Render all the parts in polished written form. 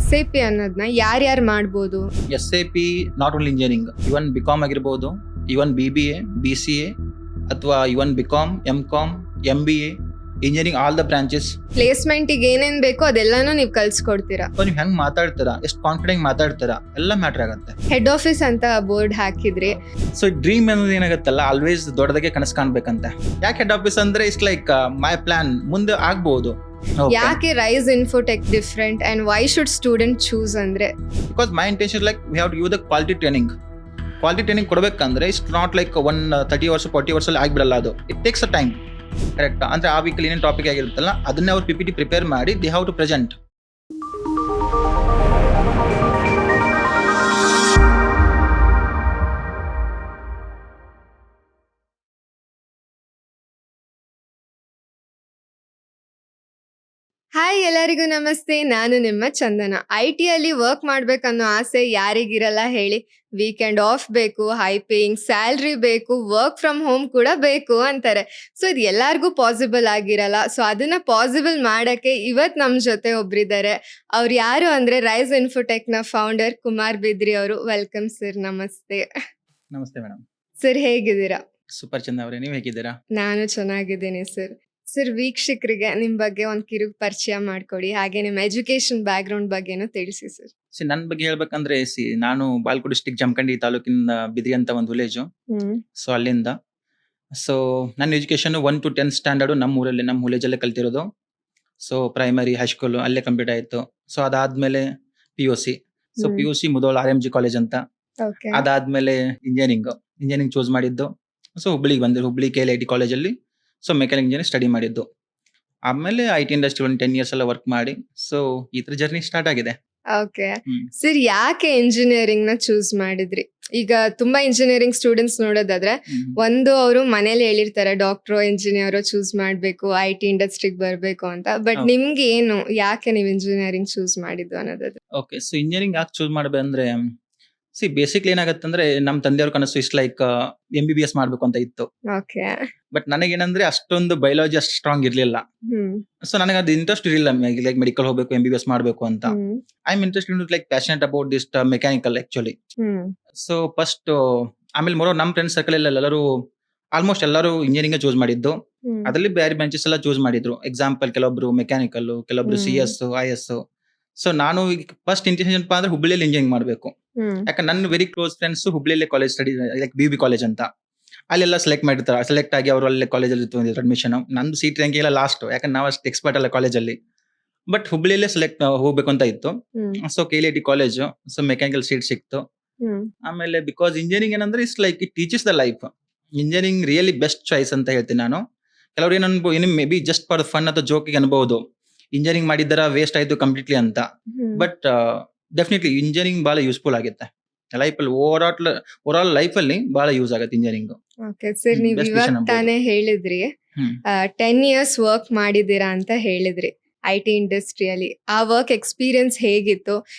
SAP ಅನ್ನೋದನ್ನ ಯಾರ್ಯಾರು ಮಾಡ್ಬೋದು? SAP not only engineering, even BCom ಆಗಿರ್ಬೋದು, ಇವನ್ BBA, BCA ಅಥವಾ even BCom, MCOM, MBA, engineering all the branches. ಪ್ಲೇಸ್ಮೆಂಟಿಗೆ ಏನೇನ್ ಬೇಕೋ ಅದೆಲ್ಲಾನು ನೀವು ಕಲ್ಸ್ಕೊಡ್ತೀರಾ? ನೀವು ಹೆಂಗ್ ಮಾತಾಡ್ತೀರಾ, ಎಷ್ಟು ಕಾನ್ಫಿಡೆಂಟ್ ಮಾತಾಡ್ತೀರಾ, ಎಲ್ಲ ಮ್ಯಾಟರ್ ಆಗುತ್ತೆ. ಹೆಡ್ ಆಫೀಸ್ ಅಂತ ಬೋರ್ಡ್ ಹಾಕಿದ್ರಿ. ಸೊ ಡ್ರೀಮ್ ಅನ್ನೋದು ಏನಾಗುತ್ತಲ್ಲ, ಆಲ್ವೇಸ್ ದೊಡ್ಡದಾಗೆ ಕನಸು ಕಾಣ್ಬೇಕಂತೆ. ಯಾಕೆ ಹೆಡ್ ಆಫೀಸ್ ಅಂದ್ರೆ ಇಟ್ಸ್ ಲೈಕ್ ಮೈ ಪ್ಲಾನ್, ಮುಂದೆ ಆಗ್ಬಹುದು. ಯಾಕೆ Rise Infotech different and why should student choose ಅಂದ್ರೆ? Because my intention like we have to give the quality training. Quality training ಕೊಡಬೇಕಂದ್ರೆ ಇಟ್ಸ್ ನಾಟ್ ಲೈಕ್ 30 ವರ್ಷ 40 ವರ್ಷದಲ್ಲಿ ಆಗಿಬಿಡಲ್ಲ, ಅದು it takes a time. Correct. ಅಂದ್ರೆ ಆ ವೀಕಲ್ಲಿ ಏನೇನು ಟಾಪಿಕ್ ಆಗಿರುತ್ತಲ್ಲ ಅದನ್ನೇ ಅವ್ರು PPT ಪ್ರಿಪೇರ್ ಮಾಡಿ they have to present. Hi, ಎಲ್ಲರಿಗೂ ನಮಸ್ತೆ. ನಾನು ನಿಮ್ಮ ಚಂದನ. IT ಅಲ್ಲಿ ವರ್ಕ್ ಮಾಡ್ಬೇಕನ್ನೋ ಆಸೆ ಯಾರಿಗಿರಲ್ಲ ಹೇಳಿ? ವೀಕೆಂಡ್ ಆಫ್ ಬೇಕು, ಹೈ ಪೇಯಿಂಗ್ ಸ್ಯಾಲ್ರಿ ಬೇಕು, ವರ್ಕ್ ಫ್ರಮ್ ಹೋಮ್ ಕೂಡ ಬೇಕು ಅಂತಾರೆ. ಸೊ ಇದು ಎಲ್ಲರಿಗೂ ಪಾಸಿಬಲ್ ಆಗಿರಲ್ಲ. ಸೊ ಅದನ್ನ ಪಾಸಿಬಲ್ ಮಾಡಕ್ಕೆ ಇವತ್ತು ನಮ್ಮ ಜೊತೆ ಒಬ್ರಿದ್ದಾರೆ. ಅವ್ರು ಯಾರು ಅಂದ್ರೆ ರೈಸ್ ಇನ್ಫೋಟೆಕ್ನ ಫೌಂಡರ್ ಕುಮಾರ್ ಬಿದ್ರಿ ಅವರು. Welcome sir. ನಮಸ್ತೆ. ನಮಸ್ತೆ ಮೇಡಮ್. ಸರ್ ಹೇಗಿದ್ದೀರಾ? ಸೂಪರ್ ಚಂದ ಅವರೇ, ನೀವು ಹೇಗಿದ್ದೀರಾ? ನಾನು ಚೆನ್ನಾಗಿದ್ದೀನಿ ಸರ್. ಸರ್, ವೀಕ್ಷಕರಿಗೆ ನಿಮ್ ಬಗ್ಗೆ ಒಂದು ಕಿರು ಪರಿಚಯ ಮಾಡ್ಕೊಡಿ, ಹಾಗೆ ನಿಮ್ಮ ಎಜುಕೇಶನ್ ಬ್ಯಾಕ್ ಗ್ರೌಂಡ್ ಬಗ್ಗೆನೂ ತಿಳಿಸಿ ಸರ್. ನನ್ನ ಬಗ್ಗೆ ಹೇಳ್ಬೇಕಂದ್ರೆ ನಾನು ಬಾಲ್ಕೋಟ್ ಡಿಸ್ಟ್ರಿಕ್ಟ್ ಜಮಖಂಡಿ ತಾಲೂಕಿನ ಬಿದ್ರಿ ಅಂತ ಒಂದು ವಿಲೇಜು. ಸೊ ಅಲ್ಲಿಂದ ನನ್ನ ಎಜುಕೇಶನ್ 1 to 10 ಸ್ಟ್ಯಾಂಡರ್ಡ್ ನಮ್ಮ ಊರಲ್ಲಿ, ನಮ್ಮ ವಿಲೇಜಲ್ಲೇ ಕಲ್ತಿರೋದು. ಸೊ ಪ್ರೈಮರಿ, ಹೈಸ್ಕೂಲ್ ಅಲ್ಲೇ ಕಂಪ್ಲೀಟ್ ಆಯಿತು. ಸೊ ಅದಾದ್ಮೇಲೆ PUC. So PUC Mudhol RMG college ಅಂತ. ಓಕೆ. ಅದಾದ್ಮೇಲೆ ಇಂಜಿನಿಯರಿಂಗ್ ಚೂಸ್ ಮಾಡಿದ್ದು. ಸೊ ಹುಬ್ಳಿಗೆ ಬಂದೆ, ಹುಬ್ಳಿ KLIT ಕಾಲೇಜಲ್ಲಿ. ಸೊ ಮೆಕ್ಯಾನಿಕ್ ಇಂಜಿನಿಯರಿಂಗ್ ಸ್ಟಡಿ ಮಾಡಿದ್ದು. ಆಮೇಲೆ IT ಇಂಡಸ್ಟ್ರಿ 10 years ಎಲ್ಲ ವರ್ಕ್ ಮಾಡಿ ಸೊ ಈ ತರ ಜರ್ನಿ ಸ್ಟಾರ್ಟ್ ಆಗಿದೆ. ಓಕೆ ಸರ್, ಯಾಕೆ ಇಂಜಿನಿಯರಿಂಗ್ ನ ಚೂಸ್ ಮಾಡಿದ್ರಿ? ಈಗ ತುಂಬಾ ಇಂಜಿನಿಯರಿಂಗ್ ಸ್ಟೂಡೆಂಟ್ಸ್ ನೋಡೋದಾದ್ರೆ ಒಂದು ಅವರು ಮನೇಲಿ ಹೇಳಿರ್ತಾರೆ ಡಾಕ್ಟ್ರೋ ಇಂಜಿನಿಯರ್ ಚೂಸ್ ಮಾಡ್ಬೇಕು, IT ಇಂಡಸ್ಟ್ರಿಗೆ ಬರ್ಬೇಕು ಅಂತ. ಬಟ್ ಹೌದು. ನಿಮ್ಗೆ ಏನು, ಯಾಕೆ ನೀವು ಇಂಜಿನಿಯರಿಂಗ್ ಚೂಸ್ ಮಾಡಿದ್ದು ಅನ್ನೋದಾದ್ರೆ? ಓಕೆ. ಸೊ ಇಂಜಿನಿಯರಿಂಗ್ ಯಾಕೆ ಚೂಸ್ ಮಾಡ್ಬೇಕಂದ್ರೆ ಬೇಸಿಕ್ಲಿ ಏನಾಗತ್ತಂದ್ರೆ ನಮ್ಮ ತಂದೆಯವ್ರ ಕನಸು ಇಷ್ಟು ಲೈಕ್ MBBS ಮಾಡ್ಬೇಕು ಅಂತ ಇತ್ತು. ಓಕೆ. ಬಟ್ ನನಗೇನಂದ್ರೆ ಅಷ್ಟೊಂದು ಬಯಾಲಜಿ ಅಷ್ಟು ಸ್ಟ್ರಾಂಗ್ ಇರ್ಲಿಲ್ಲ. ಸೊ ನನಗೆ ಅದು ಇಂಟ್ರೆಸ್ಟ್ ಇರಲಿಲ್ಲ, ಲೈಕ್ ಮೆಡಿಕಲ್ ಹೋಗ್ಬೇಕು, MBBS ಮಾಡ್ಬೇಕು ಅಂತ. I am interested like passionate about this mechanical actually. So first ಆಮೇಲೆ ನಮ್ಮ ಫ್ರೆಂಡ್ ಸರ್ಕಲ್ ಎಲ್ಲರೂ ಆಲ್ಮೋಸ್ಟ್ ಎಲ್ಲರೂ ಇಂಜಿನಿಯರಿಂಗ್ ಚೂಸ್ ಮಾಡಿದ್ದು. ಅದರಲ್ಲಿ ಬೇರೆ ಬ್ರಾಂಚಸ್ ಎಲ್ಲ ಚೂಸ್ ಮಾಡಿದ್ರು. ಎಕ್ಸಾಂಪಲ್ ಕೆಲವೊಬ್ರು ಮೆಕ್ಯಾನಿಕಲ್, ಕೆಲವೊಬ್ರು CS, IS. ಸೊ ನಾನು ಫಸ್ಟ್ ಇಂಟೆನ್ಷನ್ ಅಂದ್ರೆ ಹುಬ್ಳಿಯಲ್ಲಿ ಇಂಜಿನಿಯರಿಂಗ್ ಮಾಡಬೇಕು. ಯಾಕಂದ್ರೆ ನನ್ನ ವೆರಿ ಕ್ಲೋಸ್ ಫ್ರೆಂಡ್ಸ್ ಹುಬ್ಳಿಯಲ್ಲೇ college study, like BB college ಅಂತ ಅಲ್ಲೆಲ್ಲ ಸೆಲೆಕ್ಟ್ ಮಾಡಿರ್ತಾರೆ. ಸೆಲೆಕ್ಟ್ ಆಗಿ ಅವರು ಅಲ್ಲೇ ಕಾಲೇಜಲ್ಲಿ ತೊಗೊಂಡಿದ್ರು ಅಡ್ಮಿಷನ್. ನಂದು ಸೀಟ್ ರ್ಯಾಂಕ್ ಎಲ್ಲ ಲಾಸ್ಟ್, ಯಾಕಂದ್ರೆ ನಾವು ಅಷ್ಟು ಎಕ್ಸ್ಪರ್ಟ್ ಅಲ್ಲ ಕಾಲೇಜಲ್ಲಿ. ಬಟ್ ಹುಬ್ಳಿಯಲ್ಲೇ ಸೆಲೆಕ್ಟ್ ಹೋಗ್ಬೇಕು ಅಂತ ಇತ್ತು. So KLIT college, so mechanical seat ಸಿಕ್ತು. ಆಮೇಲೆ ಬಿಕಾಸ್ ಇಂಜಿನಿಯರಿಂಗ್ ಏನಂದ್ರೆ it's like it teaches the life. Engineering really best choice ಅಂತ ಹೇಳ್ತೀನಿ ನಾನು. ಕೆಲವರು ಏನು may be just for fun ಅಥವಾ ಜೋಕಿಗೆ ಅನ್ಬಹುದು ಇಂಜಿನಿಯರಿಂಗ್ ಮಾಡಿದ್ದರ ವೇಸ್ಟ್ ಆಯ್ತು ಕಂಪ್ಲೀಟ್ಲಿ ಅಂತ. ಬಟ್ ಡೆಫಿನೆಟ್ಲಿ ಇಂಜಿನಿಯರಿಂಗ್ ಬಹಳ ಯೂಸ್ಫುಲ್ ಆಗುತ್ತೆ ಲೈಫಲ್ಲಿ, ಓವರ್ ಆಲ್ ಲೈಫಲ್ಲಿ ಬಹಳ ಯೂಸ್ ಆಗುತ್ತೆ ಇಂಜಿನಿಯರಿಂಗ್. ಓಕೆ ಸರ್, ನೀವು best ಇವಾಗ decision ಅನ್ಬೋದು. ತಾನೇ ಹೇಳಿದ್ರಿ 10 years ವರ್ಕ್ ಮಾಡಿದ್ದೀರಾ ಅಂತ ಹೇಳಿದ್ರಿ IT ಇಂಡಸ್ಟ್ರಿಯಲ್ಲಿ. ಆ ವರ್ಕ್ ಎಕ್ಸ್ಪೀರಿಯನ್ಸ್ ಹೇಗಿತ್ತು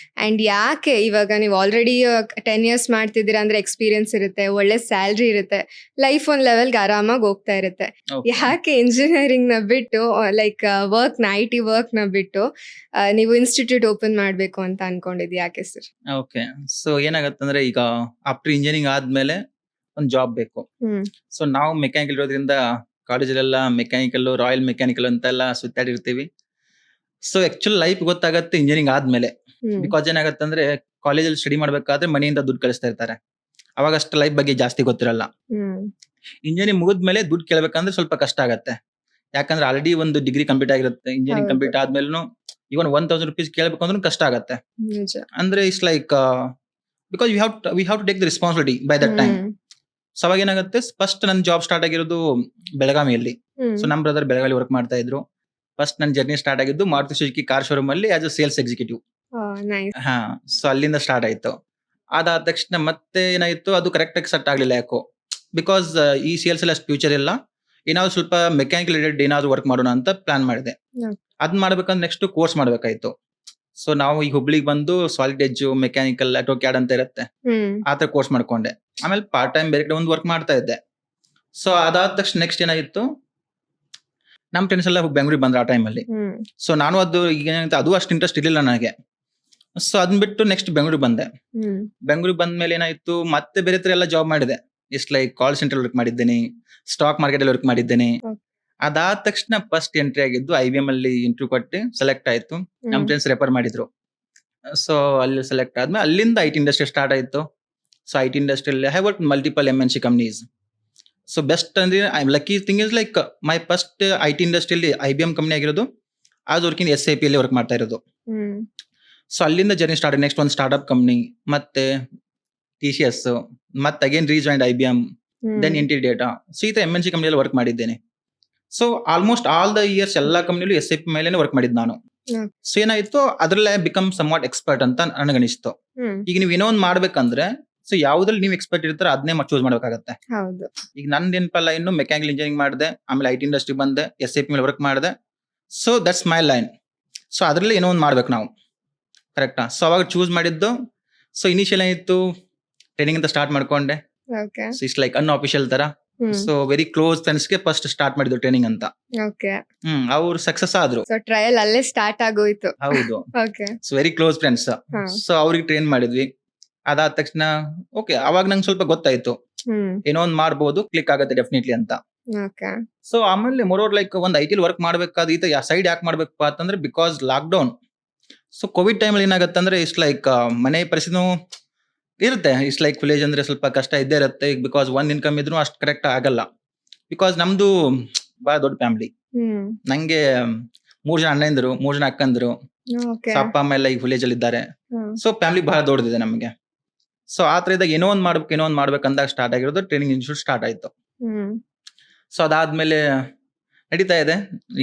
ಅಂಡ್ ಯಾಕೆ ಇವಾಗ ನೀವು ಆಲ್ರೆಡಿ 10 years ಮಾಡ್ತಿದ್ದೀರಾ ಅಂದ್ರೆ ಎಕ್ಸ್ಪೀರಿಯನ್ಸ್ ಇರುತ್ತೆ, ಒಳ್ಳೆ ಸ್ಯಾಲ್ರಿ ಇರುತ್ತೆ, ಲೈಫ್ ಒಂದ್ ಲೆವೆಲ್ಗೆ ಆರಾಮಾಗಿ ಹೋಗ್ತಾ ಇರುತ್ತೆ. Okay. ಯಾಕೆ ಇಂಜಿನಿಯರಿಂಗ್ ನ ಬಿಟ್ಟು ಲೈಕ್ IT ವರ್ಕ್ ನ ಬಿಟ್ಟು ನೀವು ಇನ್ಸ್ಟಿಟ್ಯೂಟ್ ಓಪನ್ ಮಾಡ್ಬೇಕು ಅಂತ ಅನ್ಕೊಂಡಿದ್ ಯಾಕೆ ಸರ್? ಓಕೆ. ಸೊ ಏನಾಗತ್ತಂದ್ರೆ ಈಗ ಆಫ್ಟರ್ ಇಂಜಿನಿಯರಿಂಗ್ ಆದ್ಮೇಲೆ ಒಂದು ಜಾಬ್ ಬೇಕು. ಸೊ ನಾವು ಮೆಕ್ಯಾನಿಕಲ್ ಇರೋದ್ರಿಂದ ಕಾಲೇಜಲ್ಲೆಲ್ಲ ಮೆಕ್ಯಾನಿಕಲ್, ರಾಯಲ್ ಮೆಕ್ಯಾನಿಕಲ್ ಅಂತೆಲ್ಲ ಸುತ್ತಾಡಿರ್ತೀವಿ. ಸೊ ಆಕ್ಚುಲ್ ಲೈಫ್ ಗೊತ್ತಾಗತ್ತೆ ಇಂಜಿನಿಯರಿಂಗ್ ಆದ್ಮೇಲೆ. ಬಿಕಾಸ್ ಏನಾಗತ್ತಂದ್ರೆ ಕಾಲೇಜಲ್ಲಿ ಸ್ಟಡಿ ಮಾಡ್ಬೇಕಾದ್ರೆ ಮನೆಯಿಂದ ದುಡ್ಡು ಕಳಿಸ್ತಾ ಇರ್ತಾರೆ, ಅವಾಗ ಅಷ್ಟು ಲೈಫ್ ಬಗ್ಗೆ ಜಾಸ್ತಿ ಗೊತ್ತಿರಲ್ಲ. ಇಂಜಿನಿಯರಿಂಗ್ ಮುಗಿದ್ಮೇಲೆ ದುಡ್ಡು ಕೇಳ್ಬೇಕಂದ್ರೆ ಸ್ವಲ್ಪ ಕಷ್ಟ ಆಗತ್ತೆ. ಯಾಕಂದ್ರೆ ಆಲ್ರೆಡಿ ಒಂದು ಡಿಗ್ರಿ ಕಂಪ್ಲೀಟ್ ಆಗಿರುತ್ತೆ. ಇಂಜಿನಿಯರಿಂಗ್ ಹೌದು. ಕಂಪ್ಲೀಟ್ ಆದ್ಮೇಲೆ ಇವನ್ 1000 rupees ಕೇಳ್ಬೇಕು ಅಂದ್ರೂ ಕಷ್ಟ ಆಗತ್ತೆ. ನಿಜ. ಅಂದ್ರೆ it's like because we have to take the responsibility by that time. So ಅವಾಗ ಏನಾಗುತ್ತೆ, ಫಸ್ಟ್ ನನ್ನ ಜಾಬ್ ಸ್ಟಾರ್ಟ್ ಆಗಿರೋದು ಬೆಳಗಾವಿಯಲ್ಲಿ. ಸೊ ನಮ್ಮ ಬ್ರದರ್ ಬೆಳಗಾವಿ ವರ್ಕ್ ಮಾಡ್ತಾ ಇದ್ರು. ಫಸ್ಟ್ ನನ್ನ ಜರ್ನಿ ಸ್ಟಾರ್ಟ್ ಆಗಿದ್ದು ಮಾರುತಿ ಸುಜುಕಿ ಕಾರ್ ಶೋರೂಮ್ ಅಲ್ಲಿ as a sales executive. Nice. So ಅಲ್ಲಿಂದ ಸ್ಟಾರ್ಟ್ ಆಯ್ತು. ಅದಾದ ತಕ್ಷಣ ಮತ್ತೆ ಏನಾಯ್ತು, ಅದು ಕರೆಕ್ಟ್ ಆಗಿ ಸೆಟ್ ಆಗ್ಲಿಲ್ಲ ಯಾಕೋ. ಬಿಕಾಸ್ ಈ ಸೇಲ್ಸ್ ಎಲ್ಲ ಅಷ್ಟು ಫ್ಯೂಚರ್ ಇಲ್ಲ, ಏನಾದ್ರು ಸ್ವಲ್ಪ ಮೆಕ್ಯಾನಿಕಲ್ ರಿಲೇಟೆಡ್ ಏನಾದ್ರು ವರ್ಕ್ ಮಾಡೋಣ ಅಂತ ಪ್ಲಾನ್ ಮಾಡಿದೆ. Okay. ಅದ್ ಮಾಡ್ಬೇಕಂದ್ರೆ ನೆಕ್ಸ್ಟ್ ಕೋರ್ಸ್ ಮಾಡ್ಬೇಕಾಯ್ತು. ಸೊ ನಾವು ಈಗ ಹುಬ್ಳಿಗೆ ಬಂದು ಸಾಲಿಡ್ ಎಡ್ಜ್, ಮೆಕ್ಯಾನಿಕಲ್, AutoCAD ಅಂತ ಇರುತ್ತೆ, ಆತರ ಕೋರ್ಸ್ ಮಾಡ್ಕೊಂಡೆ. ಆಮೇಲೆ ಪಾರ್ಟ್ ಟೈಮ್ ಬೇರೆ ಕಡೆ ಒಂದು ವರ್ಕ್ ಮಾಡ್ತಾ ಇದ್ದೆ. ಸೊ ಅದಾದ ತಕ್ಷಣ ನೆಕ್ಸ್ಟ್ ಏನಾಗಿತ್ತು, ನಮ್ಮ ಫ್ರೆಂಡ್ಸ್ ಎಲ್ಲ ಬೆಂಗಳೂರಿಗೆ ಬಂದ್ರು ಆ ಟೈಮಲ್ಲಿ. ಸೊ ನಾನು ಅದು ಈಗ ಅದು ಅಷ್ಟು ಇಂಟ್ರೆಸ್ಟ್ ಇರಲಿಲ್ಲ ನನಗೆ. ಸೊ ಅದನ್ನ ಬಿಟ್ಟು ನೆಕ್ಸ್ಟ್ ಬೆಂಗಳೂರಿಗೆ ಬಂದೆ. ಹ್ಮ್ ಬೆಂಗಳೂರಿಗೆ ಬಂದ ಮೇಲೆ ಏನಾಯ್ತು, ಮತ್ತೆ ಬೇರೆ ತರ ಎಲ್ಲ ಜಾಬ್ ಮಾಡಿದೆ. ಇಷ್ಟು ಲೈಕ್ ಕಾಲ್ ಸೆಂಟರ್ ವರ್ಕ್ ಮಾಡಿದ್ದೇನೆ, ಸ್ಟಾಕ್ ಮಾರ್ಕೆಟ್ ಅಲ್ಲಿ ವರ್ಕ್ ಮಾಡಿದ್ದೇನೆ. Okay. ಅದಾದ ತಕ್ಷಣ ಫಸ್ಟ್ ಎಂಟ್ರಿ ಆಗಿದ್ದು IBM ಅಲ್ಲಿ ಇಂಟರ್ವ್ಯೂ ಕೊಟ್ಟು ಸೆಲೆಕ್ಟ್ ಆಯ್ತು. ನಮ್ಮ ಫ್ರೆಂಡ್ಸ್ ರೆಫರ್ ಮಾಡಿದ್ರು. ಸೊ ಅಲ್ಲಿ ಸೆಲೆಕ್ಟ್ ಆದ್ಮೇಲೆ ಅಲ್ಲಿಂದ IT ಇಂಡಸ್ಟ್ರಿ ಸ್ಟಾರ್ಟ್ ಆಯ್ತು. ಸೊ IT ಇಂಡಸ್ಟ್ರಿಯಲ್ಲಿ I work multiple MNC companies. So best ಅಂದ್ರೆ I lucky thing is like my first IT ಇಂಡಸ್ಟ್ರಿಯಲ್ಲಿ IBM ಕಂಪ್ನಿ ಆಗಿರೋದು. ಆಸ್ ವರ್ಕಿಂಗ್ SAP ಅಲ್ಲಿ ವರ್ಕ್ ಮಾಡ್ತಾ ಇರೋದು. ಹ್ಮ್ ಸೊ ಅಲ್ಲಿಂದ ಜರ್ನಿ ಸ್ಟಾರ್ಟ್. ನೆಕ್ಸ್ಟ್ ಒಂದು ಸ್ಟಾರ್ಟ್ಅಪ್ ಕಂಪ್ನಿ, ಮತ್ತೆ TCS, ಮತ್ತೆ ಅಗೇನ್ ರೀಜಾಯಿಂಡ್ IBM, ದೆನ್ ಇಂಟಿ ಡೇಟಾ. ಸೊ ಈ ತರ MNC ಕಂಪ್ನಿಯಲ್ಲಿ ವರ್ಕ್ ಮಾಡಿದ್ದೇನೆ. So almost all the years ಎಲ್ಲಾ ಕಂಪ್ನಿಲೂ SAP ಮೇಲೆನೆ ವರ್ಕ್ ಮಾಡಿದ್ ನಾನು. ಹ್ಮ್. ಸೊ ಏನಾಯ್ತು, ಅದ್ರಲ್ಲೇ ಬಿಕಮ್ ಸಮ್ವಾಟ್ ಎಕ್ಸ್ಪರ್ಟ್ ಅಂತ ನನಗನಿಸ್ತು. ಹ್ಮ್ ಈಗ ನೀವು ಏನೋ ಒಂದು ಮಾಡ್ಬೇಕಂದ್ರೆ ಸೊ ಯಾವ್ದ್ರಲ್ಲಿ ನೀವು ಎಕ್ಸ್ಪರ್ಟ್ ಇರ್ತಾರೆ ಅದನ್ನೇ ಚೂಸ್ ಮಾಡ್ಬೇಕಾಗತ್ತೆ. ಹೌದು. ಈಗ ನಂದೇನಪ್ಪಲ್ಲ, ಇನ್ನು ಮೆಕ್ಯಾನಿಕಲ್ ಇಂಜಿನಿಯರಿಂಗ್ ಮಾಡಿದೆ, ಆಮೇಲೆ IT ಇಂಡಸ್ಟ್ರಿ ಬಂದೆ, SAP ಮೇಲೆ ವರ್ಕ್ ಮಾಡಿದೆ. So that's my line. So ಅದ್ರಲ್ಲಿ ಏನೋ ಒಂದು ಮಾಡ್ಬೇಕು ನಾವು, ಕರೆಕ್ಟಾ? ಸೊ ಅವಾಗ ಚೂಸ್ ಮಾಡಿದ್ದು. ಸೊ ಇನಿಷಿಯಲ್ ಏನಿತ್ತು, ಟ್ರೈನಿಂಗ್ ಅಂತ ಸ್ಟಾರ್ಟ್ ಮಾಡ್ಕೊಂಡೆ. Okay. So it's like unofficial ತರ. ಹ್ಮ್ ಸೊ ವೆರಿ ಕ್ಲೋಸ್ ಫ್ರೆಂಡ್ಸ್ಗೆ ಫಸ್ಟ್ ಸ್ಟಾರ್ಟ್ ಮಾಡಿದ್ದು ಟ್ರೈನಿಂಗ್ ಅಂತ. ಓಕೆ. ಅವ್ರು ಸಕ್ಸಸ್ ಆದ್ರು. ಸೊ ಟ್ರಯಲ್ ಅಲ್ಲೇ ಸ್ಟಾರ್ಟ್ ಆಗೋಯ್ತು. ಹೌದು. Okay. So very close friends. ಹಾ. ಸೊ ಅವ್ರಿಗೆ ಟ್ರೈನ್ ಮಾಡಿದ್ವಿ. ಅದಾದ ತಕ್ಷಣ ಓಕೆ, ಅವಾಗ ನಂಗೆ ಸ್ವಲ್ಪ ಗೊತ್ತಾಯ್ತು ಹ್ಮ್ ಏನೋ ಒಂದು ಮಾಡ್ಬೋದು, ಕ್ಲಿಕ್ ಆಗುತ್ತೆ ಡೆಫಿನೆಟ್ಲಿ ಅಂತ. ಓಕೆ. ಸೊ ಆಮೇಲೆ ಮೋರೋರ್ ಲೈಕ್ ಒಂದು IT ವರ್ಕ್ ಮಾಡ್ಬೇಕಾದ್ರೆ ಈತ ಸೈಡ್ ಯಾಕೆ ಮಾಡ್ಬೇಕಪ್ಪ ಅಂತಂದ್ರೆ ಬಿಕಾಸ್ ಲಾಕ್ಡೌನ್. ಸೊ ಕೋವಿಡ್ ಟೈಮಲ್ಲಿ ಏನಾಗುತ್ತೆ ಅಂದ್ರೆ ಇಷ್ಟು ಲೈಕ್ ಮನೆ ಪರಿಸ್ಥಿತಿನೂ ಇರುತ್ತೆ. ಇಷ್ಟು ಲೈಕ್ ವಿಲೇಜ್ ಅಂದ್ರೆ ಸ್ವಲ್ಪ ಕಷ್ಟ ಇದ್ದೇ ಇರುತ್ತೆ. ಬಿಕಾಸ್ ಒಂದ್ ಇನ್ಕಮ್ ಇದ್ರೂ ಅಷ್ಟು ಕರೆಕ್ಟ್ ಆಗಲ್ಲ. ಬಿಕಾಸ್ ನಮ್ದು ಬಹಳ ದೊಡ್ಡ ಫ್ಯಾಮಿಲಿ. ಹ್ಮ್ ನಂಗೆ 3 ಜನ ಅಣ್ಣಂದಿರು, 3 ಜನ ಅಕ್ಕಂದಿರು. ಓಕೆ. ಸೊ ಅಪ್ಪ ಅಮ್ಮ ಎಲ್ಲ ಈಗ ವಿಲೇಜ್ ಅಲ್ಲಿ ಇದ್ದಾರೆ. ಹ್ಮ್ ಸೊ ಫ್ಯಾಮಿಲಿ ಬಹಳ ದೊಡ್ಡದಿದೆ ನಮಗೆ. ಸೊ ಆ ತರ ಇದ್ದಾಗ ಏನೋ ಒಂದು ಮಾಡ್ಬೇಕು ಅಂದಾಗ ಸ್ಟಾರ್ಟ್ ಆಗಿರೋದು ಟ್ರೈನಿಂಗ್ ಇನ್ಸ್ಟಿಟ್ಯೂಟ್ ಸ್ಟಾರ್ಟ್ ಆಯ್ತು. ಹ್ಮ್ ಸೊ ಅದಾದ್ಮೇಲೆ ನಡೀತಾ ಇದೆ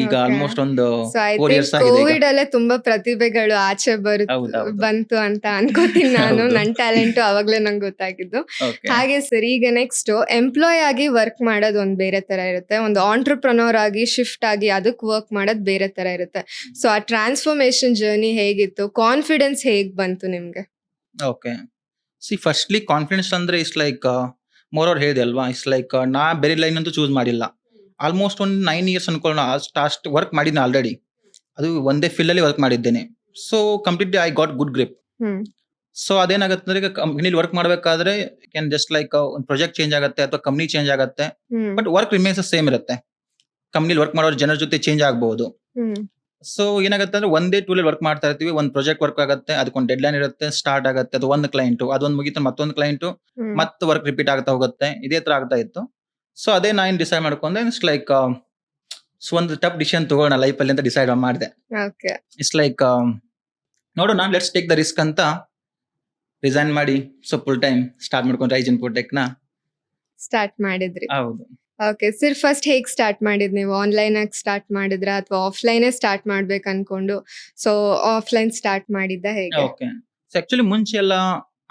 ಈಗ Okay. ಆಲ್ಮೋಸ್ಟ್ ಒಂದು ಸೊ ಐ 4 ಥಿಂಕ್ years ಆಗಿದೆ ಈಗ. ಕೋವಿಡ್ ಅಲ್ಲೇ ತುಂಬಾ ಪ್ರತಿಭೆಗಳು ಆಚೆ ಹೌದೌದು. ಬಂತು ಅಂತ ಅನ್ಕೋತೀನಿ ನಾನು. ಹೌದು. ನನ್ ಟ್ಯಾಲೆಂಟ್ ಅವಾಗ್ಲೇ ನಂಗೆ ಗೊತ್ತಾಗಿದ್ದು. Okay. ಹಾಗೆ ಸರ್, ಈಗ ನೆಕ್ಸ್ಟ್ ಎಂಪ್ಲಾಯ್ ಆಗಿ ವರ್ಕ್ ಮಾಡೋದು ಒಂದ್ ಬೇರೆ ತರ ಇರುತ್ತೆ, ಒಂದು ಆಂಟ್ರಪ್ರನೋರ್ ಆಗಿ ಶಿಫ್ಟ್ ಆಗಿ ಅದಕ್ ವರ್ಕ್ ಮಾಡೋದ್ ಬೇರೆ ತರ ಇರುತ್ತೆ. ಸೊ ಆ ಟ್ರಾನ್ಸ್ಫಾರ್ಮೇಶನ್ ಜರ್ನಿ ಹೇಗಿತ್ತು? ಕಾನ್ಫಿಡೆನ್ಸ್ ಹೇಗ್ ಬಂತು ನಿಮ್ಗೆ? ಓಕೆ. ಸಿ ಫಸ್ಟ್ಲಿ ಕಾನ್ಫಿಡೆನ್ಸ್ ಅಂದ್ರೆ ಇಟ್ಸ್ ಲೈಕ್ ಮೋರ್ ಅವ್ರು ಹೇಳಿದೆ ಅಲ್ವಾ, ಇಟ್ಸ್ ಲೈಕ್ ನಾ ಬೇರೆ ಲೈನ್ ಅಂತೂ ಚೂಸ್ ಮಾಡಿಲ್ಲ. ಆಲ್ಮೋಸ್ಟ್ ಒಂದು 9 years ಅನ್ಕೊಳ್ಳೋಣ, ಅಷ್ಟು ವರ್ಕ್ ಮಾಡಿದ್ದೀನಿ ಆಲ್ರೆಡಿ. ಅದು ಒಂದೇ ಫೀಲ್ಡ್ ಅಲ್ಲಿ ವರ್ಕ್ ಮಾಡಿದ್ದೇನೆ. So completely I got good grip. Hmm so ಅದೇನಾಗುತ್ತೆ ಅಂದ್ರೆ ಕಂಪ್ನಿಲಿ ವರ್ಕ್ ಮಾಡಬೇಕಾದ್ರೆ ಕ್ಯಾನ್ ಜಸ್ಟ್ ಲೈಕ್ ಒಂದು ಪ್ರಾಜೆಕ್ಟ್ ಚೇಂಜ್ ಆಗುತ್ತೆ ಅಥವಾ ಕಂಪ್ನಿ ಚೇಂಜ್ ಆಗುತ್ತೆ, ಹ್ಮ್ ಬಟ್ ವರ್ಕ್ ರಿಮೇನ್ಸ್ ಸೇಮ್ ಇರುತ್ತೆ. ಕಂಪ್ನಿಲಿ ವರ್ಕ್ ಮಾಡೋ ಜನರ ಜೊತೆ ಚೇಂಜ್ ಆಗಬಹುದು. ಹ್ಮ್ ಸೊ ಏನಾಗುತ್ತೆ ಅಂದ್ರೆ ಒಂದೇ ಟೂಲ್ ವರ್ಕ್ ಮಾಡ್ತಾ ಇರ್ತೀವಿ. ಒಂದು ಪ್ರಾಜೆಕ್ಟ್ ವರ್ಕ್ ಆಗುತ್ತೆ, ಅದಕ್ಕೊಂದು ಡೆಡ್ ಲೈನ್ ಇರುತ್ತೆ, ಸ್ಟಾರ್ಟ್ ಆಗುತ್ತೆ. ಅದು ಒಂದು ಕ್ಲೈಂಟ್, ಅದೊಂದು ಮುಗಿತ ಮತ್ತೊಂದು ಕ್ಲೈಂಟ್, ಹ್ಮ್ ಮತ್ತೆ ವರ್ಕ್ ರಿಪೀಟ್ ಆಗ್ತಾ ಹೋಗುತ್ತೆ. ಇದೇ ತರ ಆಗ್ತಾ ಇತ್ತು. ಸೊ ಅದೇ ನಾನು ಡಿಸೈಡ್ ಮಾಡ್ಕೊಂಡೆ, ಇಟ್ಸ್ ಲೈಕ್ ಸೊ ಒಂದು ಟಫ್ ಡಿಸಿಷನ್ ತಗೋಣ ಲೈಫ್ ಅಲ್ಲಿ ಅಂತ ಡಿಸೈಡ್ ಮಾಡಿದೆ. ಓಕೆ. ಇಟ್ಸ್ ಲೈಕ್ ನೋಡೋಣ, ಲೆಟ್ಸ್ ಟೇಕ್ ದ ರಿಸ್ಕ್ ಅಂತ ರಿಸೈನ್ ಮಾಡಿ ಸೊ ಫುಲ್ ಟೈಮ್ ಸ್ಟಾರ್ಟ್ ಮಾಡ್ಕೊಂಡು ರೈಸ್ ಇನ್ಫೋಟೆಕ್ ನ. ಸ್ಟಾರ್ಟ್ ಮಾಡಿದ್ರಿ. ಹೌದು. ಓಕೆ ಸರ್, ಫಸ್ಟ್ ಹೇಗ್ ಸ್ಟಾರ್ಟ್ ಮಾಡಿದ್ ನೀವು? ಆನ್ಲೈನ್ ಆಗಿ ಸ್ಟಾರ್ಟ್ ಮಾಡಿದ್ರ ಅಥವಾ ಆಫ್ಲೈನ್ ಸ್ಟಾರ್ಟ್ ಮಾಡ್ಬೇಕು ಅನ್ಕೊಂಡು ಸೊ ಆಫ್ಲೈನ್ ಸ್ಟಾರ್ಟ್ ಮಾಡಿದ್ದ ಹೇಗೆ? ಓಕೆ. ಸೊ ಆಕ್ಚುಲಿ ಮುಂಚೆ ಎಲ್ಲ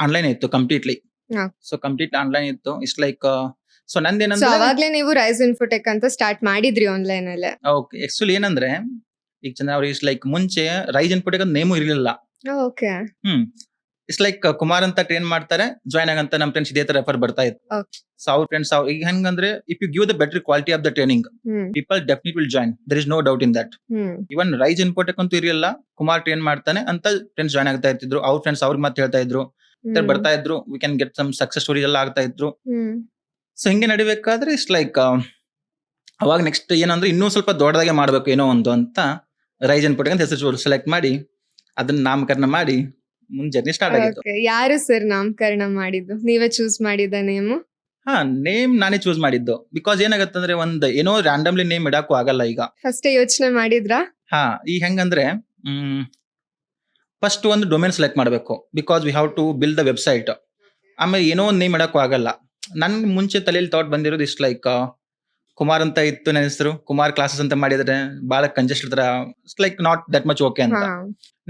ಆನ್ಲೈನ್ ಇತ್ತು ಕಂಪ್ಲೀಟ್ಲಿ. ಹಾ. ಸೊ ಕಂಪ್ಲೀಟ್ ಆನ್ಲೈನ್ ಇತ್ತು. ಇಟ್ಸ್ ಲೈಕ್ ಸೊ ಸೊ ನಂದೇನಂದ್ರೆ ಅವಾಗ್ಲೇ ನೀವು ರೈಸ್ ಇನ್ಫೋಟೆಕ್ ಅಂತ ಸ್ಟಾರ್ಟ್ ಮಾಡಿದ್ರಿ ಆನ್ಲೈನ್ ಅಲ್ಲೇ? ಓಕೆ. ಆಕ್ಚುಲಿ ಏನಂದ್ರೆ ಈಗ ಚಂದ್ರ ಅವ್ರಿಗೆ ಇಟ್ಸ್ ಲೈಕ್ ಮುಂಚೆ ರೈಸ್ ಇನ್ಫೋಟೆಕ್ ಅಂತ ನೇಮು ಇರಲಿಲ್ಲ. ಓಕೆ. ಇಟ್ಸ್ ಲೈಕ್ ಕುಮಾರ್ ಅಂತ ಟ್ರೈನ್ ಮಾಡ್ತಾರೆ, ಜಾಯ್ನ್ ಆಗಂತ ನಮ್ಮ ಫ್ರೆಂಡ್ಸ್ ಇದೇ ತರ ರೆಫರ್ ಬರ್ತಾ ಇತ್ತು. Okay. ಸೊ ಅವ್ರ ಫ್ರೆಂಡ್ಸ್ ಈಗ ಹೆಂಗಂದ್ರೆ if you give the better quality of the training, hmm people definite will join. There is no doubt in that. Hmm even Rise Infotech ಅಂತೂ ಇರಲಿಲ್ಲ, ಕುಮಾರ್ ಟ್ರೈನ್ ಮಾಡ್ತಾನೆ ಅಂತ ಫ್ರೆಂಡ್ಸ್ ಜಾಯ್ನ್ ಆಗ್ತಾ ಇರ್ತಿದ್ರು. ಅವ್ರ ಫ್ರೆಂಡ್ಸ್ ಅವ್ರಿಗೆ ಮತ್ತೆ ಹೇಳ್ತಾ ಇದ್ರು, ಈ ತರ ಬರ್ತಾ ಇದ್ರು, we can get some success stories ಎಲ್ಲ ಆಗ್ತಾ ಇದ್ರು. ಹ್ಮ್ ಸೊ ಹಿಂಗೆ ನಡಿಬೇಕಾದ್ರೆ ಇಟ್ಸ್ ಲೈಕ್ ಅವಾಗ ನೆಕ್ಸ್ಟ್ ಏನಂದ್ರೆ ಇನ್ನೂ ಸ್ವಲ್ಪ ದೊಡ್ಡದಾಗೆ ಮಾಡ್ಬೇಕು ಏನೋ ಒಂದು ಅಂತ ರೈಸ್ ಇನ್ಫೋಟೆಕ್ ಅಂತ ಹೆಸರು ಸೆಲೆಕ್ಟ್ ಮಾಡಿ ಅದನ್ನ ನಾಮಕರಣ ಮಾಡಿ ಮುಂದೆ ಜರ್ನಿ ಸ್ಟಾರ್ಟ್ ಆಗಿತ್ತು. ಓಕೆ. ಯಾರು ಸರ್ ನಾಮಕರಣ ಮಾಡಿದ್ದು? ನೀವೇ ಚೂಸ್ ಮಾಡಿದ ನೇಮು? ಹಾ, ನೇಮ್ ನಾನೇ ಚೂಸ್ ಮಾಡಿದ್ದು. ಬಿಕಾಸ್ ಏನಾಗತ್ತಂದ್ರೆ ಒಂದ್ ಏನೋ ರ್ಯಾಂಡಮ್ಲಿ ನೇಮ್ ಇಡಕ್ಕೂ ಆಗಲ್ಲ ಈಗ. ಫಸ್ಟ್ ಯೋಚನೆ ಮಾಡಿದ್ರಾ? ಹಾ, ಈಗ ಹೆಂಗಂದ್ರೆ ಫಸ್ಟ್ ಒಂದು ಡೊಮೇನ್ ಸೆಲೆಕ್ಟ್ ಮಾಡಬೇಕು. Because we have to build the website. ಆಮೇಲೆ ಏನೋ ಒಂದು ನೇಮ್ ಇಡಕ್ಕೂ ಆಗಲ್ಲ. ನನ್ ಮುಂಚೆ ತಲೆಯಲ್ಲಿ ಥಾಟ್ ಬಂದಿರೋದು ಇಷ್ಟು ಲೈಕ್ ಕುಮಾರ್ ಅಂತ ಇತ್ತು ನನ್ನ ಹೆಸರು, ಕುಮಾರ್ ಕ್ಲಾಸಸ್ ಅಂತ ಮಾಡಿದ್ರೆ ಬಹಳ ಕಂಜೆಸ್ಟ್ ತರ, like not that much okay ಅಂತ. ಹಾ.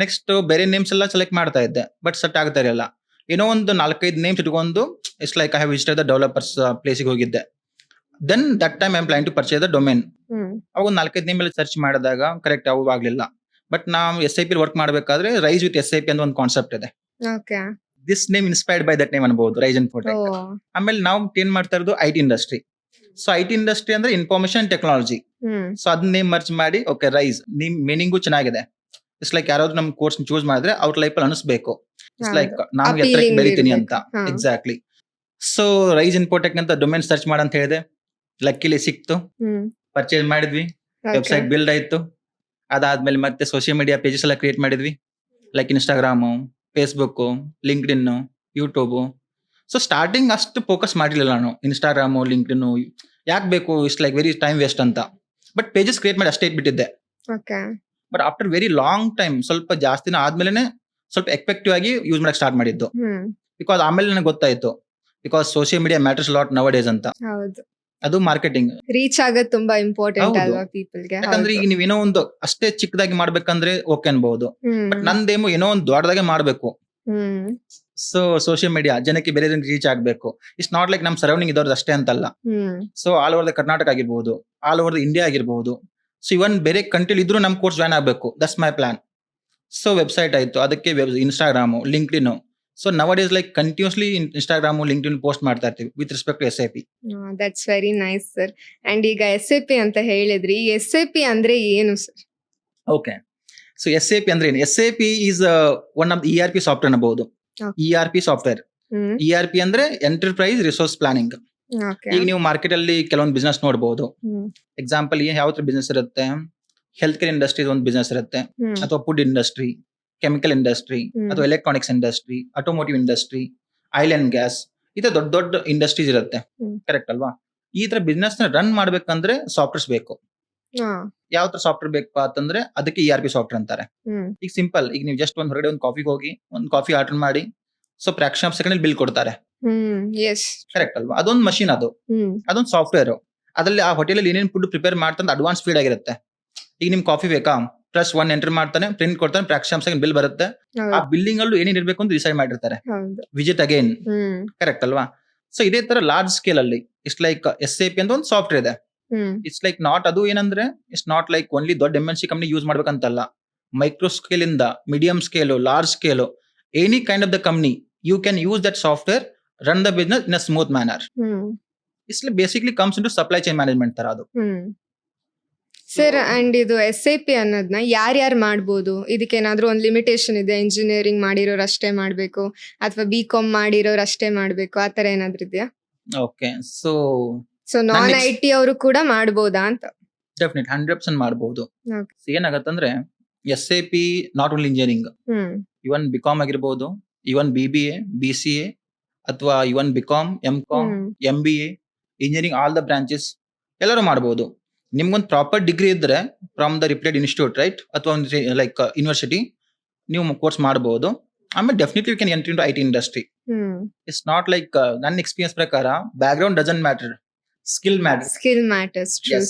ನೆಕ್ಸ್ಟ್ ಬೇರೆ ನೇಮ್ಸ್ ಎಲ್ಲ ಸೆಲೆಕ್ಟ್ ಮಾಡ್ತಾ ಇದ್ದೆ, ಬಟ್ ಸೆಟ್ ಆಗ್ತಾ ಇರಲಿಲ್ಲ. ಏನೋ ಒಂದು 4-5 ನೇಮ್ಸ್ ಇಟ್ಕೊಂಡು it's like I have visited the developers ಪ್ಲೇಸಿಗೆ ಹೋಗಿದ್ದೆ. Then that time I am plan to purchase the domain. ಹ್ಮ್ ಅವಾಗ ಒಂದು 4-5 ನೇಮ್ ಅಲ್ಲಿ ಸರ್ಚ್ ಮಾಡಿದಾಗ ಕರೆಕ್ಟ್ ಯಾವ ಆಗ್ಲಿಲ್ಲ. ಬಟ್ ನಾವು SIP ವರ್ಕ್ ಮಾಡಬೇಕಾದ್ರೆ ರೈಸ್ ವಿತ್ SIP ಅಂತ ಒಂದು ಕಾನ್ಸೆಪ್ಟ್ ಇದೆ. Okay. This name inspired by that name ಅನ್ಬಹುದು, ರೈಸ್ ಇನ್ಫೋಟೆಕ್. ಓ. ಆಮೇಲೆ ನಾವು ಏನ್ ಮಾಡ್ತಾ ಇರೋದು IT industry. So IT industry ಅಂದ್ರೆ ಇನ್ಫಾರ್ಮೇಶನ್ ಟೆಕ್ನಾಲಜಿ. ಹ್ಮ್ ಸೊ ಅದನ್ನ ನೇಮ್ ಮರ್ಚ್ ಮಾಡಿ ಓಕೆ ರೈಸ್ ನಿಮ್ ಮೀನಿಂಗು ಚೆನ್ನಾಗಿದೆ. ಇಟ್ಸ್ ಲೈಕ್ ಯಾರಾದ್ರೂ ನಮ್ ಕೋರ್ಸ್ ಚೂಸ್ ಮಾಡಿದ್ರೆ ಅವ್ರ ಲೈಫ್ ಅಲ್ಲಿ ಅನಿಸ್ಬೇಕು ಇಟ್ಸ್ ಹೌದು. ಲೈಕ್ ನಾನು ಎತ್ತರಕ್ಕೆ Appealing ಬೆಳಿತೀನಿ ಇರ್ಬೇಕು. ಅಂತ ಹಾ. ಎಕ್ಸಾಕ್ಟ್ಲಿ. ಸೊ ರೈಸ್ ಇನ್ಫೋಟೆಕ್ ಅಂತ ಡೊಮೇನ್ ಸರ್ಚ್ ಮಾಡಂತ ಹೇಳಿದೆ, ಲಕ್ಕಿಲಿ ಸಿಕ್ತು, ಪರ್ಚೇಸ್ ಮಾಡಿದ್ವಿ, ವೆಬ್ಸೈಟ್ ಬಿಲ್ಡ್ ಆಯ್ತು. ಅದಾದ್ಮೇಲೆ ಮತ್ತೆ ಸೋಷಿಯಲ್ ಮೀಡಿಯಾ ಪೇಜಸ್ ಎಲ್ಲ ಕ್ರಿಯೇಟ್ ಮಾಡಿದ್ವಿ, like Instagram, Facebook, LinkedIn, YouTube. So starting ಅಷ್ಟು ಫೋಕಸ್ ಮಾಡಿರ್ಲಿಲ್ಲ ನಾನು ಇನ್ಸ್ಟಾಗ್ರಾಮು, ಲಿಂಕ್ಡ್ಇನ್ ಯಾಕೆ ಬೇಕು, it's like very time waste ಅಂತ. ಬಟ್ ಪೇಜಸ್ ಕ್ರಿಯೇಟ್ ಮಾಡಿ ಅಷ್ಟೇ ಇಟ್ಬಿಟ್ಟಿದ್ದೆ. Okay. But after very long time, ಸ್ವಲ್ಪ ಜಾಸ್ತಿನ ಆದ್ಮೇಲೆ ಸ್ವಲ್ಪ ಎಫೆಕ್ಟಿವ್ ಆಗಿ ಯೂಸ್ ಮಾಡಕ್ ಸ್ಟಾರ್ಟ್ ಮಾಡಿದ್ದು. ಬಿಕಾಸ್ ಆಮೇಲೆ ನನಗೆ ಗೊತ್ತಾಯ್ತು, because social media matters lot ನವ ಡೇಸ್ ಅಂತ. ಹೌದು. ಅದು ಮಾರ್ಕೆಟಿಂಗ್. ರೀಚ್ ಆಗೋದು ತುಂಬಾ ಇಂಪಾರ್ಟೆಂಟ್ ಹೌದು. ಅಲ್ವಾ ಪೀಪಲ್ಗೆ? ಯಾಕಂದ್ರೆ ಈಗ ನೀವ್ ಏನೋ ಒಂದು ಅಷ್ಟೇ ಚಿಕ್ಕದಾಗಿ ಮಾಡ್ಬೇಕಂದ್ರೆ ಓಕೆ ಅನ್ಬಹುದು, ಬಟ್ ನಂದೇಮೋ ಏನೋ ಒಂದು ದೊಡ್ಡದಾಗೆ ಮಾಡ್ಬೇಕು. ಸೊ ಸೋಷಿಯಲ್ ಮೀಡಿಯಾ ಜನಕ್ಕೆ ಬೇರೆ ರೀಚ್ ಆಗ್ಬೇಕು. ಇಟ್ಸ್ ನಾಟ್ ಲೈಕ್ ನಮ್ ಸರೌಂಡಿಂಗ್ ಇದ್ದವ್ರದ್ದು ಅಷ್ಟೇ ಅಂತಲ್ಲ. So all over the Karnataka ಆಗಿರ್ಬಹುದು, ಆಲ್ ಓವರ್ ದ ಇಂಡಿಯಾ ಆಗಿರ್ಬಹುದು. ಸೊ ಇವನ್ ಬೇರೆ ಕಂಟ್ರಿ ಇದ್ರೂ ನಮ್ ಕೋರ್ಸ್ ಜಾಯ್ನ್ ಆಗ್ಬೇಕು, that's my plan. So website ಆಯ್ತು, ಅದಕ್ಕೆ Instagram, LinkedIn. So nowadays like continuously Instagram, LinkedIn post ಮಾಡ್ತಾ ಇರ್ತೀವಿ with respect to SAP. That's very nice sir. And ಈಗ SAP ಅಂತ ಹೇಳಿದ್ರಿ, SAP ಅಂದ್ರೆ ಏನು ಸರ್? ಓಕೆ. ಸೊ SAP ಅಂದ್ರೆ ಏನು? SAP is one of ERP software ಅನ್ನಬಹುದು. ERP software. ERP ಅಂದ್ರೆ ಎಂಟರ್ಪ್ರೈಸ್ ರಿಸೋರ್ಸ್ ಪ್ಲಾನಿಂಗ್. ಈಗ ನೀವು ಮಾರ್ಕೆಟ್ ಅಲ್ಲಿ ಕೆಲವೊಂದು ಬಿಸ್ನೆಸ್ ನೋಡಬಹುದು. ಎಕ್ಸಾಂಪಲ್ ಯಾವ ತರ ಬಿಸ್ನೆಸ್ ಇರುತ್ತೆ? ಹೆಲ್ತ್ ಕೇರ್ ಇಂಡಸ್ಟ್ರಿ ಒಂದು ಬಿಸ್ನೆಸ್ ಇರುತ್ತೆ, ಅಥವಾ ಫುಡ್ ಇಂಡಸ್ಟ್ರಿ, ಕೆಮಿಕಲ್ ಇಂಡಸ್ಟ್ರಿ, ಅಥವಾ electronics industry, automotive industry, oil and gas. ಈ ತರ ದೊಡ್ಡ ದೊಡ್ಡ ಇಂಡಸ್ಟ್ರೀಸ್ ಇರುತ್ತೆ, ಕರೆಕ್ಟ್ ಅಲ್ವಾ? ಈ ತರ ಬಿಸ್ನೆಸ್ ನ ರನ್ ಮಾಡ್ಬೇಕಂದ್ರೆ ಸಾಫ್ಟ್ವೇರ್ಸ್ ಬೇಕು. ಯಾವ ತರ ಸಾಫ್ಟ್ವೇರ್ ಬೇಕಪ್ಪ ಅಂತಂದ್ರೆ ಅದಕ್ಕೆ ERP ಸಾಫ್ಟ್ವೇರ್ ಅಂತಾರೆ. ಈಗ ಸಿಂಪಲ್, ಈಗ ನೀವು ಜಸ್ಟ್ ಒಂದ್ ಹೊರಗಡೆ ಒಂದು ಕಾಫಿಗೆ ಹೋಗಿ ಒಂದು ಕಾಫಿ ಆರ್ಡರ್ ಮಾಡಿ, so fraction of second bill ಕೊಡ್ತಾರೆ, ಕರೆಕ್ಟ್ ಅಲ್ವಾ? ಅದೊಂದು ಮಷಿನ್, ಅದೊಂದು ಸಾಫ್ಟ್ವೇರ್. ಅದ್ರಲ್ಲಿ ಆ ಹೋಟೆಲ್ ಅಲ್ಲಿ ಏನೇನು ಫುಡ್ ಪ್ರಿಪೇರ್ ಮಾಡ್ತಾನೆ ಅಡ್ವಾನ್ಸ್ ಫೀಡ್ ಆಗಿರುತ್ತೆ. ಈಗ ನಿಮ್ ಕಾಫಿ ಬೇಕಾ, ಪ್ಲಸ್ 1 ಎಂಟರ್ ಮಾಡ್ತಾನೆ, ಪ್ರಿಂಟ್ ಕೊಡ್ತಾನೆ, ಫ್ರಾಕ್ಷನ್ ಆಫ್ ಸೆಕೆಂಡ್ ಬಿಲ್ ಬರುತ್ತೆ. ಆ ಬಿಲ್ಲಿಂಗ್ ಅಲ್ಲೂ ಏನೇನ್ ಇರ್ಬೇಕು ಅಂತ ಡಿಸೈಡ್ ಮಾಡಿರ್ತಾರೆ, ವಿಜಿಟ್ ಅಗೇನ್, ಕರೆಕ್ಟ್ ಅಲ್ವಾ? ಸೊ ಇದೇ ತರ ಲಾರ್ಜ್ ಸ್ಕೇಲ್ ಅಲ್ಲಿ ಇಟ್ಸ್ ಲೈಕ್ SAP ಅಂತ ಒಂದು ಸಾಫ್ಟ್ವೇರ್ ಇದೆ. ಇಟ್ಸ್ ಲೈಕ್ ನಾಟ್, ಅದು ಏನಂದ್ರೆ ಇಟ್ಸ್ ನಾಟ್ ಲೈಕ್ ಓನ್ಲಿ ದೊಡ್ಡ MNC ಕಂಪನಿ ಯೂಸ್ ಮಾಡ್ಬೇಕಂತಲ್ಲ. ಮೈಕ್ರೋ ಸ್ಕೇಲ್ ಇಂದ medium scale, large scale, any kind of the company you can use that software, run the business in a smooth manner. It's basically comes into supply chain management ತರ ಅದು. Sir, and ಇದು SAP ಅನ್ನೋದನ್ನ ಯಾರ್ಯಾರು ಮಾಡ್ಬೋದು? ಇದಕ್ಕೇನಾದ್ರೂ ಒಂದು limitation ಇದೆ? Engineering ಮಾಡಿರೋರು ಅಷ್ಟೇ ಮಾಡ್ಬೇಕು, ಅಥವಾ BCom ಮಾಡಿರೋರು ಅಷ್ಟೇ ಮಾಡ್ಬೇಕು, ಆತರ ಏನಾದ್ರೂ ಇದೆಯಾ? ಓಕೆ. ಸೊ ನಾನ್ IT ಅವರು ಕೂಡ ಮಾಡ್ಬೋದಾ ಅಂತ? ಡೆಫಿನೆಟ್ 100% ಮಾಡಬಹುದು. ಏನಾಗತ್ತಂದ್ರೆ SAP not only engineering, even BCom ಆಗಿರ್ಬೋದು, ಇವನ್ BBA, BCA, ಅಥವಾ even BCom, MCom, MBA, engineering, all the branches ಎಲ್ಲರೂ ಮಾಡಬಹುದು. ನಿಮ್ಗೊಂದು ಪ್ರಾಪರ್ ಡಿಗ್ರಿ ಇದ್ರೆ from the reputed institute, right, ಅಥವಾ ಒಂದು ಲೈಕ್ ಯೂನಿವರ್ಸಿಟಿ, ನೀವು ಕೋರ್ಸ್ ಮಾಡಬಹುದು. ಆಮೇಲೆ definitely you can enter into IT industry. It's not like, ನನ್ನ ಎಕ್ಸ್ಪೀರಿಯನ್ಸ್ ಪ್ರಕಾರ background doesn't matter, skill matters.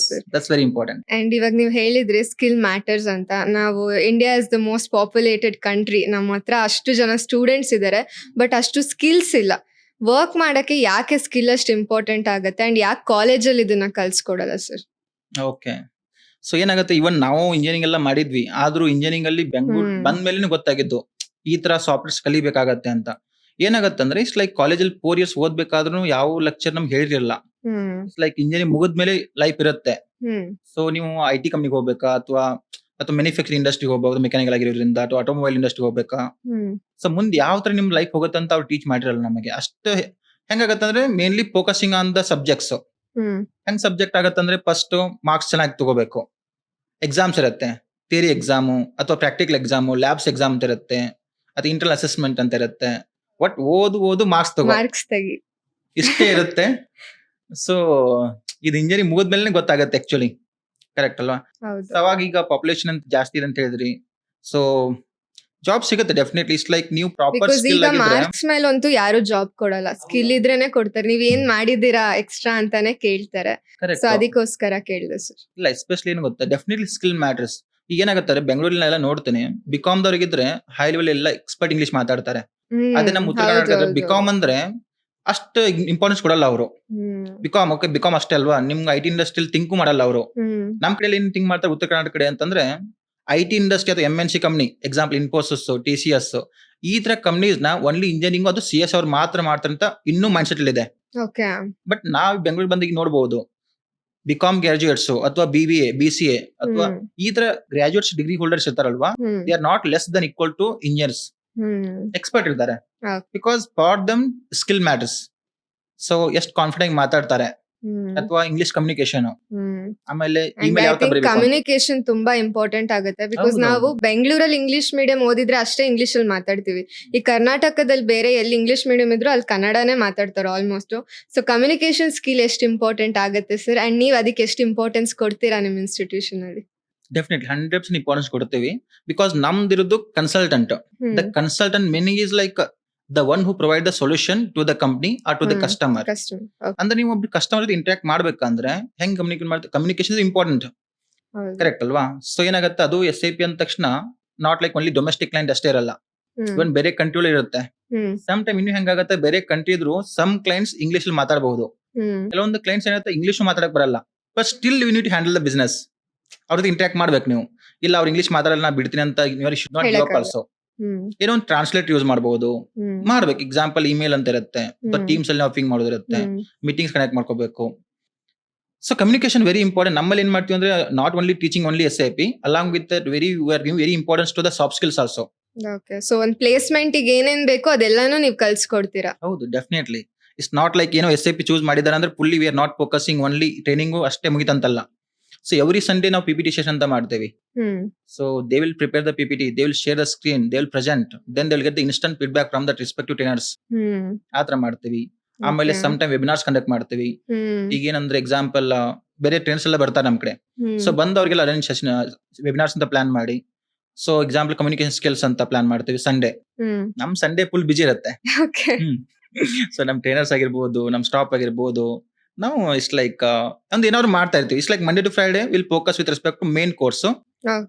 That's very important. And ಇವಾಗ ನೀವು ಹೇಳಿದ್ರಿ ಸ್ಕಿಲ್ ಮ್ಯಾಟರ್ಸ್ ಅಂತ. ನಾವು India is the most populated country, ನಮ್ಮ ಹತ್ರ ಅಷ್ಟು ಜನ ಸ್ಟೂಡೆಂಟ್ಸ್ ಇದ್ದಾರೆ, ಬಟ್ ಅಷ್ಟು ಸ್ಕಿಲ್ಸ್ ಇಲ್ಲ. ವರ್ಕ್ ಮಾಡಕ್ಕೆ ಯಾಕೆ ಸ್ಕಿಲ್ ಅಷ್ಟು ಇಂಪಾರ್ಟೆಂಟ್ ಆಗುತ್ತೆ, ಅಂಡ್ ಯಾಕೆ ಕಾಲೇಜಲ್ಲಿ ಇದನ್ನ ಕಲ್ಸ್ಕೊಡಲ್ಲ ಸರ್? ಓಕೆ. ಸೊ ಏನಾಗುತ್ತೆ, ಇವನ್ ನಾವು ಇಂಜಿನಿಯರಿಂಗ್ ಎಲ್ಲ ಮಾಡಿದ್ವಿ, ಆದ್ರೂ ಇಂಜಿನಿಯರಿಂಗ್ ಅಲ್ಲಿ ಬೆಂಗಳೂರು ಬಂದ ಮೇಲೆ ಗೊತ್ತಾಗಿದ್ದು ಈ ತರ ಸಾಫ್ಟ್ವೇರ್ಸ್ ಕಲಿಬೇಕಾಗತ್ತೆ ಅಂತ. ಏನಾಗತ್ತಂದ್ರೆ ಇಟ್ಸ್ ಲೈಕ್ ಕಾಲೇಜಲ್ಲಿ 4 years ಓದ್ಬೇಕಾದ್ರೂ ಯಾವ ಲೆಕ್ಚರ್ ನಮ್ಗೆ ಹೇಳಿರಲಿಲ್ಲ. ಇಟ್ಸ್ ಲೈಕ್ ಇಂಜಿನಿಯರಿಂಗ್ ಮುಗಿದ್ಮೇಲೆ ಲೈಫ್ ಇರುತ್ತೆ. ಸೊ ನೀವು IT ಕಂಪ್ನಿಗೆ ಹೋಗ್ಬೇಕಾ, ಅಥವಾ ಮ್ಯಾನುಫ್ಯಾಕ್ಚರಿಂಗ್ ಇಂಡಸ್ಟ್ರಿಗೆ ಹೋಗ್ಬೋದು, ಮೆಕ್ಯಾನಿಕಲ್ ಆಗಿರೋದ್ರಿಂದ, ಅಥವಾ ಆಟೋಮೊಬೈಲ್ ಇಂಡಸ್ಟ್ರಿಗೆ ಹೋಗ್ಬೇಕಾ. ಸೊ ಮುಂದೆ ಯಾವ ತರ ನಿಮ್ ಲೈಫ್ ಹೋಗುತ್ತೆ ಅಂತ ಅವ್ರು ಟೀಚ್ ಮಾಡಿರಲ್ಲ ನಮಗೆ. ಅಷ್ಟು ಹೆಂಗಾಗತ್ತಂದ್ರೆ mainly focusing on the subjects. ಹೆಂಗ್ ಸಬ್ಜೆಕ್ಟ್ ಆಗತ್ತಂದ್ರೆ ಫಸ್ಟ್ ಮಾರ್ಕ್ಸ್ ಚೆನ್ನಾಗಿ ತಗೋಬೇಕು, ಎಕ್ಸಾಮ್ಸ್ ಇರುತ್ತೆ, ಥಿಯರಿ ಎಕ್ಸಾಮು ಅಥವಾ ಪ್ರಾಕ್ಟಿಕಲ್ ಎಕ್ಸಾಮು, ಲ್ಯಾಬ್ಸ್ ಎಕ್ಸಾಮ್ ಅಂತ ಇರುತ್ತೆ, ಅಥವಾ ಇಂಟರ್ನಲ್ ಅಸೆಸ್ಮೆಂಟ್ ಅಂತ ಇರುತ್ತೆ. ಒಟ್ ಓದು ಮಾರ್ಕ್ಸ್ ತೆಗಿ, ಇಷ್ಟೇ ಇರುತ್ತೆ. ಸೊ ಇದು ಇಂಜಿನಿಯರಿಂಗ್ ಮುಗಿದ್ಮೇಲೆ ಗೊತ್ತಾಗತ್ತೆ ಆಕ್ಚುಲಿ, ಕರೆಕ್ಟ್ ಅಲ್ವಾ? ಅವಾಗ ಈಗ ಪಾಪ್ಯುಲೇಷನ್ ಅಂತ ಜಾಸ್ತಿ ಇದೆ ಅಂತ ಹೇಳಿದ್ರಿ, ಸೊ ಜಾಬ್ ಸಿಗುತ್ತೆ ಡೆಫಿನೆಟ್ಲಿ. ಇಟ್ಸ್ ಲೈಕ್ ನೀವು ಪ್ರಾಪರ್ ಸ್ಕಿಲ್ ಈಗ ಮಾರ್ಕ್ಸ್ ಮೇಲೆ ಅಂತೂ ಯಾರು ಜಾಬ್ ಕೊಡಲ್ಲ, ಸ್ಕಿಲ್ ಇದ್ರೇನೆ ಕೊಡ್ತಾರೆ. ನೀವ್ ಏನ್ ಮಾಡಿದೀರಾ ಎಕ್ಸ್ಟ್ರಾ ಅಂತಾನೆ ಕೇಳ್ತಾರೆ. ಸೊ ಅದಕ್ಕೋಸ್ಕರ ಕೇಳಿದೆ ಸರ್. ಇಲ್ಲ, ಎಸ್ಪೆಷಲಿ ಏನು ಗೊತ್ತಾ, ಡೆಫಿನೆಟ್ಲಿ ಸ್ಕಿಲ್ ಮ್ಯಾಟರ್ಸ್. ಈಗ ಏನಾಗುತ್ತೆ, ಬೆಂಗಳೂರಿನೆಲ್ಲ ನೋಡ್ತೇನೆ, BCom ದವ್ರಿಗಿದ್ರೆ ಹೈ ಲೆವೆಲ್ ಎಲ್ಲ ಎಕ್ಸ್ಪರ್ಟ್ ಇಂಗ್ಲಿಷ್ ಮಾತಾಡ್ತಾರೆ. ಅದೇ ನಮ್ಮ ಉತ್ತರ ಕರ್ನಾಟಕದ BCom ಅಂದ್ರೆ ಅಷ್ಟು ಇಂಪಾರ್ಟೆನ್ಸ್ ಕೊಡಲ್ಲ ಅವರು. BCom ಅಷ್ಟೇ ಅಲ್ವಾ, ನಿಮ್ಗೆ IT ಇಂಡಸ್ಟ್ರಿಯಲ್ಲಿ ಥಿಂಕ್ ಮಾಡಲ್ಲ ಅವರು. ನಮ್ ಕಡೆ ಏನ್ ಥಿಂಕ್ ಮಾಡ್ತಾರೆ ಉತ್ತರ ಕರ್ನಾಟಕ ಕಡೆ ಅಂತಂದ್ರೆ IT ಇಂಡಸ್ಟ್ರಿ ಅಥವಾ MNC company, example Infosys, TCS, ಈ ತರ ಕಂಪನೀಸ್ ನ ಓನ್ಲಿ ಇಂಜಿನಿಯರಿಂಗ್ ಅದು CS ಅವ್ರು ಮಾತ್ರ ಮಾಡ್ತಾರೆ ಅಂತ ಇನ್ನೂ ಮೈಂಡ್ ಸೆಟ್ ಇದೆ. ಬಟ್ ನಾವ್ ಬೆಂಗಳೂರು ಬಂದಿಗೆ ನೋಡಬಹುದು, ಬಿಕಾಮ್ ಗ್ರಾಜುಯೇಟ್ಸ್ ಅಥವಾ BBA BCA ಅಥವಾ ಈ ತರ ಗ್ರಾಜುಯೇಟ್ಸ್ ಡಿಗ್ರಿ ಹೋಲ್ಡರ್ಸ್ ಇರ್ತಾರಲ್ವಾ, they are not less than equal to engineers, expert ಇರ್ತಾರೆ. Because for them skill matters. So ಎಷ್ಟು ಕಾನ್ಫಿಡೆಂಟ್ ಮಾತಾಡ್ತಾರೆ ಅಥವಾ ಇಂಗ್ಲಿಷ್ ಕಮ್ಯುನಿಕೇಶನ್, ಆಮೇಲೆ ಇಮೇಲ್ ಯಾವ ತರ ಬರೀಬೇಕು. ಕಮ್ಯುನಿಕೇಶನ್ ತುಂಬಾ ಇಂಪಾರ್ಟೆಂಟ್ ಆಗುತ್ತೆ. ಬಿಕಾಸ್ ಹೌದು. ನಾವು ಬೆಂಗಳೂರಲ್ಲಿ ಇಂಗ್ಲಿಷ್ ಮೀಡಿಯಂ ಓದಿದ್ರೆ ಅಷ್ಟೇ ಇಂಗ್ಲಿಷ್ ಅಲ್ಲಿ ಮಾತಾಡ್ತೀವಿ. ಈ ಕರ್ನಾಟಕದಲ್ಲಿ ಬೇರೆ ಎಲ್ಲಿ ಇಂಗ್ಲಿಷ್ ಮೀಡಿಯಂ ಇದ್ರು ಅಲ್ಲಿ ಕನ್ನಡನೇ ಮಾತಾಡ್ತಾರೆ ಆಲ್ಮೋಸ್ಟ್. ಸೊ ಕಮ್ಯುನಿಕೇಶನ್ ಸ್ಕಿಲ್ ಎಷ್ಟು ಇಂಪಾರ್ಟೆಂಟ್ ಆಗುತ್ತೆ ಸರ್, ಅಂಡ್ ನೀವು ಅದಕ್ಕೆ ಎಷ್ಟು ಇಂಪಾರ್ಟೆನ್ಸ್ ಕೊಡ್ತೀರಾ ನಿಮ್ ಇನ್ಸ್ಟಿಟ್ಯೂಷನ್ ಅಲ್ಲಿ? ಡೆಫಿನೆಟ್ಲಿ 100% ಇಂಪಾರ್ಟೆನ್ಸ್ ಕೊಡ್ತೀವಿ. ಬಿಕಾಸ್ ನಮ್ದಿರೋದು consultant. The consultant meaning is like the one who provide the solution to the company or to the customer. ಅಂದ್ರೆ ನೀವು ಒಬ್ರು ಕಸ್ಟಮರ್ ಜೊತೆ ಇಂಟರಾಕ್ಟ್ ಮಾಡ್ಬೇಕಂದ್ರೆ ಹೆಂಗ್ ಕಮ್ಯುನಿಕೇಟ್ ಮಾಡ್ತೀವಿ, ಕಮ್ಯುನಿಕೇಶನ್ ಇಂಪಾರ್ಟೆಂಟ್, ಕರೆಕ್ಟ್ ಅಲ್ವಾ? ಸೊ ಏನಾಗುತ್ತೆ, ಅದು SAP ಅಂದ ತಕ್ಷಣ not like only domestic client ಅಷ್ಟೇ ಇರಲ್ಲ, ಇವನ್ ಬೇರೆ ಕಂಟ್ರಿ ಇರುತ್ತೆ. ಸಮ್ ಟೈಮ್ ಇನ್ನು ಹೆಂಗಾಗುತ್ತೆ, ಬೇರೆ ಕಂಟ್ರಿ ಇದ್ರು ಸಮ್ ಕ್ಲೈಂಟ್ಸ್ ಇಂಗ್ಲಿಷ್ ಅಲ್ಲಿ ಮಾತಾಡಬಹುದು, ಕೆಲವೊಂದು ಕ್ಲೈಂಟ್ಸ್ ಏನಾಗುತ್ತೆ ಇಂಗ್ಲಿಷ್ ಮಾತಾಡಕ್ ಬರಲ್ಲ, but still you need to handle the business. ಅವ್ರ ಜೊತೆ ಇಂಟರಾಕ್ಟ್ ಮಾಡ್ಬೇಕು ನೀವು. ಇಲ್ಲ ಅವ್ರು ಇಂಗ್ಲಿಷ್ ಮಾತಾಡಲ್ಲ ನಾ ಬಿಡ್ತೀನಿ ಅಂತ should not give up also. ಏನೋ ಒಂದು ಟ್ರಾನ್ಸ್ಲೇಟ್ ಯೂಸ್ ಮಾಡಬಹುದು, ಮಾಡ್ಬೇಕು. ಎಕ್ಸಾಂಪಲ್ ಇಮೇಲ್ ಅಂತ ಇರುತ್ತೆ, ಟೀಮ್ಸ್ ಅಲ್ಲಿ ನಾವು ಪಿಂಗ್ ಮಾಡೋದಿರುತ್ತೆ, ಮೀಟಿಂಗ್ಸ್ ಕನೆಕ್ಟ್ ಮಾಡ್ಕೋಬೇಕು. So communication very important. ನಮ್ಮಲ್ಲಿ ಏನ್ ಮಾಡ್ತೀವಿ ಅಂದ್ರೆ not only teaching only SAP, along with very importance to the soft skills also. Okay, so ಒಂದು ಪ್ಲೇಸ್ಮೆಂಟ್ ಗೆ ಏನೇನ್ ಬೇಕೋ ಅದೆಲ್ಲಾನು ನೀವು ಕಲ್ಸ್ಕೊಡ್ತೀರಾ? ಹೌದು, ಡೆಫಿನೆಟ್ಲಿ. ಇಟ್ಸ್ ನಾಟ್ ಲೈಕ್ ಏನೋ SAP ಚೂಸ್ ಮಾಡಿದಾರೆ ಅಂದ್ರೆ fully we are not focusing only training ಅಷ್ಟೇ ಮುಗಿತಂತಲ್ಲ. ಸೊ ಎವ್ರಿ ಸಂಡೇ ನಾವು PPT ಸೆಷನ್ ಅಂತ ಮಾಡ್ತೇವೆ. So they will prepare the PPT, they will share the screen, they will present, then they will get the instant feedback from that respective trainers. ಆ ತರ ಮಾಡ್ತೀವಿ. ಆಮೇಲೆ some time webinars conduct ಮಾಡ್ತೀವಿ. ಈಗ ಏನಂದ್ರೆ example ಬೇರೆ ಟ್ರೈನರ್ಸ್ ಎಲ್ಲ ಬರ್ತಾರೆ ನಮ್ ಕಡೆ. ಸೊ ಬಂದವ್ರಿಗೆಲ್ಲ ಅರೇಂಜ್ ಸೆಷನ್ ವೆಬಿನಾರ್ಸ್ ಅಂತ ಪ್ಲಾನ್ ಮಾಡಿ. ಸೊ ಎಕ್ಸಾಂಪಲ್ ಕಮ್ಯುನಿಕೇಶನ್ ಸ್ಕಿಲ್ಸ್ ಅಂತ ಪ್ಲಾನ್ ಮಾಡ್ತೀವಿ ಸಂಡೇ. ನಮ್ ಸಂಡೇ ಫುಲ್ ಬಿಜಿ ಇರುತ್ತೆ. ಸೊ ನಮ್ ಟ್ರೈನರ್ಸ್ ಆಗಿರ್ಬೋದು, ನಮ್ ಸ್ಟಾಫ್ ಆಗಿರ್ಬೋದು, ನಾವು ಇಟ್ಸ್ ಲೈಕ್ ಒಂದು ಏನಾದ್ರು ಮಾಡ್ತಾ ಇರ್ತೀವಿ. It's like Monday to Friday will focus with respect to main course.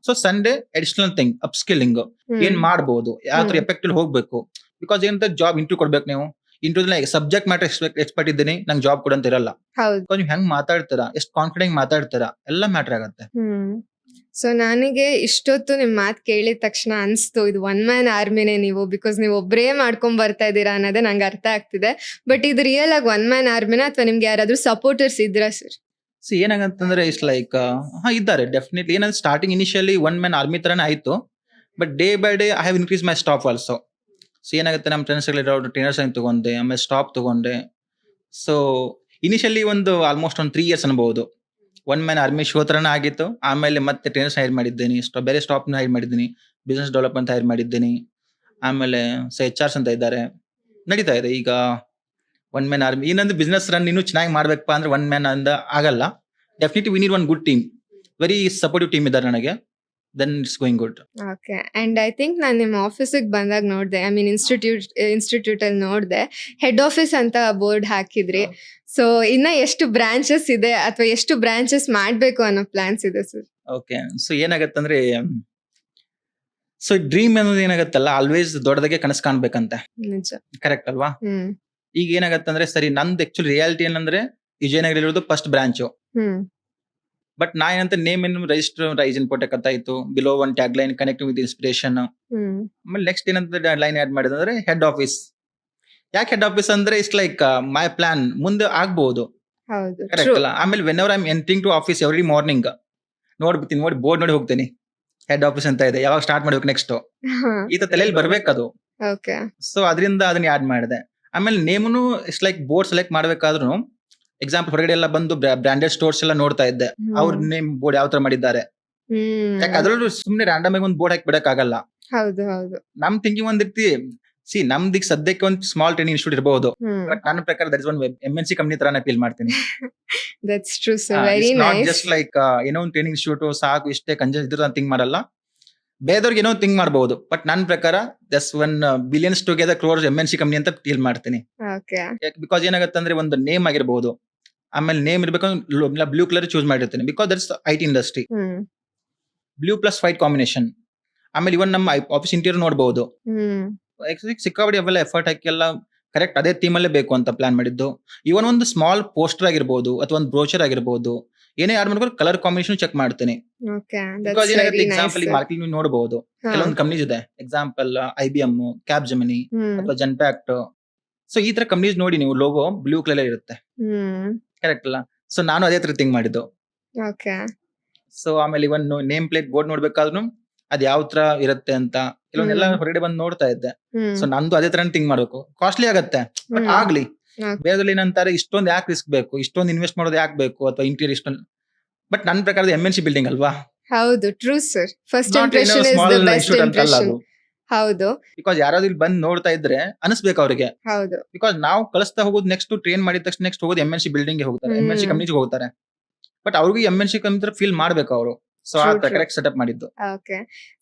So Sunday additional thing upskilling ಏನ್ ಮಾಡಬಹುದು, ಯಾವ ತರ ಎಫೆಕ್ಟ್ ಹೋಗ್ಬೇಕು. ಬಿಕಾಸ್ ಏನಂತ ಜಾಬ್ ಇಂಟರ್ವ್ಯೂ ಕೊಡ್ಬೇಕು ನೀವು. ಇಂಟರ್ವ್ಯೂ ಸಬ್ಜೆಕ್ಟ್ ಮ್ಯಾಟರ್ ಎಕ್ಸ್ಪರ್ಟ್ ಇದ್ದೀನಿ, ನಂಗೆ ಜಾಬ್ ಕೊಡಂತ ಇರಲ್ಲ. ನೀವು ಹೆಂಗ್ ಮಾತಾಡ್ತೀರಾ, ಎಷ್ಟು ಕಾನ್ಫಿಡೆಂಟ್ ಮಾತಾಡ್ತೀರಾ, ಎಲ್ಲ ಮ್ಯಾಟರ್ ಆಗತ್ತೆ. ಸೊ ನನಗೆ ಇಷ್ಟೊತ್ತು ನಿಮ್ ಮಾತು ಕೇಳಿದ ತಕ್ಷಣ ಅನ್ಸ್ತು ಇದು ಒನ್ ಮ್ಯಾನ್ ಆರ್ಮಿನೇ ನೀವು, ಬಿಕಾಸ್ ನೀವು ಒಬ್ಬರೇ ಮಾಡ್ಕೊಂಡ್ ಬರ್ತಾ ಇದ್ದೀರಾ ಅನ್ನೋದೇ ನಂಗೆ ಅರ್ಥ ಆಗ್ತಿದೆ. ಬಟ್ ಇದು ರಿಯಲ್ ಆಗಿ ಒನ್ ಮ್ಯಾನ್ ಆರ್ಮಿನ ಅಥವಾ ನಿಮ್ಗೆ ಯಾರಾದ್ರೂ ಸಪೋರ್ಟರ್ಸ್ ಇದ್ರಾ ಸರ್? ಸೊ ಏನಾಗಂತಂದ್ರೆ ಇಟ್ಸ್ ಲೈಕ್ ಇದ್ದಾರೆ ಡೆಫಿನೆಟ್ಲಿ. ಏನಂದ್ರೆ starting initially one man army ತರನೇ ಆಯ್ತು, but day by day I have increase my staff also. So ಏನಾಗುತ್ತೆ, ನಮ್ಮ ಟ್ರೈನರ್ಸ್ ತಗೊಂಡೆ, ಆಮೇಲೆ ಸ್ಟಾಫ್ ತಗೊಂಡೆ. ಸೊ ಇನಿಷಿಯಲಿ ಒಂದು ಆಲ್ಮೋಸ್ಟ್ ಒಂದು 3 years ಅನ್ಬಹುದು ಒನ್ ಮ್ಯಾನ್ ಆರ್ಮಿ ಶೋ ತರನೇ ಆಗಿತ್ತು. ಆಮೇಲೆ ಮತ್ತೆ ಟ್ರೈನರ್ಸ್ ಹೈರ್ ಮಾಡಿದ್ದೀನಿ, ಬೇರೆ ಸ್ಟಾಫ್ನ ಹೈರ್ ಮಾಡಿದ್ದೀನಿ, ಬಿಸ್ನೆಸ್ ಡೆವಲಪ್ಮೆಂಟ್ ಹೈರ್ ಮಾಡಿದ್ದೀನಿ. ಆಮೇಲೆ HRs ಅಂತ ಇದ್ದಾರೆ, ನಡೀತಾ ಇದೆ ಈಗ ಒನ್ ಮ್ಯಾನ್ ಆರ್ಮಿ. ಏನಂದ್ರೆ ಬಿಸ್ನೆಸ್ ರನ್ ಇನ್ನೂ ಚೆನ್ನಾಗಿ ಮಾಡ್ಬೇಕಪ್ಪ ಅಂದ್ರೆ ಒನ್ ಮ್ಯಾನ್ ಅಂದ ಆಗಲ್ಲ. Definitely we need one good team, very supportive team ಇದ್ದಾರೆ ನನಗೆ, then it's going good. Okay, and I think ನಾನು ನಿಮ್ಮ ಆಫೀಸಿಗೆ ಬಂದಾಗ ನೋಡಿದೆ, ಐ ಮೀನ್ ಇನ್ಸ್ಟಿಟ್ಯೂಟ್ ಅಲ್ಲಿ ನೋಡಿದೆ, ಹೆಡ್ ಆಫೀಸ್ ಅಂತ ಬೋರ್ಡ್ ಹಾಕಿದ್ರಿ. ಸೊ ಇನ್ನ ಎಷ್ಟು ಬ್ರಾಂಚಸ್ ಇದೆ ಅಥವಾ ಎಷ್ಟು ಬ್ರಾಂಚಸ್ ಮಾಡ್ಬೇಕು ಅನ್ನೋ ಪ್ಲಾನ್ಸ್ ಇದೆ ಸರ್? ಓಕೆ, ಸೊ ಏನಾಗತ್ತಂದ್ರೆ, ಸೊ ಡ್ರೀಮ್ ಅನ್ನೋದು ಏನಾಗತ್ತಲ್ಲ ಆಲ್ವೇಸ್ ದೊಡ್ಡದಾಗೆ ಕನಸು ಕಾಣ್ಬೇಕಂತೆ, ಕರೆಕ್ಟ್ ಅಲ್ವಾ? ಈಗ ಏನಾಗತ್ತಂದ್ರೆ ಸರಿ, ನಂದು ಆಕ್ಚುಲಿ ರಿಯಾಲಿಟಿ ಏನಂದ್ರೆ ವಿಜಯನಗರ ಇರೋದು ಫಸ್ಟ್ ಬ್ರಾಂಚು. ಬಟ್ ನಾ ಏನಂತ ನೇಮ್ ಏನು ರಿಜಿಸ್ಟರ್ ರೈಸ್ ಇನ್ಪೋಟೆಕ್ ಅಂತ ಇತ್ತು, below one tagline connecting with inspiration. ಆಮೇಲೆ ನೆಕ್ಸ್ಟ್ ಏನಂತ ಲೈನ್ ಆಡ್ ಮಾಡಿದ್ರೆ ಹೆಡ್ ಆಫೀಸ್. ಯಾಕೆ ಹೆಡ್ ಆಫೀಸ್ ಅಂದ್ರೆ ಇಟ್ಸ್ ಲೈಕ್ ಮೈ ಪ್ಲಾನ್ ಮುಂದೆ ಆಗ್ಬಹುದು, ಕರೆಕ್ಟ್ ಅಲ್ಲ? ಆಮೇಲೆ whenever I am entering to office every morning ನೋಡ್ಬಿಡ್ತೀನಿ, ನೋಡಿ ಬೋರ್ಡ್ ನೋಡಿ ಹೋಗ್ತೀನಿ ಹೆಡ್ ಆಫೀಸ್ ಅಂತ ಇದೆ, ಯಾವಾಗ ಸ್ಟಾರ್ಟ್ ಮಾಡ್ಬೇಕು ನೆಕ್ಸ್ಟ್ ಈ ತಲೆಯಲ್ಲಿ ಬರ್ಬೇಕದು. ಸೊ ಅದರಿಂದ ಅದನ್ನ ಆಡ್ ಮಾಡಿದೆ. ಆಮೇಲೆ ನೇಮನು ಇಟ್ಸ್ ಲೈಕ್ ಬೋರ್ಡ್ ಸೆಲೆಕ್ಟ್ ಮಾಡ್ಬೇಕಾದ್ರೂ ಎಕ್ಸಾಂಪಲ್ ಹೊರಗಡೆ ಎಲ್ಲ ಬಂದು ಬ್ರಾಂಡೆಡ್ ಸ್ಟೋರ್ಸ್ ಎಲ್ಲ ನೋಡ್ತಾ ಇದ್ದೆ, ಅವ್ರ ನೇಮ್ ಬೋರ್ಡ್ ಯಾವ ತರ ಮಾಡಿದ್ದಾರೆ. ಯಾಕೆ ಅದ್ರಲ್ಲೂ ಸುಮ್ನೆ ರ್ಯಾಂಡಮ್ ಆಗಿ ಒಂದು ಬೋರ್ಡ್ ಹಾಕಿ ಬಿಡಕ್ ಆಗಲ್ಲ. ನಮ್ ಥಿಂಕಿಂಗ್ ಒಂದಿರ್ತಿ, ನಮ್ದೀಗ ಸದ್ಯಕ್ಕೆ ಒಂದು ಸ್ಮಾಲ್ ಟ್ರೈನಿಂಗ್ ಇನ್ಸ್ಟಿಟ್ಯೂಟ್ ಇರಬಹುದು, ಬಟ್ ನನ್ನ ಪ್ರಕಾರ that is one MNC company ತರ ಫೀಲ್ ಮಾಡ್ತೀನಿ. ಜಸ್ಟ್ ಲೈಕ್ ಏನೋ ಒಂದು ಟ್ರೈನಿಂಗ್ ಇನ್ಸ್ಟಿಟ್ಯೂಟ್ ಸಾಕು ಇಷ್ಟೇ ಕಂಜೆಸ್ ಇದ್ರ ಥಿಂಕ್ ಮಾಡಲ್ಲ. ಬೇರೆದವ್ರಿಗೆ ಏನೋ ಥಿಂಕ್ ಮಾಡಬಹುದು, ಬಟ್ ನನ್ನ ಪ್ರಕಾರ thus one billions together crores MNC company ಅಂತ ಫೀಲ್ ಮಾಡ್ತೀನಿ. ಬಿಕಾಸ್ ಏನಾಗುತ್ತೆ ಅಂದ್ರೆ ಒಂದು ನೇಮ್ ಆಗಿರ್ಬಹುದು, ಆಮೇಲೆ ನೇಮ್ ಇರ್ಬೇಕಂದ್ರೆ ಬ್ಲೂ ಕಲರ್ ಚೂಸ್ ಮಾಡಿರ್ತೀನಿ, because that's IT industry. Blue plus white combination. ಆಮೇಲೆ ಇವನ್ ನಮ್ಮ ಆಫೀಸ್ ಇಂಟೀರಿಯರ್ ನೋಡಬಹುದು, ಸಿಕ್ಕಾಪಟ್ಟೆ ಅವೆಲ್ಲ ಎಫರ್ಟ್ ಹಾಕಿ ಎಲ್ಲ ಕರೆಕ್ಟ್ ಅದೇ ಥೀಮ್ ಅಲ್ಲೇ ಬೇಕು ಅಂತ ಪ್ಲಾನ್ ಮಾಡಿದ್ದು. ಇವನ್ ಒಂದು ಸ್ಮಾಲ್ ಪೋಸ್ಟರ್ ಆಗಿರ್ಬೋದು ಅಥವಾ ಒಂದು ಬ್ರೋಚರ್ ಆಗಿರ್ಬೋದು, ಏನೇ ಆಡ್ ಮಾಡ್ಕೊಂಡು ಕಲರ್ ಕಾಂಬಿನೇಷನ್ ಚೆಕ್ ಮಾಡ್ತೀನಿ. ಬಿಕಾಸ್ ಏನಾಗುತ್ತೆ, ಎಕ್ಸಾಂಪಲ್ ಈ ಮಾರ್ಕೆಟ್ ನೀವು ನೋಡಬಹುದು ಕೆಲವೊಂದು ಕಂಪನೀಸ್ ಇದೆ, ಎಕ್ಸಾಂಪಲ್ IBM, ಕ್ಯಾಪ್ಜೆಮಿನಿ ಅಥವಾ ಜನ್ಪ್ಯಾಕ್ಟ್. ಸೊ ಈ ತರ ಕಂಪನೀಸ್ ನೋಡಿ ನೀವು ಲೋಗೋ ಬ್ಲೂ ಕಲರ್ ಇರುತ್ತೆ, ಕರೆಕ್ಟ್ ಅಲ್ಲ? ಸೊ ನಾನು ಅದೇ ತರ ಥಿಂಕ್ ಮಾಡಿದ್ದು. ಓಕೆ. ಸೊ ಆಮೇಲೆ ಇವನ್ ನೇಮ್ ಪ್ಲೇಟ್ ಬೋರ್ಡ್ ನೋಡ್ಬೇಕಾದ್ರೂ ಅದ್ ಯಾವ ತರ ಇರುತ್ತೆ ಅಂತ ಕೆಲವೊಂದೆಲ್ಲ ಹ್ಮ್. ಹೊರಗಡೆ ಬಂದು ನೋಡ್ತಾ ಇದ್ದೆ. ಸೊ ಹ್ಮ್. ನಂದು ಅದೇ ತರ ಥಿಂಕ್ ಮಾಡ್ಬೇಕು. ಕಾಸ್ಟ್ಲಿ ಆಗತ್ತೆ, ಬಟ್ ಹ್ಮ್. ಆಗ್ಲಿ. Okay. ಬೇರೆದ್ರಲ್ಲಿ ಏನಂತಾರೆ, ಇಷ್ಟೊಂದು ಯಾಕೆ ರಿಸ್ಕ್ ಬೇಕು, ಇಷ್ಟೊಂದು ಇನ್ವೆಸ್ಟ್ ಮಾಡೋದು ಯಾಕೆ ಬೇಕು, ಅಥವಾ ಇಂಟೀರಿಯರ್ ಇಷ್ಟೊಂದು. ಬಟ್ ನನ್ನ ಪ್ರಕಾರ MNC ಬಿಲ್ಡಿಂಗ್ ಅಲ್ವಾ, ಹೌದು, true sir. First not impression is small the best institute ಅಂತಲ್ಲ ಇಂಪ್ರೆಷನ್. ಅದು. ಹೌದು ಬಿಕಾಸ್ ಯಾರಾದ್ರೂ ಇಲ್ಲಿ ಬಂದು ನೋಡ್ತಾ ಇದ್ರೆ ಅನಿಸ್ಬೇಕು ಅವ್ರಿಗೆ. ಹೌದು. ಬಿಕಾಸ್ ನಾವು ಕಳಿಸ್ತಾ ಹೋಗೋದು ನೆಕ್ಸ್ಟ್ ಟ್ರೈನ್ ಮಾಡಿದ ತಕ್ಷಣ ನೆಕ್ಸ್ಟ್ ಹೋಗೋದು MNC ಬಿಲ್ಡಿಂಗ್ ಗೆ ಹೋಗ್ತಾರೆ, MNC ಹ್ಮ್. ಕಂಪ್ನೀಸ್ ಹೋಗ್ತಾರೆ. ಬಟ್ ಅವ್ರಿಗೆ MNC ಕಂಪ್ನಿ ಫೀಲ್ ಮಾಡ್ಬೇಕು ಅವರು. ಸೊ ಆ True, true. ಕರೆಕ್ಟ್ ಸೆಟಪ್ ಮಾಡಿದ್ದು. ಓಕೆ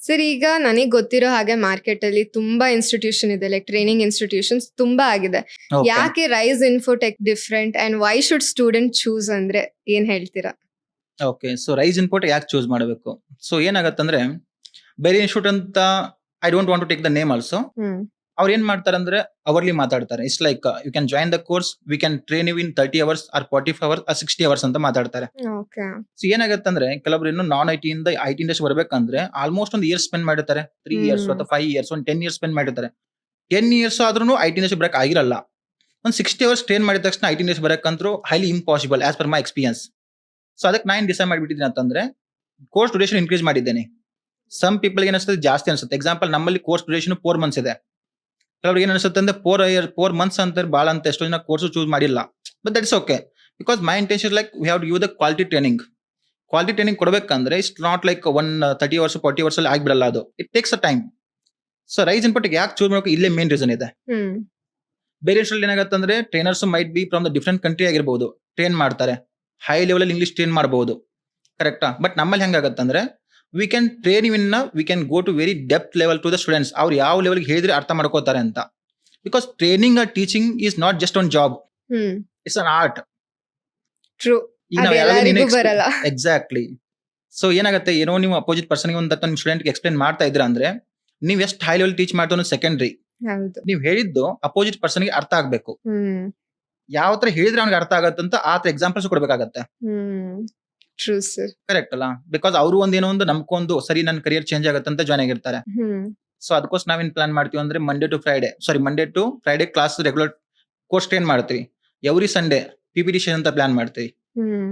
ಸರ್, ಈಗ ನನಗೆ ಗೊತ್ತಿರೋ ಹಾಗೆ ಮಾರ್ಕೆಟ್ ಅಲ್ಲಿ ತುಂಬಾ ಇನ್ಸ್ಟಿಟ್ಯೂಷನ್ ಇದೆ, ಲೈಕ್ ಟ್ರೈನಿಂಗ್ ಇನ್ಸ್ಟಿಟ್ಯೂಷನ್ಸ್ ತುಂಬಾ ಆಗಿದೆ. Okay. ಯಾಕೆ Rise Infotech different and why should student choose ಅಂದ್ರೆ ಏನ್ ಹೇಳ್ತೀರಾ? ಓಕೆ, ಸೊ ರೈಸ್ ಇನ್ಪುಟ್ ಯಾಕೆ ಚೂಸ್ ಮಾಡಬೇಕು? ಸೊ ಏನಾಗತ್ತಂದ್ರೆ, ಬೇರೆ ಇನ್ಸ್ಟಿಟ್ಯೂಟ್ ಅಂತ I don't want to take the name also. ಹ್ಮ್. ಅವ್ರು ಏನ್ ಮಾಡ್ತಾರೆ ಅಂದ್ರೆ ಅವರ್ಲಿ ಮಾತಾಡ್ತಾರೆ. It's like you can join the course, we can train you in 30 hours or 45 hours or 60 hours ಅಂತ ಮಾತಾಡ್ತಾರೆ. ಓಕೆ. ಸೊ ಏನಾಗತ್ತಂದ್ರೆ, ಕೆಲವರು ಇನ್ನು ನಾನ್ IT ಇಂದ IT ಇಂಡಸ್ಟ್ರಿ ಬರ್ಬೇಕಂದ್ರೆ ಆಲ್ಮೋಸ್ಟ್ ಒಂದು ಇಯರ್ ಸ್ಪೆಂಡ್ ಮಾಡಿರ್ತಾರೆ, 3 ಇಯರ್ಸ್ ಹ್ಮ್. ಅಥವಾ 5 ಇಯರ್ಸ್, ಒಂದು 10 ಇಯರ್ಸ್ ಸ್ಪೆಂಡ್ ಮಾಡಿರ್ತಾರೆ. 10 ಇಯರ್ಸ್ ಆದ್ರೂ IT ಇಂಡಸ್ಟ್ರಿ ಬರಕ್ ಆಗಿರಲ್ಲ. ಒಂದು 60 ಅವರ್ಸ್ ಟ್ರೈನ್ ಮಾಡಿದ ತಕ್ಷಣ IT ಇಂಡಸ್ಟ್ರಿ ಬರಕ್ಕಂತರೂ highly impossible as per my experience. So ಅದಕ್ಕೆ ನಾನು ಡಿಸೈಡ್ ಮಾಡಿಬಿಟ್ಟಿದ್ದೀನಿ ಅಂತಂದ್ರೆ, ಕೋರ್ಸ್ ಡ್ಯೂರೇಷನ್ ಇನ್ಕ್ರೀಸ್ ಮಾಡಿದ್ದೇನೆ. ಸಮ್ ಪೀಪಲ್ ಏನಿಸ್ತದೆ ಜಾಸ್ತಿ ಅನ್ಸುತ್ತೆ. ಎಕ್ಸಾಂಪಲ್, ನಮ್ಮಲ್ಲಿ ಕೋರ್ಸ್ ಡ್ಯೂರೇಷನ್ 4 ಮಂತ್ಸ್ ಇದೆ. ಕೆಲವ್ರಿಗೆ ಏನ್ ಅನ್ಸುತ್ತೆ ಅಂದ್ರೆ 4 ಮಂತ್ಸ್ ಅಂತ ಭಾಳ ಅಂತ ಎಷ್ಟೋ ಜನ ಕೋರ್ಸ್ ಚೂಸ್ ಮಾಡಿಲ್ಲ. But that is okay, because my intention like we have to give the quality training. Quality training ಕೊಡಬೇಕಂದ್ರೆ it's not like 30 hours 40 hours ಅಲ್ಲಿ ಆಗ್ಬಿಡಲ್ಲ, ಅದು it takes a time. So rice input ಯಾಕೆ choose ಮಾಡಬೇಕು, ಇಲ್ಲೇ main reason ಇದೆ. ಹ್ಮ್. ಬೇರೆ institute ಏನಾಗುತ್ತೆ ಅಂದ್ರೆ, trainers might be from the different country ಆಗಿರ್ಬೋದು, ಟ್ರೈನ್ ಮಾಡ್ತಾರೆ, ಹೈ ಲೆವೆಲ್ ಇಂಗ್ಲಿಷ್ ಟ್ರೈನ್ ಮಾಡಬಹುದು, ಕರೆಕ್ಟಾ? ಬಟ್ ನಮ್ಮಲ್ಲಿ ಹೆಂಗಾಗತ್ತಂದ್ರೆ, we can train in we can go to very depth level to the students. ಅವ್ರು ಯಾವ ಲೆವೆಲ್ಗೆ ಹೇಳಿದ್ರೆ ಅರ್ಥ ಮಾಡ್ಕೋತಾರೆ ಅಂತ. Because training or teaching is not just one job, hmm. It's an art. True. ಈಗ ನಾವು ಅದೆಲ್ಲರಿಗೂ ಬರಲ್ಲ. ಎಕ್ಸಾಕ್ಟ್ಲಿ. ಸೊ ಏನಾಗುತ್ತೆ, ಏನೋ ನೀವು ಅಪೋಸಿಟ್ ಪರ್ಸನ್ಗೆ ಒಂದು ನಿಮ್ಮ ಸ್ಟೂಡೆಂಟ್ಗೆ ಎಕ್ಸ್ಪ್ಲೇನ್ ಮಾಡ್ತಾ ಇದ್ರ ಅಂದ್ರೆ, ನೀವು ಎಷ್ಟು ಹೈ ಲೆವೆಲ್ ಟೀಚ್ ಮಾಡ್ತಾ ಅನ್ನೋದು ಸೆಕೆಂಡ್ರಿ. ಹೌದು. ನೀವು ಹೇಳಿದ್ದು ಅಪೋಸಿಟ್ ಪರ್ಸನ್ಗೆ ಅರ್ಥ ಆಗ್ಬೇಕು. ಹ್ಮ್. ಯಾವ ತರ ಹೇಳಿದ್ರೆ ಅವ್ನಿಗೆ ಅರ್ಥ ಆಗತ್ತಂತ ಆ ತರ ಎಕ್ಸಾಂಪಲ್ಸ್ ಕೊಡ್ಬೇಕಾಗತ್ತೆ. ಹ್ಮ್. True sir. ಕರೆಕ್ಟ್ ಅಲ್ಲ? ಬಿಕಾಸ್ ಅವರು ಒಂದೇನೋ ಒಂದು ನಮ್ಕೊಂದು ಸರಿ ನನ್ನ ಕರಿಯರ್ ಚೇಂಜ್ ಆಗತ್ತಂತ ಜಾಯ್ನ್ ಆಗಿರ್ತಾರೆ. ಹ್ಮ್. ಸೊ ಅದಕ್ಕೋಸ್ಕರ ನಾವೇನ್ ಪ್ಲಾನ್ ಮಾಡ್ತೀವಿ ಅಂದ್ರೆ, Monday to Friday class regular course train ಮಾಡ್ತೀವಿ. ಎವ್ರಿ ಸಂಡೇ PPT ಸೆಷನ್ ಅಂತ ಪ್ಲಾನ್ ಮಾಡ್ತೀವಿ. ಹ್ಮ್.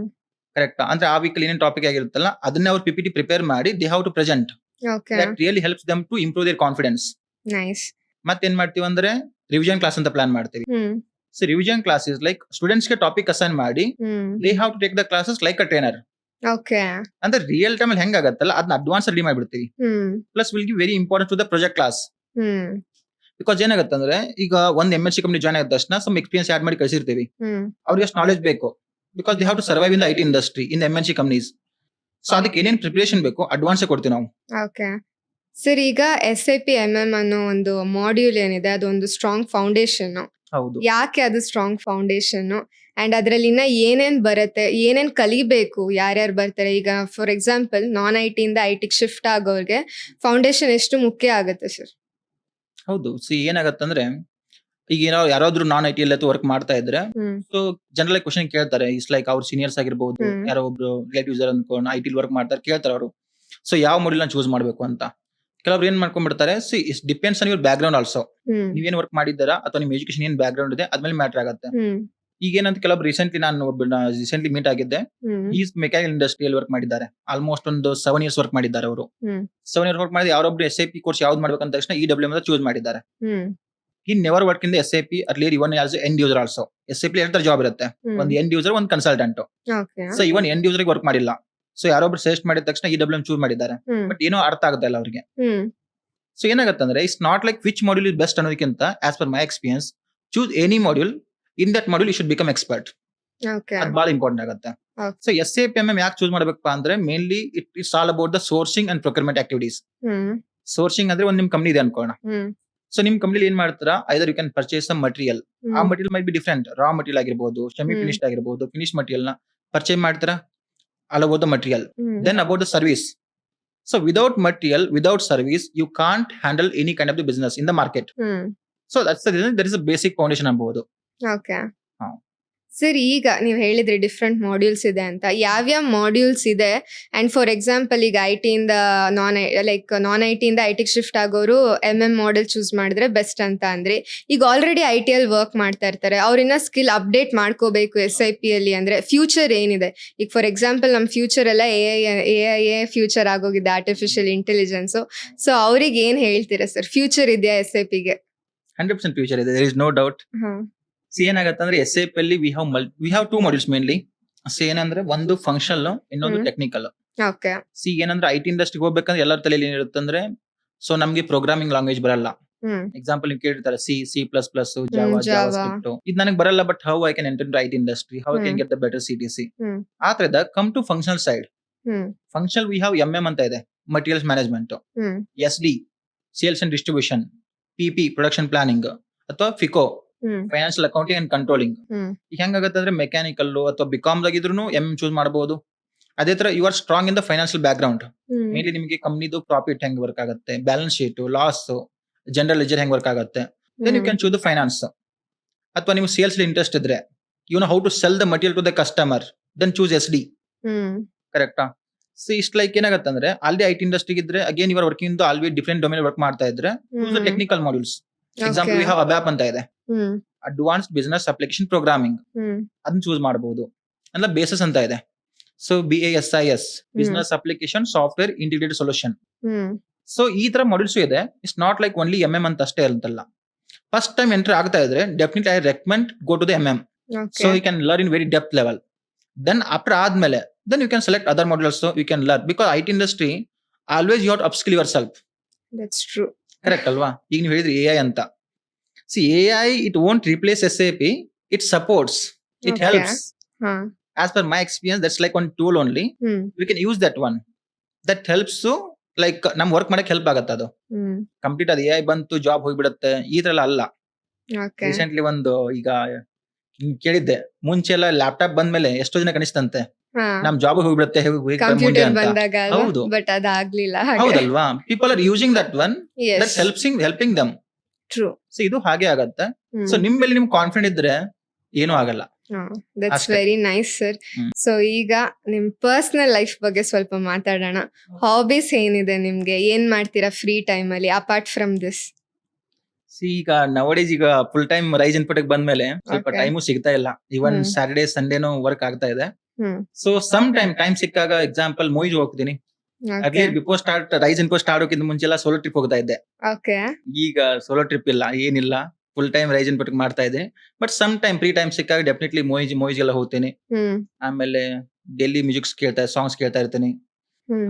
ಕರೆಕ್ಟಾ? ಅಂದ್ರೆ ಆ ವೀಕಲ್ಲಿ ಏನೇನು ಟಾಪಿಕ್ ಆಗಿರುತ್ತಲ್ಲ ಅದನ್ನೇ ಅವ್ರು PPT ಪ್ರಿಪೇರ್ ಮಾಡಿ they have to present. Okay. That really helps them to improve their confidence. Nice. ಮತ್ತೇನ್ ಮಾಡ್ತೀವಿ ಅಂದ್ರೆ, ರಿವಿಷನ್ ಕ್ಲಾಸ್ ಅಂತ ಪ್ಲಾನ್ ಮಾಡ್ತೀವಿ. Hmm. So revision class is like students ಗೆ ಟಾಪಿಕ್ ಅಸೈನ್ ಮಾಡಿ hmm. They have to take the classes like a trainer. Okay. ಅಂದ್ರೆ real time ಅಲ್ಲಿ ಹೆಂಗಾಗತ್ತಲ್ಲ ಅದನ್ನ ಅಡ್ವಾನ್ಸ್ ರೆಡಿ ಮಾಡ್ಬಿಡ್ತೀವಿ. Hmm. Plus will give very important to the project class. Hmm. Because ಏನಾಗುತ್ತೆ ಅಂದ್ರೆ, ಈಗ ಒಂದು MNC ಕಂಪನಿ ಜಾಯ್ನ್ ಆಗಿದ ತಕ್ಷಣ ಸಮ್ ಎಕ್ಸ್ಪೀರಿಯನ್ಸ್ ಆಡ್ ಮಾಡಿ ಕಳಿಸಿರ್ತೀವಿ. ಹ್ಮ್. ಅವ್ರಿಗೆ ಅಷ್ಟು ನಾಲೆಜ್ ಬೇಕು, because they have to survive in the IT industry in MNC companies. So ಅದಕ್ಕೆ ಏನೇನು ಪ್ರಿಪರೇಷನ್ ಬೇಕು ಅಡ್ವಾನ್ಸ್ ಕೊಡ್ತೀವಿ ನಾವು. ಓಕೆ ಸರ್, ಈಗ SAP MM ಅನ್ನೋ ಒಂದು ಮಾಡ್ಯೂಲ್ ಏನಿದೆ ಅದೊಂದು ಸ್ಟ್ರಾಂಗ್ ಫೌಂಡೇಶನ್. ಹೌದು. ಯಾಕೆ ಅದು ಸ್ಟ್ರಾಂಗ್ ಫೌಂಡೇಶನ್ ಅಂಡ್ ಅದ್ರಲ್ಲಿ ಇನ್ನ ಏನೇನ್ ಬರುತ್ತೆ, ಏನೇನ್ ಕಲಿಬೇಕು, ಯಾರ್ಯಾರು ಬರ್ತಾರೆ? ಈಗ ಫಾರ್ ಎಕ್ಸಾಂಪಲ್ ನಾನ್ IT ಇಂದ IT ಶಿಫ್ಟ್ ಆಗೋರ್ಗೆ ಫೌಂಡೇಶನ್ ಎಷ್ಟು ಮುಖ್ಯ ಆಗುತ್ತೆ ಸರ್? ಹೌದು. ಸಿ ಏನಾಗತ್ತಂದ್ರೆ, ಈಗ ಯಾರಾದ್ರೂ ನಾನ್ IT ಎಲ್ಲ ವರ್ಕ್ ಮಾಡ್ತಾ ಇದ್ರೆ, ಹ್ಮ್. ಸೊ ಜನರಲ್ ಕ್ವಶನ್ ಕೇಳ್ತಾರೆ. ಇಟ್ಸ್ ಲೈಕ್ ಅವ್ರ ಸೀನಿಯರ್ಸ್ ಆಗಿರ್ಬೋದು, ಹ್ಮ್. ಯಾರೋ ಒಬ್ರು ರಿಲೇಟಿವ್ಸ್ ಅನ್ಕೊಂಡು IT ವರ್ಕ್ ಮಾಡ್ತಾರೆ, ಕೇಳ್ತಾರೆ ಅವರು. ಸೊ ಯಾವ ಮಾಡ್ಯೂಲ್ ಚೂಸ್ ಮಾಡ್ಬೇಕು ಅಂತ. ಕೆಲವ್ರು ಏನ್ ಮಾಡ್ಕೊಂಡ್ಬಿಡ್ತಾರೆ, see is depends on your background also. Hmm. ನೀವೇನ್ ವರ್ಕ್ ಮಾಡಿದ್ದೀರಾ ಅಥವಾ ನಿಮ್ಮ ಎಜುಕೇಶನ್ ಏನ್ ಬ್ಯಾಕ್ ಗ್ರೌಂಡ್ ಇದೆ ಅದ್ಮೇಲೆ ಮ್ಯಾಟರ್ ಆಗುತ್ತೆ. ಹ್ಮ್. ಈಗ ಏನಂತ ಕೆಲವ್ರು ರೀಸೆಂಟ್ಲಿ ಮೀಟ್ ಆಗಿದ್ದೆ. ಹ್ಮ್. ಈಸ್ ಮೆಕ್ಯಾನಿಕಲ್ ಇಂಡಸ್ಟ್ರಿಯಲ್ಲಿ ವರ್ಕ್ ಮಾಡಿದ್ದಾರೆ. ಆಲ್ಮೋಸ್ಟ್ ಒಂದು 7 ಇಯರ್ಸ್ ವರ್ಕ್ ಮಾಡಿದ್ದಾರೆ ಅವರು. ಹ್ಮ್. 7 ಇಯರ್ಸ್ ವರ್ಕ್ ಮಾಡಿದ್ರೆ ಯಾರೊಬ್ರು SAP ಕೋರ್ಸ್ ಯಾವ್ದು ಮಾಡ್ಬೇಕಂತ ತಕ್ಷಣ EWM ಅಂತ ಚೂಸ್ ಮಾಡಿದ್ದಾರೆ. ಹ್ಮ್. ಈ never work in SAP earlier even as end user also. SAP ಎರಡು ತರ ಜಾಬ್ ಇರುತ್ತೆ, ಹ್ಮ್. ಒಂದು ಎಂಡ್ ಯೂಸರ್, ಒಂದು ಕನ್ಸಲ್ಟೆಂಟ್. ಓಕೆ. ಸೊ ಇವನ್ ಎಂಡ್ ಯೂಸರ್ ವರ್ಕ್ ಮಾಡಿಲ್ಲ. ಸೊ ಯಾರೊಬ್ರು ಸಜೆಸ್ಟ್ ಮಾಡಿದ ತಕ್ಷಣ EWM ಚೂಸ್ ಮಾಡಿದ್ದಾರೆ. ಹ್ಮ್. ಬಟ್ ಏನೋ ಅರ್ಥ ಆಗುತ್ತೆ ಇಲ್ಲ ಅವ್ರಿಗೆ. ಹ್ಮ್. ಸೊ ಏನಾಗುತ್ತೆ it's not like which module is best ಅನ್ನೋದಕ್ಕಿಂತ as per my experience choose any module. In that module you should become expert. Okay. ಅದು ಬಹಳ ಇಂಪಾರ್ಟೆಂಟ್ ಆಗುತ್ತೆ. Okay. ಸೊ SAP MM ಯಾಕೆ ಚೂಸ್ ಮಾಡ್ಬೇಕಪ್ಪ ಅಂದ್ರೆ, mainly it's all about the sourcing and procurement activities. Hmm. Sourcing ಅಂದ್ರೆ ಒಂದು ನಿಮ್ company ಇದೆ ಅನ್ಕೋಣ. ಹ್ಮ್. ಸೊ ನಿಮ್ ಕಂಪನಿಲಿ ಏನ್ ಮಾಡ್ತೀರಾ, either you can purchase some material. Ah hmm. Material might be different. Raw material ಆಗಿರ್ಬೋದು, ಸೆಮಿ ಫಿನಿಶ್ಡ್ ಆಗಿರ್ಬೋದು, ಫಿನಿಶ್ ಮಟೀರಿಯಲ್ ನ ಪರ್ಚೇಸ್ ಮಾಡ್ತೀರಾ, all about the material. Hmm. Then about the service. So without material, without service, you can't handle any kind of the business in the market. Hmm. So that's the reason, that is a basic foundation ಅನ್ಬಹುದು. Okay. ಹಾ. Sir ಈಗ ನೀವು ಹೇಳಿದ್ರಿ different modules ಇದೆ ಅಂತ. ಯಾವ್ಯಾವ modules ಇದೆ? And for example ಈಗ ಐಟಿಯಿಂದ ನಾನ್ ಐಟಿಯಿಂದ ಐಟಿಗೆ ಶಿಫ್ಟ್ ಆಗೋರು ಮಾಡೆಲ್ ಚೂಸ್ ಮಾಡಿದ್ರೆ ಬೆಸ್ಟ್ ಅಂತ ಅಂದ್ರಿ. ಈಗ ಆಲ್ರೆಡಿ ಐಟಿಯಲ್ಲಿ ವರ್ಕ್ ಮಾಡ್ತಾ ಇರ್ತಾರೆ. ಅವ್ರಿನ್ನ ಸ್ಕಿಲ್ ಅಪ್ಡೇಟ್ ಮಾಡ್ಕೋಬೇಕು SIP ಅಲ್ಲಿ ಅಂದ್ರೆ ಫ್ಯೂಚರ್ ಏನಿದೆ? ಈಗ ಫಾರ್ ಎಕ್ಸಾಂಪಲ್ ನಮ್ಮ ಫ್ಯೂಚರ್ ಎಲ್ಲ AI ಫ್ಯೂಚರ್ ಆಗೋಗಿದೆ, ಆರ್ಟಿಫಿಷಿಯಲ್ ಇಂಟೆಲಿಜೆನ್ಸ್. ಸೊ ಅವ್ರಿಗೆ ಏನ್ ಹೇಳ್ತೀರಾ ಸರ್? ಫ್ಯೂಚರ್ ಇದೆಯಾ SIPಗೆ? 100% ಫ್ಯೂಚರ್ ಇದೆ, there is no doubt. See ಏನಾಗತ್ತೆ ಅಂದ್ರೆ SAP ಅಲ್ಲಿ we have 2 modules mainly. See ಏನಂದ್ರೆ ಒಂದು ಫಂಕ್ಷನಲ್, ಇನ್ನೊಂದು ಟೆಕ್ನಿಕಲ್. ಓಕೆ. ಸಿ ಏನಂದ್ರೆ ಐಟಿ ಇಂಡಸ್ಟ್ರಿಗೆ ಹೋಗ್ಬೇಕಂದ್ರೆ ಎಲ್ಲರ ತಲೆಯಲ್ಲಿ ಏನಿರುತ್ತೆ ಅಂದ್ರೆ, ಸೊ ನಮ್ಗೆ ಪ್ರೋಗ್ರಾಮಿಂಗ್ ಲ್ಯಾಂಗ್ವೇಜ್ ಬರಲ್ಲ. ಎಕ್ಸಾಂಪಲ್ ನೀವು ಕೇಳಿರ್ತಾರೆ C++, ಜಾವಾ, ಜಾವಾಸ್ಕ್ರಿಪ್ಟ್. ಇದು ನನಗೆ ಬರಲ್ಲ, but how I can enter IT industry, how I can get the better CTC. ಆ ತರದ come to functional side. Functional we have MM ಅಂತ ಇದೆ, materials management. SD, sales and distribution. PP, production planning. ಅಥವಾ FICO, financial accounting and controlling. ಈಗ ಹೆಂಗಾಗತ್ತೆ ಅಂದ್ರೆ mechanical ಅಥವಾ BCom ದಾಗಿದ್ರು choose ಮಾಡಬಹುದು. ಅದೇ ತರ you are strong in the financial background. Mainly ನಿಮಗೆ ಕಂಪ್ನಿದು ಪ್ರಾಫಿಟ್ ಹೆಂಗ್ ವರ್ಕ್ ಆಗುತ್ತೆ, balance sheet, loss, general ledger ಹೆಂಗ್ ವರ್ಕ್ ಆಗುತ್ತೆ, then you can choose the finance. ಅಥವಾ ನೀವು ಸೇಲ್ಸ್ ಇಂಟ್ರೆಸ್ಟ್ ಇದ್ರೆ, you know how to sell the material to the customer, then choose SD. ಕರೆಕ್ಟಾ? ಸೊ ಇಷ್ಟು ಲೈಕ್ ಏನಾಗುತ್ತೆ ಅಂದ್ರೆ, ಆಲ್ರೆಡಿ ಐಟಿ ಇಂಡಸ್ಟ್ರಿ ಇದ್ರೆ ಅಗೇನ್ ಇವರ್ ವರ್ಕಿಂಗ್ ಆಲ್ವಿ ಡಿಫರೆಂಟ್ ಡೊಮೇನ್ ವರ್ಕ್ ಮಾಡ್ತಾ ಇದ್ರೆ, choose the technical modules. Example we have ABAP ಅಂತ ಇದೆ, ಅಡ್ವಾನ್ಸ್ಡ್ ಬಿಸಿನೆಸ್ ಅಪ್ಲಿಕೇಶನ್ ಪ್ರೋಗ್ರಾಮಿಂಗ್. ಅದನ್ನ ಚೂಸ್ ಮಾಡಬಹುದು. ಅಂದ್ರೆ ಬೇಸಸ್ ಅಂತ ಇದೆ, so BASIS, business application software integrated solution. So ಈ ತರ ಮಾಡ್ಯೂಲ್ಸ್ ಇದೆ. It's not like only MM ಅಂತ ಅಷ್ಟೇ ಅಂತಲ್ಲ. ಫಸ್ಟ್ ಟೈಮ್ ಎಂಟರ್ ಆಗ್ತಾ ಇದ್ರೆ definitely I recommend go to the MM. So you can learn in very depth level. Then after ಆದ್ಮೇಲೆ then you can select other modules so you can learn, because IT industry always you have to upskill yourself. That's true. Correct alva? ಈಗ ನೀವು ಹೇಳಿದ್ರಿ AI ಅಂತ. See, AI it won't replace SAP, it supports, it helps. As per my experience, that's like one tool only. We can use that one. That helps to like ನಮ್ work ಮಾಡಕ್ಕೆ help ಆಗತ್ತೆ. ಅದು complete ಅದು AI ಬಂತು job ಹೋಗ್ಬಿಡುತ್ತೆ ಈ ತರ ಅಲ್ಲ. ರೀಸೆಂಟ್ಲಿ ಒಂದು ಈಗ ಕೇಳಿದ್ದೆ, ಮುಂಚೆ ಎಲ್ಲ ಲ್ಯಾಪ್ಟಾಪ್ ಬಂದ್ಮೇಲೆ ಎಷ್ಟೋ ಜನ ಕನಿಸ್ತಂತೆ ನಮ್ ಜಾಬ್ ಹೋಗ್ಬಿಡುತ್ತೆ ಕಂಪ್ಯೂಟರ್ ಬಂದಾಗ. ಹೌದು, ಬಟ್ ಅದಾಗ್ಲಿಲ್ಲ. ಹೌದಲ್ವಾ? People are using that one, that helping dum. True. So ಇದು ಹಾಗೆ ಆಗತ್ತೆ. ಸೊ ನಿಮ್ ಮೇಲೆ ನಿಮ್ಗೆ ಕಾನ್ಫಿಡೆಂಟ್ ಇದ್ರೆ ಏನೂ ಆಗಲ್ಲ. That's very nice sir. So ಈಗ ನಿಮ್ ಪರ್ಸನಲ್ ಲೈಫ್ ಬಗ್ಗೆ ಸ್ವಲ್ಪ ಮಾತಾಡೋಣ. ಹಾಬೀಸ್ ಏನಿದೆ ನಿಮ್ಗೆ? ಏನ್ ಮಾಡ್ತೀರಾ ಫ್ರೀ ಟೈಮ್ ಅಲ್ಲಿ ಅಪಾರ್ಟ್ ಫ್ರಮ್ ದಿಸ್? ಈಗ ನವಡೇಸ್ ಈಗ ಫುಲ್ ಟೈಮ್ ರೈಸ್ ಇನ್ಪುಟ್ ಬಂದ್ಮೇಲೆ ಸ್ವಲ್ಪ ಟೈಮು ಸಿಗ್ತಾ ಇಲ್ಲ. ಇವನ್ ಸ್ಯಾಟರ್ಡೇ ಸಂಡೇನು ವರ್ಕ್ ಆಗ್ತಾ ಇದೆ. ಸೊ ಸಮ್ ಟೈಮ್ ಸಿಕ್ಕಾಗ ಎಕ್ಸಾಂಪಲ್ ಮೂವೀಸ್ ಹೋಗ್ತೀನಿ. ಬಿಫೋರ್ ರೈಸ್ ಇನ್ಪುಟ್ ಸ್ಟಾರ್ಟ್ ಹೋಗಿದ್ದ ಮುಂಚೆ ಎಲ್ಲ ಸೋಲೋ ಟ್ರಿಪ್ ಹೋಗ್ತಾ ಇದ್ದೆ. ಈಗ ಸೋಲೋ ಟ್ರಿಪ್ ಇಲ್ಲ, ಏನಿಲ್ಲ, ಫುಲ್ ಟೈಮ್ ರೈಸ್ ಇನ್ಪುಟ್ ಮಾಡ್ತಾ ಇದ್ದೆ. But some time free time ಸಿಕ್ಕಾಗ ಡೆಫಿನೆಟ್ಲಿ ಮೂವೀಸ್ ಎಲ್ಲ ಹೋಗ್ತೀನಿ. ಆಮೇಲೆ ಡೆಲ್ಲಿ ಮ್ಯೂಸಿಕ್ಸ್ ಸಾಂಗ್ಸ್ ಕೇಳ್ತಾ ಇರ್ತೀನಿ.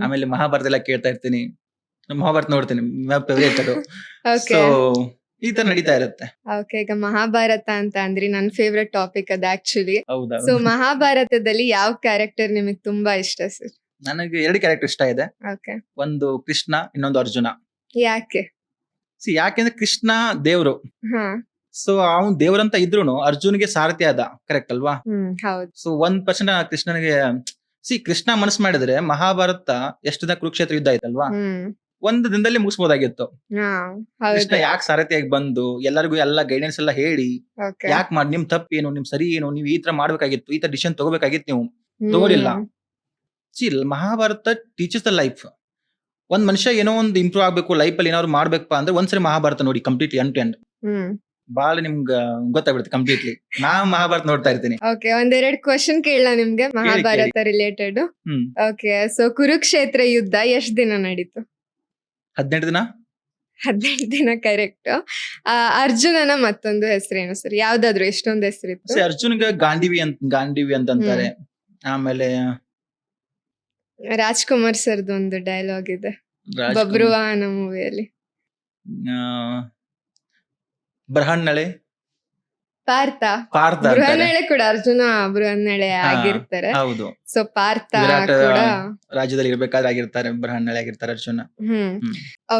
ಆಮೇಲೆ ಮಹಾಭಾರತ ಎಲ್ಲ ಕೇಳ್ತಾ ಇರ್ತೀನಿ. ಮಹಾಭಾರತ ನೋಡ್ತೀನಿ, ಫೇವರೇಟ್ ಅದು. ಸೊ ಈ ತರ ನಡೀತಾ ಇರುತ್ತೆ. ಓಕೆ, ಈಗ ಮಹಾಭಾರತ ಅಂತ ಅಂದ್ರೆ ನನ್ನ ಫೇವ್ರೆಟ್ ಟಾಪಿಕ್ ಅದು ಆಕ್ಚುಲಿ. ಹೌದಾ? ಸೊ ಮಹಾಭಾರತದಲ್ಲಿ ಯಾವ ಕ್ಯಾರೆಕ್ಟರ್ ನಿಮಗೆ ತುಂಬಾ ಇಷ್ಟ ಸರ್? ನನಗೆ 2 ಕ್ಯಾರೆಕ್ಟರ್ ಇಷ್ಟ ಇದೆ. ಓಕೆ. ಒಂದು ಕೃಷ್ಣ, ಇನ್ನೊಂದು ಅರ್ಜುನ. ಯಾಕೆ? ಯಾಕೆಂದ್ರೆ ಕೃಷ್ಣ ದೇವ್ರು. ಸೊ ಅವ್ನು ದೇವ್ರಂತ ಇದ್ರು ಅರ್ಜುನ್ಗೆ ಸಾರಥಿ ಆದ, ಕರೆಕ್ಟ್ ಅಲ್ವಾ? ಹೌದು. ಸೊ 1% ಕೃಷ್ಣನಿಗೆ ಕೃಷ್ಣ ಮನಸ್ಸು ಮಾಡಿದ್ರೆ ಮಹಾಭಾರತ ಎಷ್ಟು ದಿನ ಕುರುಕ್ಷೇತ್ರ ಯುದ್ಧ ಆಯ್ತಲ್ವಾ, ಒಂದು ದಿನದಲ್ಲಿ ಮುಗಿಸ್ಬೋದಾಗಿತ್ತು. ಕೃಷ್ಣ ಯಾಕೆ ಸಾರಥಿಯಾಗಿ ಬಂದು ಎಲ್ಲರಿಗೂ ಎಲ್ಲ ಗೈಡೆನ್ಸ್ ಎಲ್ಲ ಹೇಳಿ ಯಾಕೆ ಮಾಡಿ, ನಿಮ್ ತಪ್ಪೇನು, ನಿಮ್ ಸರಿ ಏನು, ನೀವು ಈ ತರ ಮಾಡ್ಬೇಕಾಗಿತ್ತು, ಈ ತರ ಡಿಸಿಷನ್ ತಗೋಬೇಕಾಗಿತ್ತು, ನೀವು ತಗೋಲಿಲ್ಲ. Mahabharata teachers the life. ಒಂದ್ ಮನುಷ್ಯ ಏನೋ ಒಂದು ಇಂಪ್ರೂವ್ ಆಗ್ಬೇಕು ಲೈಫ್ ಅಲ್ಲಿ, ಏನಾದ್ರು ಮಾಡ್ಬೇಕಪ್ಪ ಅಂದ್ರೆ ಒಂದ್ಸರಿ ಮಹಾಭಾರತ ನೋಡಿ ಕಂಪ್ಲೀಟ್ಲಿ ಎಂಡ್ ಟು ಎಂಡ್. ಬಾಳ ನಿಮ್ಗೆ ಗೊತ್ತಾಗ್ಬಿಡುತ್ತೆ ಕಂಪ್ಲೀಟ್ಲಿ. ನಾ ಮಹಾಭಾರತ ನೋಡ್ತಾ ಇರ್ತೀನಿ. ಓಕೆ, ಒಂದೆರಡು ಕ್ವಶನ್ ಕೇಳಲ್ಲ ನಿಮ್ಗೆ Mahabharata related? Okay, so Kurukshetra ಯುದ್ಧ ಎಷ್ಟ್ ದಿನ ನಡೀತು? 18 ದಿನ. 18 ದಿನ ಕರೆಕ್ಟ್. ಅರ್ಜುನನ ಮತ್ತೊಂದು ಹೆಸರೇನು ಸರ್? ಯಾವ್ದಾದ್ರು ಎಷ್ಟೊಂದು ಹೆಸರಿತ್ತು? ಅರ್ಜುನ್ಗೆ ಗಾಂಡೀವಿ ಅಂತ ಅಂತಾರೆ. ಆಮೇಲೆ ರಾಜ್ಕುಮಾರ್ ಸರ್ದು ಒಂದು ಡೈಲಾಗ್ ಇದೆ ಬಬ್ರುವಾಹನ ಮೂವಿಯಲ್ಲಿ. ಬೃಹನ್ನಳೆ, ಪಾರ್ಥ. ಬೃಹನ್ನಳೆ ಕೂಡ ಅರ್ಜುನ ಬೃಹನ್ನಳೆ ಆಗಿರ್ತಾರೆ. ಹೌದು. ಸೊ ಪಾರ್ಥ ಕೂಡ ರಾಜ್ಯದಲ್ಲಿ ಇರ್ಬೇಕಾದ್ರೆ ಆಗಿರ್ತಾರೆ, ಬೃಹನ್ನಳೆ ಆಗಿರ್ತಾರೆ ಅರ್ಜುನ.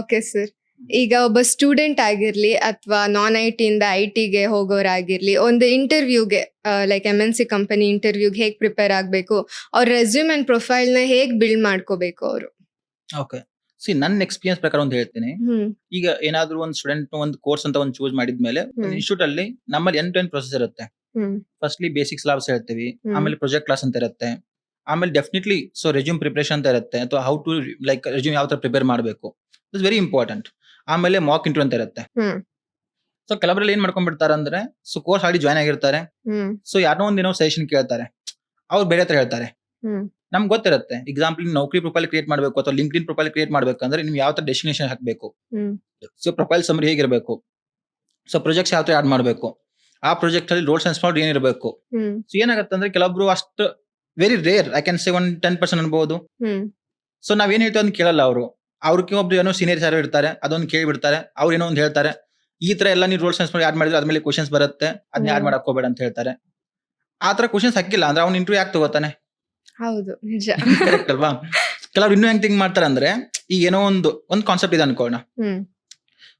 ಓಕೆ ಸರ್, ಈಗ ಒಬ್ಬ ಸ್ಟೂಡೆಂಟ್ ಆಗಿರ್ಲಿ ಅಥವಾ ನಾನ್ ಐಟಿ ಇಂದ ಐಟಿಗೆ ಹೋಗೋರಾಗಿರ್ಲಿ, ಒಂದು ಇಂಟರ್ವ್ಯೂಗೆ ಲೈಕ್ MNC ಕಂಪನಿ ಇಂಟರ್ವ್ಯೂಗೆ ಹೇಗ್ ಪ್ರಿಪೇರ್ ಆಗ್ಬೇಕು, ಅವ್ರ ರೆಸ್ಯೂಮ್ ಅಂಡ್ ಪ್ರೊಫೈಲ್ ನ ಹೇಗ್ ಬಿಲ್ಡ್ ಮಾಡ್ಕೋಬೇಕು ಅವರು? ಓಕೆ, ನನ್ನ ಎಕ್ಸ್ಪೀರಿಯನ್ಸ್ ಪ್ರಕಾರ ಒಂದು ಹೇಳ್ತೀನಿ. ಈಗ ಏನಾದ್ರು ಒಂದು ಸ್ಟೂಡೆಂಟ್ ಒಂದು ಕೋರ್ಸ್ ಅಂತ ಒಂದು ಚೂಸ್ ಮಾಡಿದ್ಮೇಲೆ ಇನ್ಸ್ಟಿಟ್ಯೂಟ್ ಅಲ್ಲಿ ನಮ್ಮಲ್ಲಿ ಎಂಡ್ ಟು ಎಂಡ್ ಪ್ರೊಸೆಸ್ ಇರುತ್ತೆ. ಹ್ಮ್ ಫಸ್ಟ್ಲಿ ಬೇಸಿಕ್ ಸ್ಲಾಬ್ಸ್ ಹೇಳ್ತೀವಿ, ಹ್ಮ್ ಆಮೇಲೆ ಪ್ರಾಜೆಕ್ಟ್ ಕ್ಲಾಸ್ ಅಂತ ಇರುತ್ತೆ, ಆಮೇಲೆ ಡೆಫಿನೆಟ್ಲಿ ಸೊ ರೆಸ್ಯೂಮ್ ಪ್ರಿಪರೇಷನ್ ಅಂತ ಇರುತ್ತೆ, ಅಥವಾ ಹೌ ಟು ಲೈಕ್ ರೆಸ್ಯೂಮ್ ಯಾವ ತರ ಪ್ರಿಪೇರ್ ಮಾಡಬೇಕು, ಇಟ್ಸ್ ವೆರಿ ಇಂಪಾರ್ಟೆಂಟ್. ಆಮೇಲೆ ಮಾಕ್ ಇಂಟರ್ವ್ಯೂ ಅಂತ ಇರುತ್ತೆ. ಹ್ಮ್ ಸೊ ಕೆಲವರಲ್ಲಿ ಏನ್ ಮಾಡ್ಕೊಂಡ್ಬಿಡ್ತಾರೆ ಅಂದ್ರೆ, ಸೊ ಕೋರ್ಸ್ ಆಡಿ ಜಾಯ್ನ್ ಆಗಿರ್ತಾರೆ, ಹ್ಮ್ ಸೊ ಯಾರನ್ನೋ ಒಂದೇನೋ ಸಜೆಷನ್ ಕೇಳ್ತಾರೆ, ಅವ್ರು ಬೇರೆ ಹತ್ರ ಹೇಳ್ತಾರೆ. ಹ್ಮ್ ನಮ್ಗೆ ಗೊತ್ತಿರುತ್ತೆ, ಎಕ್ಸಾಂಪಲ್ ನೌಕರಿ ಪ್ರೊಫೈಲ್ ಕ್ರಿಯೇಟ್ ಮಾಡಬೇಕು ಅಥವಾ ಲಿಂಕ್ಡ್ ಇನ್ ಪ್ರೊಫೈಲ್ ಕ್ರಿಯೇಟ್ ಮಾಡ್ಬೇಕಂದ್ರೆ ನೀವು ಯಾವ ತರ ಡೆಸ್ಟಿನೇಷನ್ ಹಾಕಬೇಕು, ಹ್ಮ್ ಸೊ ಪ್ರೊಫೈಲ್ ಸಮರಿ ಹೇಗಿರಬೇಕು, ಸೊ ಪ್ರಾಜೆಕ್ಟ್ಸ್ ಯಾವ ತರ ಆಡ್ ಮಾಡಬೇಕು, ಆ ಪ್ರಾಜೆಕ್ಟ್ ಅಲ್ಲಿ ರೋಲ್ಸ್ ಅಂಡ್ ಸ್ಪಾಟ್ ಏನಿರಬೇಕು. ಹ್ಮ್ ಸೊ ಏನಾಗುತ್ತೆ ಅಂದ್ರೆ ಕೆಲವೊಬ್ರು ಅಷ್ಟು very rare, I can say 10% ಅನ್ಬಹುದು. ಹ್ಮ್ ಸೊ ನಾವೇನ್ ಹೇಳ್ತೀವಿ ಅದನ್ನ ಕೇಳಲ್ಲ ಅವರು. ಅವ್ರಿಗೆ ಒಬ್ರು ಏನೋ ಸೀನಿಯರ್ಸ್ ಯಾರು ಇರ್ತಾರೆ, ಅದೊಂದು ಕೇಳಿಬಿಡ್ತಾರೆ, ಅವ್ರು ಏನೋ ಒಂದು ಹೇಳ್ತಾರೆ, ಈ ತರ ಎಲ್ಲ ನೀವು ರೋಲ್ಸ್ ಅಂಡ್ ಸ್ಪಾಟ್ ಆಡ್ ಮಾಡಿದ್ರೆ ಅದ್ಮೇಲೆ ಕ್ವಶನ್ಸ್ ಬರುತ್ತೆ, ಅದನ್ನ ಆಡ್ ಮಾಡಕ್ ಹೋಗ್ಬೇಡ ಅಂತ ಹೇಳ್ತಾರೆ. ಆ ತರ ಕ್ವಶನ್ಸ್ ಹಾಕಿಲ್ಲ ಅಂದ್ರೆ ಅವ್ನು ಇಂಟರ್ವ್ಯೂ ಯಾಕೆ ತಗೋತಾನೆ? ಹೌದು ನಿಜ. ಕರೆಕ್ಟ್ ಅಲ್ವಾ? ಕೆಲವ್ರು ಇನ್ನೂ ಹೆಂಗ್ ಥಿಂಕ್ ಮಾಡ್ತಾರೆ ಅಂದ್ರೆ, ಈಗ ಏನೋ ಒಂದು ಕಾನ್ಸೆಪ್ಟ್ ಇದೆ ಅನ್ಕೋಣ, ಹ್ಮ್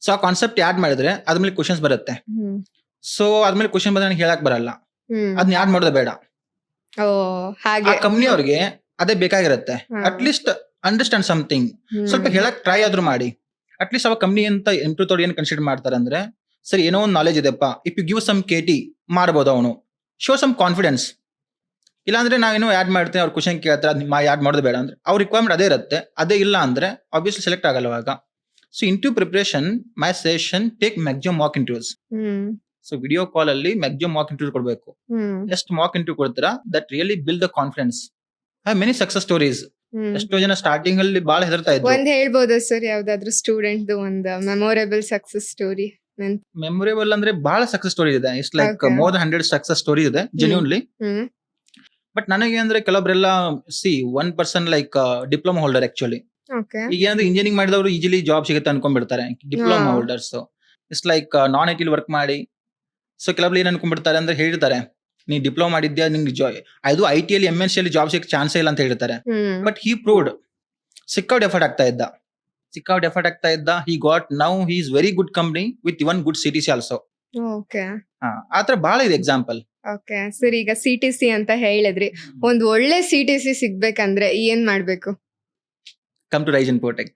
ಸೊ ಆ ಕಾನ್ಸೆಪ್ಟ್ ಆಡ್ ಮಾಡಿದ್ರೆ ಅದ್ಮೇಲೆ ಕ್ವಶನ್ಸ್ ಬರುತ್ತೆ, ಹ್ಮ್ ಸೊ ಅದ್ಮೇಲೆ ಕ್ವಶನ್ ಬಂದ್ರೆ ನನಗೆ ಹೇಳಕ್ ಬರಲ್ಲ, ಹ್ಮ್ ಅದನ್ನ ಆಡ್ ಮಾಡೋದು ಬೇಡ. ಓ ಆ ಹಾಗೆ. ಕಂಪ್ನಿ ಅವ್ರಿಗೆ ಅದೇ ಬೇಕಾಗಿರುತ್ತೆ. ಹಾ. ಅಟ್ಲೀಸ್ಟ್ ಅಂಡರ್ಸ್ಟ್ಯಾಂಡ್ ಸಮಥಿಂಗ್, ಹ್ಮ್. ಸ್ವಲ್ಪ ಹೇಳಕ್ ಟ್ರೈ ಆದ್ರೂ ಮಾಡಿ. ಅಟ್ಲೀಸ್ಟ್ ಅವ ಕಂಪ್ನಿ ಅಂತ ಇಂಪ್ರೂವ್ ತೋಡಿ ಏನ್ ಕನ್ಸಿಡರ್ ಮಾಡ್ತಾರೆ ಅಂದ್ರೆ, ಸರಿ ಏನೋ ಒಂದು ನಾಲೆಜ್ ಇದೆಪ್ಪ, if you give some KT ಮಾಡ್ಬೋದು, ಅವನು ಶೋ ಸಮ್ ಕಾನ್ಫಿಡೆನ್ಸ್. ಇಲ್ಲಾಂದ್ರೆ ನಾವೇನೋ ಆಡ್ ಮಾಡ್ತೇವೆ, ಅವ್ರು ಕ್ವಶನ್ ಕೇಳ್ತಾರೆ, ಅದ್ ಆಡ್ ಮಾಡೋದು ಬೇಡ ಅಂದ್ರೆ ಅವ್ರ ರಿಕ್ವೈರ್ಮೆಂಟ್ ಅದೇ ಇರುತ್ತೆ, ಅದೇ ಇಲ್ಲ ಅಂದ್ರೆ ಆಬ್ವಿಯಸ್ಲಿ ಸೆಲೆಕ್ಟ್ ಆಗಲ್ಲ ಅವಾಗ. So interview preparation, my suggestion, take maximum mock interviews. Hmm so video call ಅಲ್ಲಿ ಮ್ಯಾಕ್ಸಿಮಮ್ ಮಾಕ್ ಇಂಟರ್ವ್ಯೂ ಕೊಡಬೇಕು. ಹ್ಮ್ ಎಷ್ಟು ಮಾಕ್ ಇಂಟರ್ವ್ಯೂ ಕೊಡ್ತೀರಾ, that really build the confidence. Have many success stories. Hmm ಎಷ್ಟೋ ಜನ starting ಅಲ್ಲಿ ಬಹಳ ಹೆದರ್ತಾ ಇದ್ರು. ಒಂದ್ ಹೇಳ್ಬೋದಾ ಸರ್, ಯಾವ್ದಾದ್ರು ಸ್ಟೂಡೆಂಟ್ ಒಂದು ಮೆಮೊರೇಬಲ್ ಸಕ್ಸಸ್ ಸ್ಟೋರಿ? ಮೆಮೊರೇಬಲ್ ಅಂದ್ರೆ ಬಹಳ ಸಕ್ಸಸ್ ಸ್ಟೋರಿ ಇದೆ. It's like Okay. More than 100 success story ಇದೆ ಜೆನ್ಯೂನ್ಲಿ. ಹ್ಮ್ ಬಟ್ ನನಗೆ ಅಂದ್ರೆ ಕೆಲವೊಬ್ರೆಲ್ಲ one person like diploma holder actually. Okay. ಈಗ ಏನಂದ್ರೆ ಇಂಜಿನಿಯರಿಂಗ್ ಮಾಡಿದವರು ಈಜಿಲಿ ಜಾಬ್ ಸಿಗುತ್ತೆ ಅನ್ಕೊಂಡ್ಬಿಡ್ತಾರೆ, ಡಿಪ್ಲೊಮಾ ಹಾ. Holders. It's like non I T work ಮಾಡಿ. ಸೊ ಕೆಲವೊಬ್ರು ಏನ್ ಅನ್ಕೊಂಡ್ಬಿಡ್ತಾರೆ ಅಂದ್ರೆ, ಹೇಳ್ತಾರೆ ನೀ ಡಿಪ್ಲೊಮಾ ಮಾಡಿದ್ಯಾ, ನಿಂಗೆ ಅದು IT ಅಲ್ಲಿ MNC ಅಲ್ಲಿ ಜಾಬ್ ಸಿಗಕ್ಕೆ ಚಾನ್ಸೇ ಇಲ್ಲ ಅಂತ ಹೇಳ್ತಾರೆ. ಹ್ಮ್ ಬಟ್ ಹಿ ಪ್ರೂವ್ಡ್, ಸಿಕ್ಕಾಡ್ ಎಫರ್ಟ್ ಆಗ್ತಾ ಇದ್ದ. He got, now he is very good company with even good CTC also. Okay. ಆತರ ಬಹಳ ಇದೆ ಎಕ್ಸಾಂಪಲ್. ಓಕೆ ಸರ್, ಈಗ CTC ಅಂತ ಹೇಳಿದ್ರಿ, ಒಂದ್ ಒಳ್ಳೆ CTC ಸಿಗ್ಬೇಕಂದ್ರೆ ಏನ್ ಮಾಡ್ಬೇಕು? Come to Rise Infotech.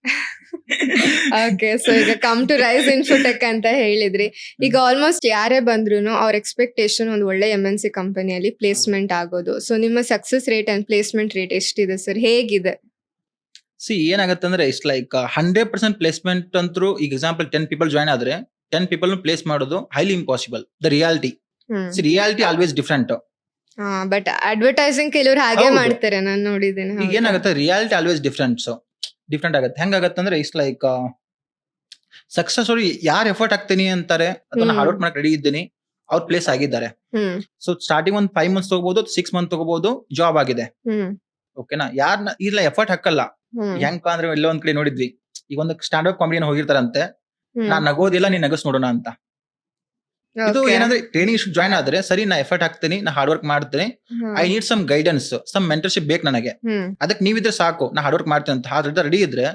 Okay, so ಈಗ ಕಮ್ ಟು ರೈಸ್ ಇನ್ಫೋಟೆಕ್ ಅಂತ ಹೇಳಿದ್ರಿ. ಈಗ ಆಲ್ಮೋಸ್ಟ್ ಯಾರೇ ಬಂದ್ರು ಅವ್ರ ಎಕ್ಸ್ಪೆಕ್ಟೇಷನ್ ಒಂದ್ ಒಳ್ಳೆ MNC ಕಂಪನಿಯಲ್ಲಿ ಪ್ಲೇಸ್ಮೆಂಟ್ ಆಗೋದು. ಸೊ ನಿಮ್ಮ success rate and placement rate ಎಷ್ಟಿದೆ ಸರ್, ಹೇಗಿದೆ? ಏನಾಗುತ್ತೆ ಅಂದ್ರೆ, ಇಟ್ಸ್ ಲೈಕ್ 100% ಪ್ಲೇಸ್ಮೆಂಟ್ ಅಂತೂ. ಈಗ ಎಕ್ಸಾಂಪಲ್ 10 ಪೀಪಲ್ ಜಾಯ್ನ್ ಆದ್ರೆ 10 ಪೀಪಲ್ ಪ್ಲೇಸ್ ಮಾಡೋದು highly impossible. The reality always different. But advertising ಕೆಲವ್ರು ಹಾಗೆ ಹೌದು. ಮಾಡ್ತಾರೆ, ನಾನು ನೋಡಿದ್ದೇನೆ. ಈಗ ಏನಾಗುತ್ತೆ, ರಿಯಾಲಿಟಿ ಆಲ್ವೇಸ್ ಡಿಫ್ರೆಂಟ್ ಆಗುತ್ತೆ. ಹೆಂಗಾಗತ್ತೆ ಅಂದ್ರೆ, ಇಟ್ಸ್ ಲೈಕ್ ಸಕ್ಸಸ್ ಅವ್ರು ಯಾರು ಎಫರ್ಟ್ ಹಾಕ್ತೀನಿ ಅಂತಾರೆ, ಅದನ್ನ ಹಾರ್ಡ್ ವರ್ಕ್ ಮಾಡಕ್ ರೆಡಿ ಇದ್ದೀನಿ, ಅವ್ರ ಪ್ಲೇಸ್ ಆಗಿದ್ದಾರೆ. ಹ್ಮ್ ಸೊ ಸ್ಟಾರ್ಟಿಂಗ್ ಒಂದು 5 ಮಂತ್ಸ್ ತಗೋಬಹುದು, 6 ಮಂತ್ ತಗೋಬಹುದು, ಜಾಬ್ ಆಗಿದೆ. ಹ್ಮ್ ಓಕೆನಾ? ಯಾರನ್ನ ಇಲ್ಲ ಎಫರ್ಟ್ ಹಾಕಲ್ಲ. ಹ್ಮ್ ಹೆಂಗಪ್ಪ ಅಂದ್ರೆ, ಎಲ್ಲೋ ಒಂದ್ ಕಡೆ ನೋಡಿದ್ವಿ, ಈಗ ಒಂದು ಸ್ಟ್ಯಾಂಡ್ ಅಪ್ ಕಾಮಿಡಿಯನ್ ಹೋಗಿರ್ತಾರಂತೆ, ಹ್ಮ್. ನಾನ್ ನಗೋದಿಲ್ಲ, ನೀನ್ ನಗಸ್ ನೋಡೋಣ ಅಂತ. ಇದು Okay. ಏನಂದ್ರೆ, ಟ್ರೈನಿಂಗ್ ಜಾಯ್ನ್ ಆದ್ರೆ ಸರಿ, ನಾ ಎಫರ್ಟ್ ಹಾಕ್ತೀನಿ, ನಾ ಹಾರ್ಡ್ ವರ್ಕ್ ಮಾಡ್ತೀನಿ, hmm. I need some guidance, some mentorship ಬೇಕು ನನಗೆ, ಹ್ಮ್ ಅದಕ್ಕೆ ನೀವಿದ್ರೆ ಸಾಕು, ನಾ ಹಾರ್ಡ್ ವರ್ಕ್ ಮಾಡ್ತೀನಿ ಅಂತ ಅದ್ರದ್ದು ರೆಡಿ ಇದ್ರೆ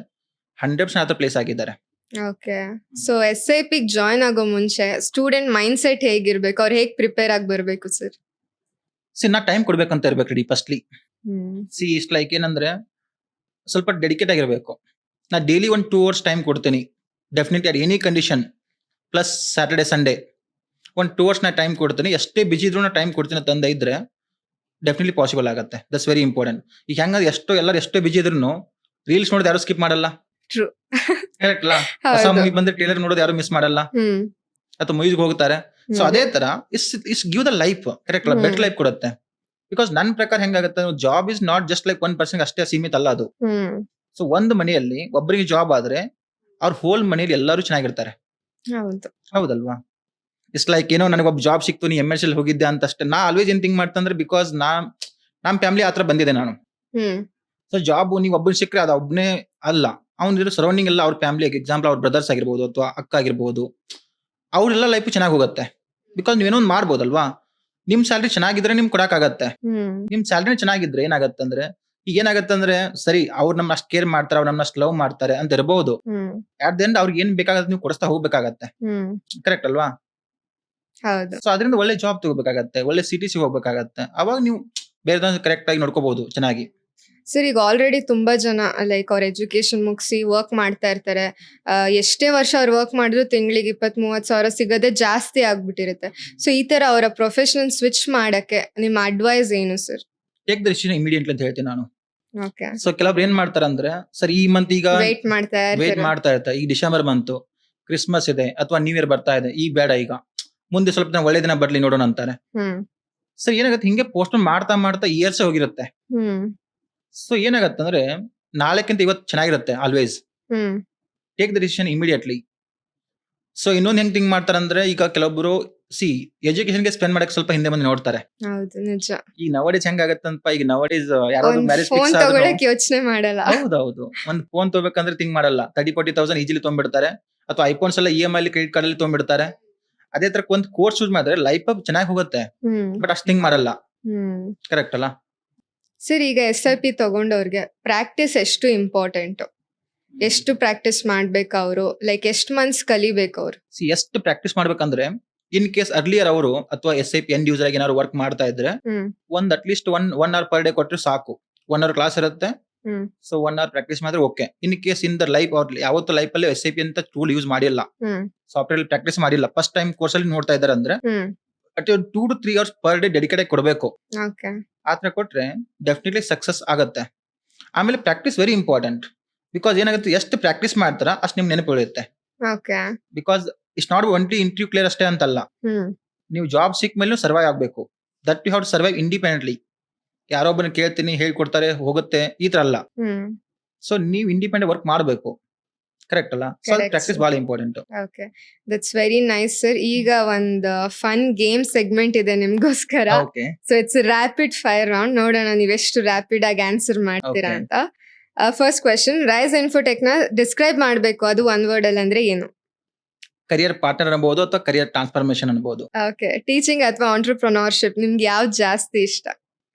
100% ಆತರ ಪ್ಲೇಸ್ ಆಗಿದ್ದಾರೆ. ಓಕೆ. ಸೊ SIP ಜಾಯ್ನ್ ಆಗೋ ಮುಂಚೆ ಸ್ಟೂಡೆಂಟ್ ಮೈಂಡ್ ಸೆಟ್ ಹೇಗಿರ್ಬೇಕು, ಅವ್ರು ಹೇಗ್ ಪ್ರಿಪೇರ್ ಆಗಿ ಬರ್ಬೇಕು ಸರ್? ನಾ ಟೈಮ್ ಕೊಡ್ಬೇಕಂತ ಇರ್ಬೇಕು ರೆಡಿ ಫಸ್ಟ್ಲಿ. ಹ್ಮ್ ಇಷ್ಟು ಲೈಕ್ ಏನಂದ್ರೆ, ಸ್ವಲ್ಪ ಡೆಡಿಕೇಟ್ ಆಗಿರ್ಬೇಕು. ನಾ ಡೈಲಿ 2 hours ಟೈಮ್ ಕೊಡ್ತೀನಿ, definitely at any condition, plus Saturday Sunday 2 hours ನಾ ಟೈಮ್ ಕೊಡ್ತೀನಿ. ಎಷ್ಟೇ ಬಿಜಿ ಇದ್ರು ನಾ ಟೈಮ್ ಕೊಡ್ತೀನಿ ತಂದ ಇದ್ರೆ ಡೆಫಿನೆಟ್ಲಿ ಪಾಸಿಬಲ್ ಆಗುತ್ತೆ. That's very important. ಈಗ ಹೆಂಗ ಎಲ್ಲರೂ ಎಷ್ಟೋ ಬಿಜಿ ಇದ್ರು ರೀಲ್ಸ್ ನೋಡೋದು ಯಾರು ಸ್ಕಿಪ್ ಮಾಡಲ್ಲ. True. ಕರೆಕ್ಟ್ ಅಲ್ಲ? ಹೊಸ ಹೌದು. ಮೂವಿ ಬಂದ್ರೆ ಟ್ರೇಲರ್ ನೋಡೋದು ಯಾರು ಮಿಸ್ ಮಾಡಲ್ಲ, ಹ್ಮ್ ಅಥವಾ ಮೂವೀಸ್ಗೆ ಹೋಗ್ತಾರೆ. So hmm. ಅದೇ ತರ is give the life, correct ಅಲ್ಲ? ಬೆಟರ್ ಲೈಫ್ ಕೊಡುತ್ತೆ. ಬಿಕಾಸ್ ನನ್ನ ಪ್ರಕಾರ ಹೆಂಗಾಗುತ್ತೆ, job is not just like 1% ಅಷ್ಟೇ ಸೀಮಿತ ಅಲ್ಲ ಅದು. ಹ್ಮ್ ಸೊ ಒಂದು ಮನೆಯಲ್ಲಿ ಒಬ್ಬರಿಗೆ ಜಾಬ್ ಆದ್ರೆ ಅವ್ರ ಹೋಲ್ ಮನೆಯಲ್ಲಿ ಎಲ್ಲರೂ ಚೆನ್ನಾಗಿರ್ತಾರೆ. ಹೌದು. ಹೌದಲ್ವಾ? ಇಟ್ಸ್ ಲೈಕ್ ಏನೋ ನನಗೆ ಒಬ್ಬ ಜಾಬ್ ಸಿಕ್ತು, ನೀ MNC ಹೋಗಿದ್ದೆ ಅಂತ ಅಷ್ಟೇ. ನಾ ಆಲ್ವೇಸ್ ಏನ್ ಥಿಂಕ್ ಮಾಡ್ತಂದ್ರೆ, ಬಿಕಾಸ್ ನಮ್ಮ ಫ್ಯಾಮಿಲಿ ಆತರ ಬಂದಿದೆ ನಾನು. ಹ್ಮ್ ಸೊ ಜಾಬ್ ನೀವು ಒಬ್ಬರು ಸಿಕ್ಕರೆ ಅದು ಒಬ್ಬನೇ ಅಲ್ಲ, ಅವ್ನಿರೋ ಸರೌಂಡಿಂಗ್ ಎಲ್ಲ ಅವ್ರ ಫ್ಯಾಮಿಲಿ, ಎಕ್ಸಾಂಪಲ್ ಅವ್ರ ಬ್ರದರ್ಸ್ ಆಗಿರ್ಬೋದು ಅಥವಾ ಅಕ್ಕ ಆಗಿರ್ಬೋದು, ಅವ್ರೆಲ್ಲ ಲೈಫ್ ಚೆನ್ನಾಗಿ ಹೋಗುತ್ತೆ. ಬಿಕಾಸ್ ನೀವೇನೋ ಒಂದು ಮಾಡ್ಬೋದಲ್ವಾ? ನಿಮ್ ಸ್ಯಾಲ್ರಿ ಚೆನ್ನಾಗಿದ್ರೆ ನಿಮ್ಗೆ ಕೊಡಕ್ಕಾಗತ್ತೆ. ಹ್ಮ್ ನಿಮ್ ಸ್ಯಾಲ್ರಿ ಚೆನ್ನಾಗಿದ್ರೆ ಏನಾಗತ್ತೆ ಅಂದ್ರೆ, ಈಗ ಏನಾಗತ್ತೆ ಅಂದ್ರೆ, ಸರಿ ಅವ್ರು ನಮ್ಮನ್ನ ಅಷ್ಟು ಕೇರ್ ಮಾಡ್ತಾರೆ, ಅವ್ರು ನಮ್ಮನ್ನ ಅಷ್ಟು ಲವ್ ಮಾಡ್ತಾರೆ ಅಂತ ಇರಬಹುದು. ಹ್ಮ್ ಅಟ್ ದ ಎಂಡ್ ಅವ್ರಿಗೆ ಏನ್ ಬೇಕಾಗತ್ತೆ ನೀವು ಕೊಡಿಸ್ತಾ ಹೋಗ್ಬೇಕಾಗತ್ತೆ. ಹ್ಮ್ ಕರೆಕ್ಟ್ ಅಲ್ವಾ? ಹೌದು. ಸೊ ಅದರಿಂದ ಒಳ್ಳೆ ಜಾಬ್ ತಗೋಬೇಕಾಗತ್ತೆ, ಒಳ್ಳೆ CTC ಹೋಗ್ಬೇಕಾಗತ್ತೆ. ಅವಾಗ ನೀವು ಬೇರೆ ಕರೆಕ್ಟ್ ಆಗಿ ನೋಡ್ಕೋಬಹುದು ಚೆನ್ನಾಗಿ. ಸರ್ ಈಗ ಆಲ್ರೆಡಿ ತುಂಬಾ ಜನ ಲೈಕ್ ಅವ್ರ ಎಜುಕೇಶನ್ ಮುಗಿಸಿ ವರ್ಕ್ ಮಾಡ್ತಾ ಇರ್ತಾರೆ. ಎಷ್ಟೇ ವರ್ಷ ಅವ್ರು ವರ್ಕ್ ಮಾಡಿದ್ರು ತಿಂಗಳಿಗೆ 20-30 ಸಾವಿರ ಸಿಗೋದೇ ಜಾಸ್ತಿ ಆಗ್ಬಿಟ್ಟಿರುತ್ತೆ. ಸೊ ಈ ತರ ಅವರ ಪ್ರೊಫೆಷನಲ್ ಸ್ವಿಚ್ ಮಾಡಕ್ಕೆ ನಿಮ್ಮ ಅಡ್ವೈಸ್ ಏನು sir? Take the decision immediately ಅಂತ ಹೇಳ್ತೀನಿ ನಾನು. ಓಕೆ. ಸೊ ಕೆಲವ್ರು ಏನ್ ಮಾಡ್ತಾರೆ ಅಂದ್ರೆ, ಸರ್ ಈ ಮಂತ್ ಈಗ ವೇಟ್ ಮಾಡ್ತಾ ವೇಟ್ ಇರ್ತಾರೆ. ಮಾಡ್ತಾ ಇರ್ತಾರೆ, ಈಗ ಡಿಸೆಂಬರ್ ಬಂತು, ಕ್ರಿಸ್ಮಸ್ ಇದೆ ಅಥವಾ ನ್ಯೂ ಇಯರ್ ಬರ್ತಾ ಇದೆ, ಈಗ ಬೇಡ, ಈಗ ಮುಂದೆ ಸ್ವಲ್ಪ ದಿನ ಒಳ್ಳೆ ದಿನ ಬರ್ಲಿ ನೋಡೋಣ ಅಂತಾರೆ. ಹ್ಮ್ ಸರ್ ಏನಾಗುತ್ತೆ, ಹಿಂಗೆ ಪೋಸ್ಟ್ ಮಾಡ್ತಾ ಮಾಡ್ತಾ ಇಯರ್ಸ್ ಹೋಗಿರುತ್ತೆ. ಹ್ಮ್ ಸೊ ಏನಾಗತ್ತೆ ಅಂದ್ರೆ, ನಾಳೆಕ್ಕಿಂತ ಇವತ್ತು ಚೆನ್ನಾಗಿರುತ್ತೆ always. Hmm take the decision immediately. So ಇನ್ನೊಂದು ಹೆಂಗ್ ಥಿಂಕ್ ಮಾಡ್ತಾರೆ ಅಂದ್ರೆ, ಈಗ ಕೆಲವೊಬ್ರು ಎಜುಕೇಶನ್ಗೆ ಸ್ಪೆಂಡ್ ಮಾಡಕ್ಕೆ ಸ್ವಲ್ಪ ಹಿಂದೆ ಬಂದು ನೋಡ್ತಾರೆ. ಹೌದು ನಿಜ. ಈಗ ನವಡೇಸ್ ಹೆಂಗಾಗತ್ತಂತ, ಈಗ ನವಡೇಸ್ ಯಾರಾದ್ರೂ ಒಂದ್ ಮ್ಯಾರೇಜ್ ಫೋನ್ ಫಿಕ್ಸ್ ಆದ್ರೂ, ತಗೊಳಕ್ ಯೋಚನೆ ಮಾಡಲ್ಲ. ಹೌದೌದು, ಒಂದ್ ಫೋನ್ ತಗೋಬೇಕಂದ್ರೆ ಥಿಂಕ್ ಮಾಡಲ್ಲ, 30-40,000 ಈಜಿಲಿ ತೊಗೊಂಡ್ಬಿಡ್ತಾರೆ. ಅಥವಾ ಐಫೋನ್ಸ್ ಎಲ್ಲ EMI ಅಲ್ಲಿ ಕ್ರೆಡಿಟ್ ಕಾರ್ಡ್ ಅಲ್ಲಿ ತೊಗೊಂಡ್ಬಿಡ್ತಾರೆ. ಅದೇ ತರ ಒಂದ್ ಕೋರ್ಸ್ ಯೂಸ್ ಮಾಡಿದ್ರೆ ಲೈಫ್ ಚೆನ್ನಾಗಿ ಹೋಗುತ್ತೆ, ಹ್ಮ್ ಬಟ್ ಅಷ್ಟು ಥಿಂಕ್ ಮಾಡಲ್ಲ. ಹ್ಮ್ ಕರೆಕ್ಟ್ ಅಲ್ಲ? ಸರ್ ಈಗ SIP ತಗೊಂಡವ್ರಿಗೆ ಪ್ರಾಕ್ಟೀಸ್ ಎಷ್ಟು ಇಂಪಾರ್ಟೆಂಟ್? ಎಷ್ಟು ಪ್ರಾಕ್ಟೀಸ್ ಮಾಡ್ಬೇಕು ಅವರು? ಲೈಕ್ ಎಷ್ಟು ಮಂತ್ಸ್ ಕಲಿಬೇಕು ಅವ್ರು? ಎಷ್ಟು ಪ್ರಾಕ್ಟೀಸ್ ಮಾಡ್ಬೇಕಂದ್ರೆ, ಇನ್ ಕೇಸ್ ಅರ್ಲಿಯರ್ ಅವರು ಅಥವಾ SIP ಎಂಡ್ ಯೂಸರ್ ಆಗಿ ಏನಾದ್ರು ವರ್ಕ್ ಮಾಡ್ತಾ ಇದ್ರೆ, ಹ್ಮ್ ಒಂದ್ at least one hour per day ಕೊಟ್ಟರೆ ಸಾಕು. 1 ಅವರ್ ಕ್ಲಾಸ್ ಇರುತ್ತೆ. ಹ್ಮ್ ಸೊ 1 ಅವರ್ ಪ್ರಾಕ್ಟೀಸ್ ಮಾಡಿದ್ರೆ okay. In case in the life ಅವ್ರು ಯಾವತ್ತು ಲೈಫ್ ಅಲ್ಲಿ SIP ಅಂತ ಟೂಲ್ ಯೂಸ್ ಮಾಡಿಲ್ಲ, ಹ್ಮ್ ಸಾಫ್ಟ್ವೇರ್ ಅಲ್ಲಿ ಪ್ರಾಕ್ಟೀಸ್ ಮಾಡಿಲ್ಲ, ಫಸ್ಟ್ ಟೈಮ್ ಕೋರ್ಸ್ ಅಲ್ಲಿ ನೋಡ್ತಾ ಇದಾರೆ ಅಂದ್ರೆ, hmm at 2 to 3 hours per day dedicate ಕೊಡಬೇಕು. ಓಕೆ. ಆತರ ಕೊಟ್ರೆ ಡೆಫಿನೆಟ್ಲಿ ಸಕ್ಸಸ್ ಆಗತ್ತೆ. ಆಮೇಲೆ ಪ್ರಾಕ್ಟೀಸ್ ವೆರಿ ಇಂಪಾರ್ಟೆಂಟ್. ಬಿಕಾಸ್ ಏನಾಗುತ್ತೆ, ಎಷ್ಟು ಪ್ರಾಕ್ಟೀಸ್ ಮಾಡ್ತಾರ ಅಷ್ಟು ನಿಮ್ ನೆನಪು ಉಳಿಯುತ್ತೆ. Okay. Because it's not only interview clear ಅಷ್ಟೇ ಅಂತಲ್ಲ, ಹ್ಮ್ ನೀವು ಜಾಬ್ ಸಿಕ್ಕ ಮೇಲೆ ಸರ್ವೈವ್ ಆಗಬೇಕು. That you have to survive independently. ಯಾರೊಬ್ಬನ ಕೇಳ್ತೀನಿ ಹೇಳ್ಕೊಡ್ತಾರೆ ಹೋಗುತ್ತೆ ಈ ತರ ಅಲ್ಲ. ಹ್ಮ್ ಸೊ ನೀವು ಇಂಡಿಪೆಂಡೆಂಟ್ ವರ್ಕ್ ಮಾಡಬೇಕು. ಕರೆಕ್ಟ್ ಅಲ್ಲ? So Correct, practice sir. ಬಹಳ important. Okay, that's very nice sir. ಈಗ ಒಂದು ಫನ್ ಗೇಮ್ ಸೆಗ್ಮೆಂಟ್ ಇದೆ ನಿಮ್ಗೋಸ್ಕರ. Okay. So it's rapid fire round. ನೋಡೋಣ ನೀವು ಎಷ್ಟು ರ್ಯಾಪಿಡ್ ಆಗಿ ಆನ್ಸರ್ ಮಾಡ್ತೀರಾ Okay. ಅಂತ. ಫಸ್ಟ್ ಕ್ವೆಶನ್, ರೈಸ್ ಇನ್ಫೋಟೆಕ್ ನ ಡಿಸ್ಕ್ರೈಬ್ ಮಾಡ್ಬೇಕು, ಅದು ಒನ್ ವರ್ಡ್ ಅಲ್ಲಿ ಅಂದ್ರೆ ಏನು? ಕರಿಯರ್ ಪಾರ್ಟ್ನರ್ ಅನ್ಬಹುದು ಅಥವಾ ಕರಿಯರ್ ಟ್ರಾನ್ಸ್ಫಾರ್ಮೇಶನ್ ಅನ್ಬಹುದು. ಓಕೆ. ಟೀಚಿಂಗ್ ಅಥವಾ ಆಂಟ್ರಪ್ರನರ್ಶಿಪ್, ನಿಮ್ಗೆ ಯಾವ್ದು ಜಾಸ್ತಿ ಇಷ್ಟ?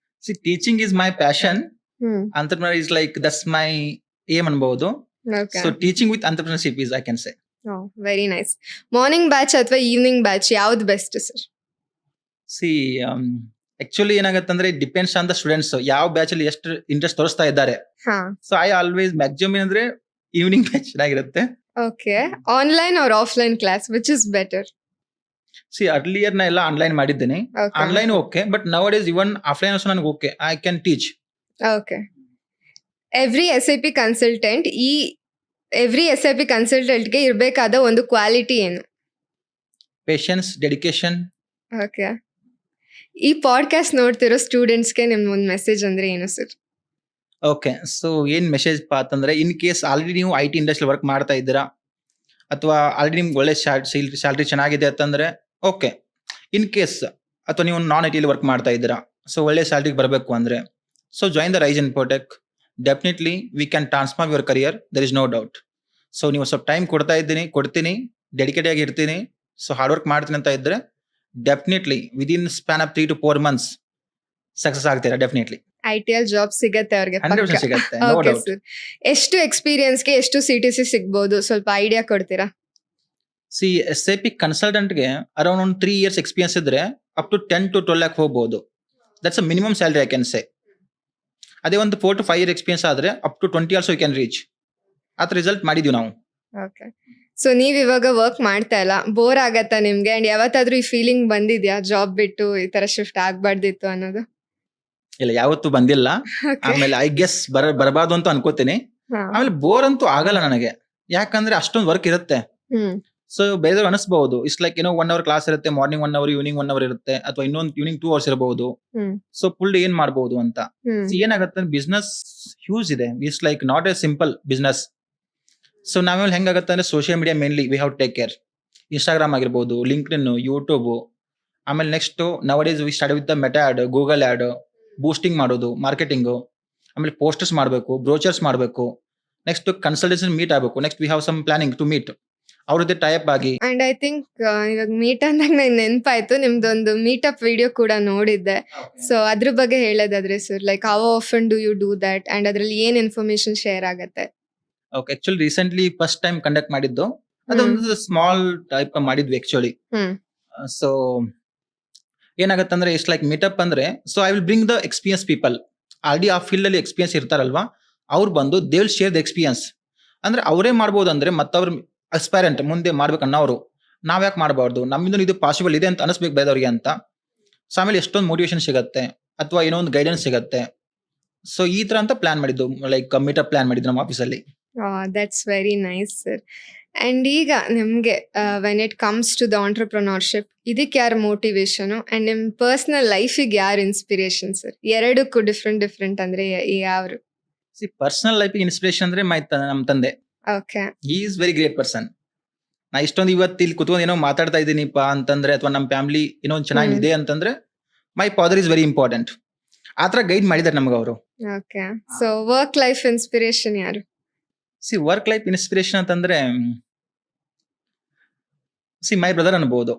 Teaching is my passion. Hmm Entrepreneur is like that's my aim ಅನ್ಬಹುದು. ಓಕೆ. So teaching with entrepreneurship is, I can say. Very nice. Morning batch ಅಥವಾ ಈವ್ನಿಂಗ್ ಬ್ಯಾಚ್ ಯಾವ್ದು ಬೆಸ್ಟ್ ಸರ್? ಆಕ್ಚುಲಿ ಏನಾಗತ್ತಂದ್ರೆ ಡಿಪೆಂಡ್ಸ್ ಆನ್ ದ ಸ್ಟೂಡೆಂಟ್ಸ್, ಯಾವ batch ಅಲ್ಲಿ ಎಷ್ಟು interest ತೋರಿಸ್ತಾ ಇದ್ದಾರೆ. ಹಾ. ಸೊ ಐ ಆಲ್ವೇಸ್ ಮ್ಯಾಕ್ಸಿಮಮ್ ಅಂದ್ರೆ ಈವ್ನಿಂಗ್ ಬ್ಯಾಚ್ ಚೆನ್ನಾಗಿರುತ್ತೆ. Okay. Online R offline class, which is better? Earlier ನ ಎಲ್ಲ ಆನ್ಲೈನ್ ಮಾಡಿದ್ದೇನೆ. Online okay, but now days even offline also ನನಗೆ okay, I can teach. Okay. Every SIP ಕನ್ಸಲ್ಟೆಂಟ್ಗೆ ಇರಬೇಕಾದ ಒಂದು quality ಏನು? Patience, dedication. ಓಕೆ. ಈ ಪಾಡ್ಕಾಸ್ಟ್ ನೋಡ್ತಿರೋ ಸ್ಟೂಡೆಂಟ್ಸ್ಗೆ ನಿಮ್ ಒಂದು ಮೆಸೇಜ್ ಅಂದ್ರೆ ಏನು ಸರ್? ಓಕೆ. ಸೊ ಏನ್ ಮೆಸೇಜ್ ಅಂತಂದ್ರೆ, ಇನ್ ಕೇಸ್ ಆಲ್ರೆಡಿ ನೀವು IT ಇಂಡಸ್ಟ್ರಿ ವರ್ಕ್ ಮಾಡ್ತಾ ಇದ್ದೀರಾ ಅಥವಾ ಆಲ್ರೆಡಿ ನಿಮ್ಗೆ ಒಳ್ಳೆ ಸ್ಯಾಲ್ರಿ ಚೆನ್ನಾಗಿದೆ ಅಂತಂದ್ರೆ ಓಕೆ. ಇನ್ ಕೇಸ್ ಅಥವಾ ನೀವು ನಾನ್ IT ವರ್ಕ್ ಮಾಡ್ತಾ ಇದ್ದೀರಾ, ಸೊ ಒಳ್ಳೆ ಸ್ಯಾಲ್ರಿಗೆ ಬರಬೇಕು ಅಂದ್ರೆ, so join the Rise Infotech. Definitely we can transform your career, there is no doubt. So ನೀವು ಸ್ವಲ್ಪ ಟೈಮ್ ಕೊಡ್ತೀನಿ, ಡೆಡಿಕೇಟ್ ಆಗಿ ಇರ್ತೀನಿ, ಸೊ ಹಾರ್ಡ್ ವರ್ಕ್ ಮಾಡ್ತೀನಿ ಅಂತ ಇದ್ರೆ definitely within span of 3 to 4 months success ಆಗ್ತೀರಾ. ಡೆಫಿನೆಟ್ಲಿ ITL ಜಾಬ್ ಸಿಗತ್ತೆ ಅವ್ರಿಗೆ? 100% ಸಿಗುತ್ತೆ, ನೋ ಓಕೆ ಡೌಟ್. ಸರ್. ಎಷ್ಟು ಎಕ್ಸ್ಪೀರಿಯನ್ಸ್ಗೆ ಎಷ್ಟು CTC ಸಿಗ್ಬೋದು, ಸ್ವಲ್ಪ ಐಡಿಯಾ ಕೊಡ್ತೀರಾ? SIP ಕನ್ಸಲ್ಟೆಂಟ್ಗೆ ಅರೌಂಡ್ ಒಂದು 3 years ಎಕ್ಸ್ಪೀರಿಯನ್ಸ್ ಇದ್ರೆ ಅಪ್ ಟು 10 to 12 lakh ಹೋಗ್ಬೋದು. That's a minimum salary I can say. ಅದೇ ಒಂದು 4 to 5 year ಎಕ್ಸ್ಪೀರಿಯನ್ಸ್ ಆದ್ರೆ up to 20 also you can reach. ಅದ್ ರಿಸಲ್ಟ್ ಮಾಡಿದೀವಿ ನಾವು. ಓಕೆ. ಸೊ ನೀವ್ ಇವಾಗ ವರ್ಕ್ ಮಾಡ್ತಾ ಇಲ್ಲ, ಬೋರ್ ಆಗತ್ತಾ ನಿಮ್ಗೆ? ಅಂಡ್ ಯಾವತ್ತಾದ್ರೂ ಈ ಫೀಲಿಂಗ್ ಬಂದಿದ್ಯಾ, ಜಾಬ್ ಬಿಟ್ಟು ಈ ತರ ಶಿಫ್ಟ್ ಆಗ್ಬಾರ್ದಿತ್ತು ಅನ್ನೋದು? ಇಲ್ಲ, ಯಾವತ್ತೂ ಬಂದಿಲ್ಲ. Okay. ಆಮೇಲೆ ಐ ಗೆಸ್ ಬರಬಾರ್ದು ಅಂತ ಅನ್ಕೋತೀನಿ. ಹಾ. ಆಮೇಲೆ ಬೋರ್ ಅಂತೂ ಆಗಲ್ಲ ನನಗೆ, ಯಾಕಂದ್ರೆ ಅಷ್ಟೊಂದು ವರ್ಕ್ ಇರುತ್ತೆ. ಹ್ಮ್ ಸೊ ಬೇರೆ ಅನಿಸ್ಬಹುದು, ಇಟ್ಸ್ ಲೈಕ್ 1 hour ಕ್ಲಾಸ್ ಇರುತ್ತೆ, ಮಾರ್ನಿಂಗ್ 1 hour, ಈವ್ನಿಂಗ್ 1 hour ಇರುತ್ತೆ, ಅಥವಾ ಇನ್ನೊಂದು ಈವ್ನಿಂಗ್ 2 hours ಇರಬಹುದು. ಹ್ಮ್ ಸೊ ಫುಲ್ ಡೇ ಏನ್ ಮಾಡಬಹುದು ಅಂತ. ಹ್ಮ್ ಏನಾಗುತ್ತೆ, ಬಿಸ್ನೆಸ್ ಹ್ಯೂಜ್ ಇದೆ, it's like not a simple business. So ನಾವೇಲೆ ಹೆಂಗಾಗುತ್ತೆ ಅಂದ್ರೆ, social media mainly we have take care. Instagram ಆಗಿರ್ಬೋದು, ಲಿಂಕ್ಡ್ಇನ್, ಯೂಟ್ಯೂಬ್. ಆಮೇಲೆ next nowadays we start with Meta ad, Google ad, boosting ಮಾಡೋದು, ಮಾರ್ಕೆಟಿಂಗು. ಆಮೇಲೆ posters ಮಾಡಬೇಕು, brochures ಮಾಡಬೇಕು. ನೆಕ್ಸ್ಟ್ ಕನ್ಸಲ್ಟೇಷನ್ ಮೀಟ್ ಆಗಬೇಕು. Next we have some planning to meet ಅವ್ರ ಜೊತೆ type ಆಗಿ. ಅಂಡ್ ಐ ಥಿಂಕ್ ಇವಾಗ ಮೀಟ್ ಅಂದಾಗ ನಂಗೆ ನೆನಪಾಯ್ತು, ನಿಮ್ದೊಂದು ಮೀಟಪ್ ವಿಡಿಯೋ ಕೂಡ ನೋಡಿದ್ದೆ. ಸೊ ಅದ್ರ ಬಗ್ಗೆ ಹೇಳೋದಾದ್ರೆ sir, like how often do you do that, and ಅದ್ರಲ್ಲಿ ಏನ್ ಇನ್ಫಾರ್ಮೇಶನ್ ಶೇರ್ ಆಗತ್ತೆ? Okay. Actually recently first time conduct ಮಾಡಿದ್ದು, ಅದೊಂದು ಸ್ಮಾಲ್ ಟೈಪ್ ಮಾಡಿದ್ವಿ ಆಕ್ಚುಲಿ. ಹ್ಮ್ ಸೊ ಏನಾಗತ್ತಂದ್ರೆ, ಇಟ್ಸ್ ಲೈಕ್ ಮೀಟಪ್ ಅಂದ್ರೆ, so I will bring the experience people. Already ಆ field ಅಲ್ಲಿ ಎಕ್ಸ್ಪೀರಿಯನ್ಸ್ ಇರ್ತಾರಲ್ವಾ, ಅವ್ರು ಬಂದು they will share the experience. ಅಂದ್ರೆ ಅವರೇ ಮಾಡ್ಬೋದು ಅಂದ್ರೆ ಮತ್ತವ್ರ ಅಸ್ಪೈರೆಂಟ್ ಮುಂದೆ ಮಾಡ್ಬೇಕನ್ನೋರು ನಾವ್ ಯಾಕೆ ಮಾಡಬಾರ್ದು, ನಮ್ಮಿಂದ ಇದು ಪಾಸಿಬಲ್ ಇದೆ ಅಂತ ಅನಿಸ್ಬೇಕು ಬೇರೆದವ್ರಿಗೆ ಅಂತ. ಸೊ ಆಮೇಲೆ ಎಷ್ಟೊಂದು ಮೋಟಿವೇಶನ್ ಸಿಗತ್ತೆ ಅಥವಾ ಏನೋ ಒಂದು ಗೈಡೆನ್ಸ್ ಸಿಗತ್ತೆ. ಸೊ ಈ ತರ ಅಂತ ಪ್ಲಾನ್ ಮಾಡಿದ್ದು, ಲೈಕ್ ಮೀಟಪ್ ಪ್ಲಾನ್ ಮಾಡಿದ್ದು ನಮ್ಮ ಆಫೀಸಲ್ಲಿ. That's very nice sir. And ಈಗ ನಿಮ್ಗೆ when it comes to the entrepreneurship, ಇದಕ್ಕೆ ಯಾರು ಮೋಟಿವೇಶನ್ ಅಂಡ್ ನಿಮ್ ಪರ್ಸನಲ್ ಲೈಫಿಗೆ ಯಾರು ಇನ್ಸ್ಪಿರೇಷನ್ ಸರ್? ಎರಡಕ್ಕೂ ಡಿಫ್ರೆಂಟ್ ಅಂದ್ರೆ ಯಾರು? ಪರ್ಸನಲ್ ಲೈಫ್ ಇನ್ಸ್ಪಿರೇಷನ್ ಅಂದ್ರೆ ನಮ್ಮ ತಂದೆ. Okay. He is very great person. ನಾ ಇಷ್ಟೊಂದು ಇವತ್ತು ಇಲ್ಲಿ ಕುತ್ಕೊಂಡು ಏನೋ ಮಾತಾಡ್ತಾ ಇದ್ದೀನಿಪ್ಪ ಅಂತಂದ್ರೆ, ಅಥವಾ ನಮ್ಮ ಫ್ಯಾಮಿಲಿ ಏನೋ ಒಂದು ಚೆನ್ನಾಗಿದೆ ಅಂತಂದ್ರೆ, my father is very important. ಆತರ ಗೈಡ್ ಮಾಡಿದ್ದಾರೆ ನಮ್ಗೆ ಅವರು. Okay. So work life inspiration ಯಾರು? ವರ್ಕ್ ಲೈಫ್ ಇನ್ಸ್ಪಿರೇಷನ್ ಅಂತಂದ್ರೆ ಮೈ ಬ್ರದರ್ ಅನ್ಬೋದು.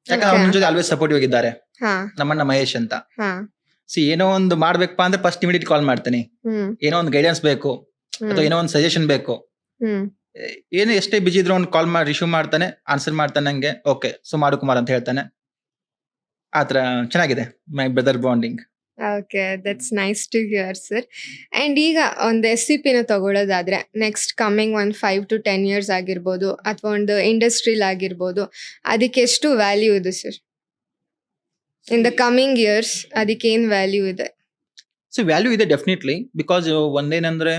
ಯಾಕಂದ್ರೆ ಅವ್ರ ಜೊತೆ ಆಲ್ವೇಸ್ ಸಪೋರ್ಟಿವ್ ಆಗಿದ್ದಾರೆ, ಹಾ ನಮ್ಮಣ್ಣ ಮಹೇಶ್ ಅಂತ. ಹಾ ಏನೋ ಒಂದು ಮಾಡ್ಬೇಕಪ್ಪ ಅಂದ್ರೆ ಫಸ್ಟ್ ಇಮಿಡಿಯೇಟ್ ಕಾಲ್ ಮಾಡ್ತೀನಿ. ಹ್ಮ್ ಏನೋ ಒಂದು ಗೈಡೆನ್ಸ್ ಬೇಕು ಅಥವಾ ಏನೋ ಒಂದು ಸಜೆಷನ್ ಬೇಕು, ಹ್ಮ್ ಏನು ಎಷ್ಟೇ ಬಿಜಿ ಇದ್ರು ಒಂದು ಕಾಲ್ ಮಾಡಿ ರಿಸೀವ್ ಮಾಡ್ತಾನೆ, ಆನ್ಸರ್ ಮಾಡ್ತಾನೆ ನಂಗೆ. ಓಕೆ, ಸೊ ಮಾಡು ಕುಮಾರ್ ಅಂತ ಹೇಳ್ತಾನೆ. ಆತರ ಚೆನ್ನಾಗಿದೆ my brother bonding. Okay, that's nice to hear sir. And ಈಗ ಒಂದು SCP ನ ತಗೊಳ್ಳೋದಾದ್ರೆ ನೆಕ್ಸ್ಟ್ ಕಮ್ಮಿಂಗ್ 5 to 10 years ಆಗಿರ್ಬೋದು ಅಥವಾ ಒಂದು ಇಂಡಸ್ಟ್ರಿಲ್ ಆಗಿರ್ಬೋದು, ಅದಕ್ಕೆ ಎಷ್ಟು ವ್ಯಾಲ್ಯೂ ಇದೆ sir? In the coming years ಅದಕ್ಕೆ ಏನ್ ವ್ಯಾಲ್ಯೂ ಇದೆ? ವ್ಯಾಲ್ಯೂ ಇದೆ ಡೆಫಿನೆಟ್ಲಿ. ಬಿಕಾಸ್ ಒಂದೇನಂದ್ರೆ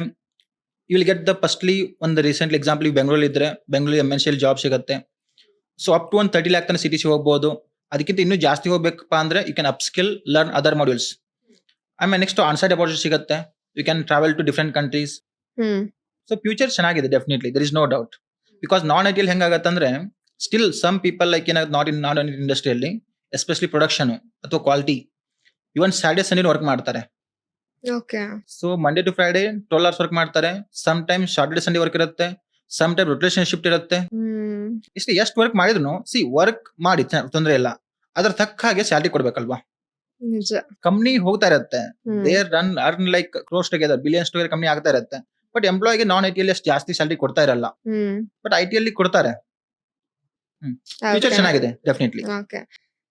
you will get the firstly ಒಂದು ರೀಸೆಂಟ್ಲಿ ಎಕ್ಸಾಂಪಲ್, ಬೆಂಗಳೂರಲ್ಲಿ ಇದ್ರೆ ಬೆಂಗಳೂರು MNC ಜಾಬ್ ಸಿಗುತ್ತೆ. ಸೊ ಅಪ್ ಟು ಒಂದು 30 lakh ತನಕ CTC ಹೋಗ್ಬೋದು. ಅದಕ್ಕಿಂತ ಇನ್ನೂ ಜಾಸ್ತಿ ಹೋಗ್ಬೇಕಪ್ಪ ಅಂದ್ರೆ you can upskill, learn other modules. ಆಮೇಲೆ ನೆಕ್ಸ್ಟ್ ಆನ್ಸೈಡ್ ಅಪಾರ್ಚುನಿಟಿ ಸಿಗುತ್ತೆ. You can travel to different countries. So future ಚೆನ್ನಾಗಿದೆ definitely, there is no doubt. Because non ಐಟಿಯಲ್ಲಿ ಹೆಂಗಾಗತ್ತಂದ್ರೆ still some people like not in ಇಂಡಸ್ಟ್ರಿಯಲ್ಲಿ, especially production ಅಥವಾ quality, even Saturday Sunday work ಮಾಡ್ತಾರೆ. Okay. So Monday to Friday 12 hours work ಮಾಡ್ತಾರೆ. Some time Saturday Sunday work ಇರುತ್ತೆ, some time rotation shift ಇರುತ್ತೆ. ಇಷ್ಟು ಎಷ್ಟು ವರ್ಕ್ ಮಾಡಿದ್ರು ವರ್ಕ್ ಮಾಡಿ ತೊಂದರೆ ಇಲ್ಲ, ಅದ್ರ ತಕ್ಕ ಹಾಗೆ ಸ್ಯಾಲರಿ ಕೊಡ್ಬೇಕಲ್ವಾ. ನಿಜ. ಕಂಪ್ನಿ ಹೋಗ್ತಾ ಇರುತ್ತೆ, there earn like crores together billions together company ಆಗ್ತಾ ಇರುತ್ತೆ. ಬಟ್ ಎಂಪ್ಲಾಯಿಗೆ ನಾನ್ ಐಟಿಯಲ್ಲಿ ಅಷ್ಟು ಜಾಸ್ತಿ ಸ್ಯಾಲರಿ ಕೊಡ್ತಾ ಇರಲ್ಲ, ಬಟ್ ಐಟಿಯಲ್ಲಿ ಕೊಡ್ತಾರೆ. ಫ್ಯೂಚರ್ ಚೆನ್ನಾಗಿದೆ ಡೆಫಿನೆಟ್ಲಿ. Okay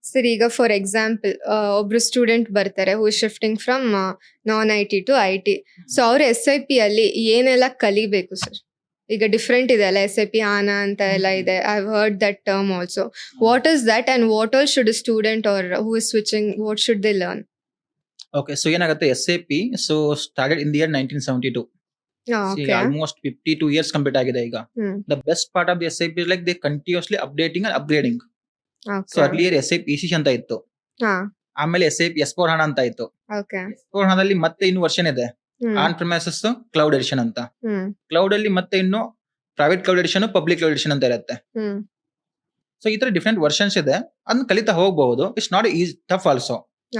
sir. ಈಗ ಫಾರ್ ಎಕ್ಸಾಂಪಲ್ ಒಬ್ರು ಸ್ಟೂಡೆಂಟ್ ಬರ್ತಾರೆ who shifting from non IT to IT. So ಅವ್ರು SIP ಅಲ್ಲಿ ಏನೆಲ್ಲ ಕಲಿಬೇಕು ಸರ್? ಈಗ ಡಿಫ್ರೆಂಟ್ ಇದೆ ಅಲ್ಲ, SIP ಆನಾ ಅಂತ ಎಲ್ಲ ಇದೆ. I heard that term also. What is that and what all should student are who is switching, what should they learn? Okay, so ಏನಾಗುತ್ತೆ SAP so started in the year 1972. Almost 52 years complete ಆಗಿದೆ ಈಗ. The best part of the SAP is like they continuously updating and upgrading. So earlier SAP ECC ಅಂತ ಇತ್ತು, ಆಮೇಲೆ SAP S/4HANA ಅಂತ ಇತ್ತು. S/4HANA ಮತ್ತೆ ಇನ್ನು ವರ್ಷನ್ ಇದೆ, ಆನ್ ಪ್ರಿಮೈಸಸ್ ಕ್ಲೌಡ್ ಎಡಿಷನ್ ಅಂತ. ಕ್ಲೌಡ್ ಅಲ್ಲಿ ಮತ್ತೆ ಇನ್ನು private cloud edition, public cloud edition ಅಂತ ಇರುತ್ತೆ. ಸೊ ಈ ತರ ಡಿಫ್ರೆಂಟ್ ವರ್ಷನ್ಸ್ ಇದೆ, ಅದನ್ನ ಕಲಿತಾ ಹೋಗಬಹುದು. It's not easy, tough also.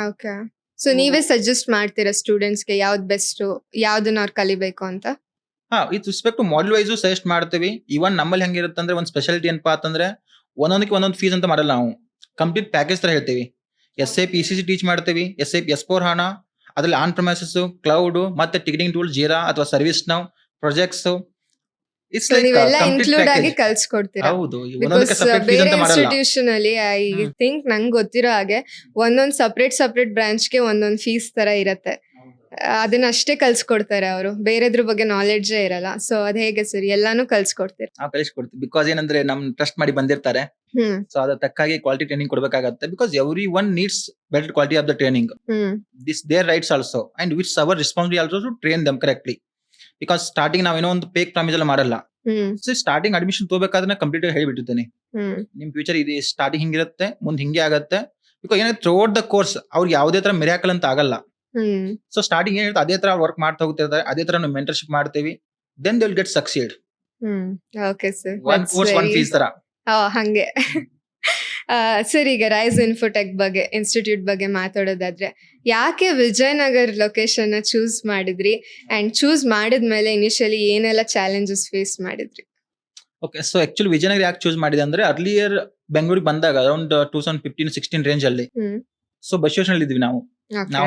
Okay. So ನೀವೇ ಸಜೆಸ್ಟ್ ಮಾಡ್ತೀರಾ ಸ್ಟೂಡೆಂಟ್ಸ್ಗೆ ಯಾವ್ದು ಬೆಸ್ಟ್, ಯಾವ್ದನ್ನ ಅವ್ರು ಕಲಿಬೇಕು ಅಂತ? With respect to module wise suggest ಮಾಡ್ತೀವಿ. ಇವನ್ ನಮ್ಮಲ್ಲಿ ಹೆಂಗಿರುತ್ತೆ ಅಂದ್ರೆ ಒಂದು ಸ್ಪೆಷಾಲಿಟಿ ಏನಪ್ಪಾ ಅಂತಂದ್ರೆ ಒಂದೊಂದಕ್ಕೆ ಒಂದೊಂದು ಫೀಸ್ ಅಂತ ಮಾಡಲ್ಲ, ನಾವು ಕಂಪ್ಲೀಟ್ ಪ್ಯಾಕೇಜ್ ತರ ಹೇಳ್ತೀವಿ. SAP ECC ಟೀಚ್ ಮಾಡ್ತೀವಿ, SAP S/4HANA, ಅದ್ರಲ್ಲಿ ಆನ್ ಪ್ರೈಮೈಸಸ್, ಕ್ಲೌಡ್, ಮತ್ತೆ ಟಿಕೆಟಿಂಗ್ ಟೂಲ್ ಜೀರಾ ಅಥವಾ service now, projects. It's like ನೀವೆಲ್ಲ ಇನ್ಕ್ಲೂಡ್ ಆಗಿ ಕಲ್ಸ್ಕೊಡ್ತೀರಾ? ಹೌದು, ಒಂದೊಂದಕ್ಕೆ ಸೆಪರೇಟ್ ಫೀಸ್ ಬೇರೆ ಅಂತ ಮಾಡಲ್ಲ. ಇನ್ಸ್ಟಿಟ್ಯೂಷನ್ ಅಲ್ಲಿ ಐ ಥಿಂಕ್ ನಂಗೆ ಗೊತ್ತಿರೋ ಹಾಗೆ ಒಂದೊಂದ್ ಸಪರೇಟ್ ಬ್ರಾಂಚ್ಗೆ ಒಂದೊಂದ್ ಫೀಸ್ ತರ ಇರತ್ತೆ. ಅದನ್ನ ಅಷ್ಟೇ ಕಲ್ಸ್ಕೊಡ್ತಾರೆ ಅವರು, ಬೇರೆದ್ರ ಬಗ್ಗೆ ನಾಲೆಡ್ಜೇ ಇರಲ್ಲ. ಸೊ ಅದ್ ಹೇಗೆ ಸರ್, ಎಲ್ಲಾನು ಕಲ್ಸ್ಕೊಡ್ತೀರಾ? ನಾವು ಕಲಿಸ್ಕೊಡ್ತೀವಿ. ಬಿಕಾಸ್ ಏನಂದ್ರೆ ನಮ್ ಟ್ರಸ್ಟ್ ಮಾಡಿ ಬಂದಿರ್ತಾರೆ. ಸೊ ಅದ್ರ ತಕ್ಕಾಗಿ ಕ್ವಾಲಿಟಿ ಟ್ರೈನಿಂಗ್ ಕೊಡ್ಬೇಕಾಗತ್ತೆ. Because everyone needs better quality of the training. This their rights also and it's our responsibility also to train them correctly. Because starting ನಾವೇನೋ ಒಂದು ಫೇಕ್ ಪ್ರಾಮಿಸ್ ಎಲ್ಲ ಮಾಡಲ್ಲ. ಸೊ ಸ್ಟಾರ್ಟಿಂಗ್ ಅಡ್ಮಿಷನ್ ತಗೋಬೇಕಾದ್ರೆ complete ಹೇಳಿಬಿಟ್ಟಿರ್ತೀನಿ, ನಿಮ್ future ಇದು starting ಹಿಂಗಿರುತ್ತೆ, ಮುಂದೆ ಹಿಂಗೆ ಆಗತ್ತೆ. ಬಿಕಾಸ್ ಏನಾದ್ರೆ ಥ್ರೂಔಟ್ ದ ಕೋರ್ಸ್ ಅವ್ರಿಗೆ ಯಾವುದೇ ತರ ಮಿರಾಕಲ್ ಅಂತ ಆಗಲ್ಲ. ಸೊ ಸ್ಟಾರ್ಟಿಂಗ್ ಏನಿರುತ್ತೆ ಅದೇ ತರ ವರ್ಕ್ ಮಾಡ್ತಾ ಹೋಗ್ತಿರ್ತಾರೆ, ಅದೇ ತರ ನಾವು ಮೆಂಟರ್ಶಿಪ್ ಮಾಡ್ತೀವಿ. Then they will get succeed. Okay sir. One course one fees ತರ. ಹಂಗೆ ಸರ್. ಈಗ ರೈಸ್ ಇನ್ಫೋಟೆಕ್ ಬಗ್ಗೆ, ಇನ್ಸ್ಟಿಟ್ಯೂಟ್ ಬಗ್ಗೆ ಮಾತಾಡೋದಾದ್ರೆ, ಯಾಕೆ ವಿಜಯನಗರ್ ಲೊಕೇಶನ್ ಚೂಸ್ ಮಾಡಿದ್ರಿ ಅಂಡ್ ಚೂಸ್ ಮಾಡಿದ್ಮೇಲೆ ಇನಿಷಿಯಲಿ ಏನೆಲ್ಲ ಚಾಲೆಂಜಸ್ ಫೇಸ್ ಮಾಡಿದ್ರಿ? ಓಕೆ, ಸೊ ಆಕ್ಚುಲಿ ವಿಜಯನಗರ ಯಾಕೆ ಚೂಸ್ ಮಾಡಿದೆ ಅಂದ್ರೆ ಅರ್ಲಿಯರ್ ಬೆಂಗಳೂರಿಗೆ ಬಂದಾಗ ಅರೌಂಡ್ 2015-16 ರೇಂಜ್ ಅಲ್ಲಿ ಸೊ ಬಸ್ ಸ್ಟೇಷನ್ ಇದ್ವಿ ನಾವು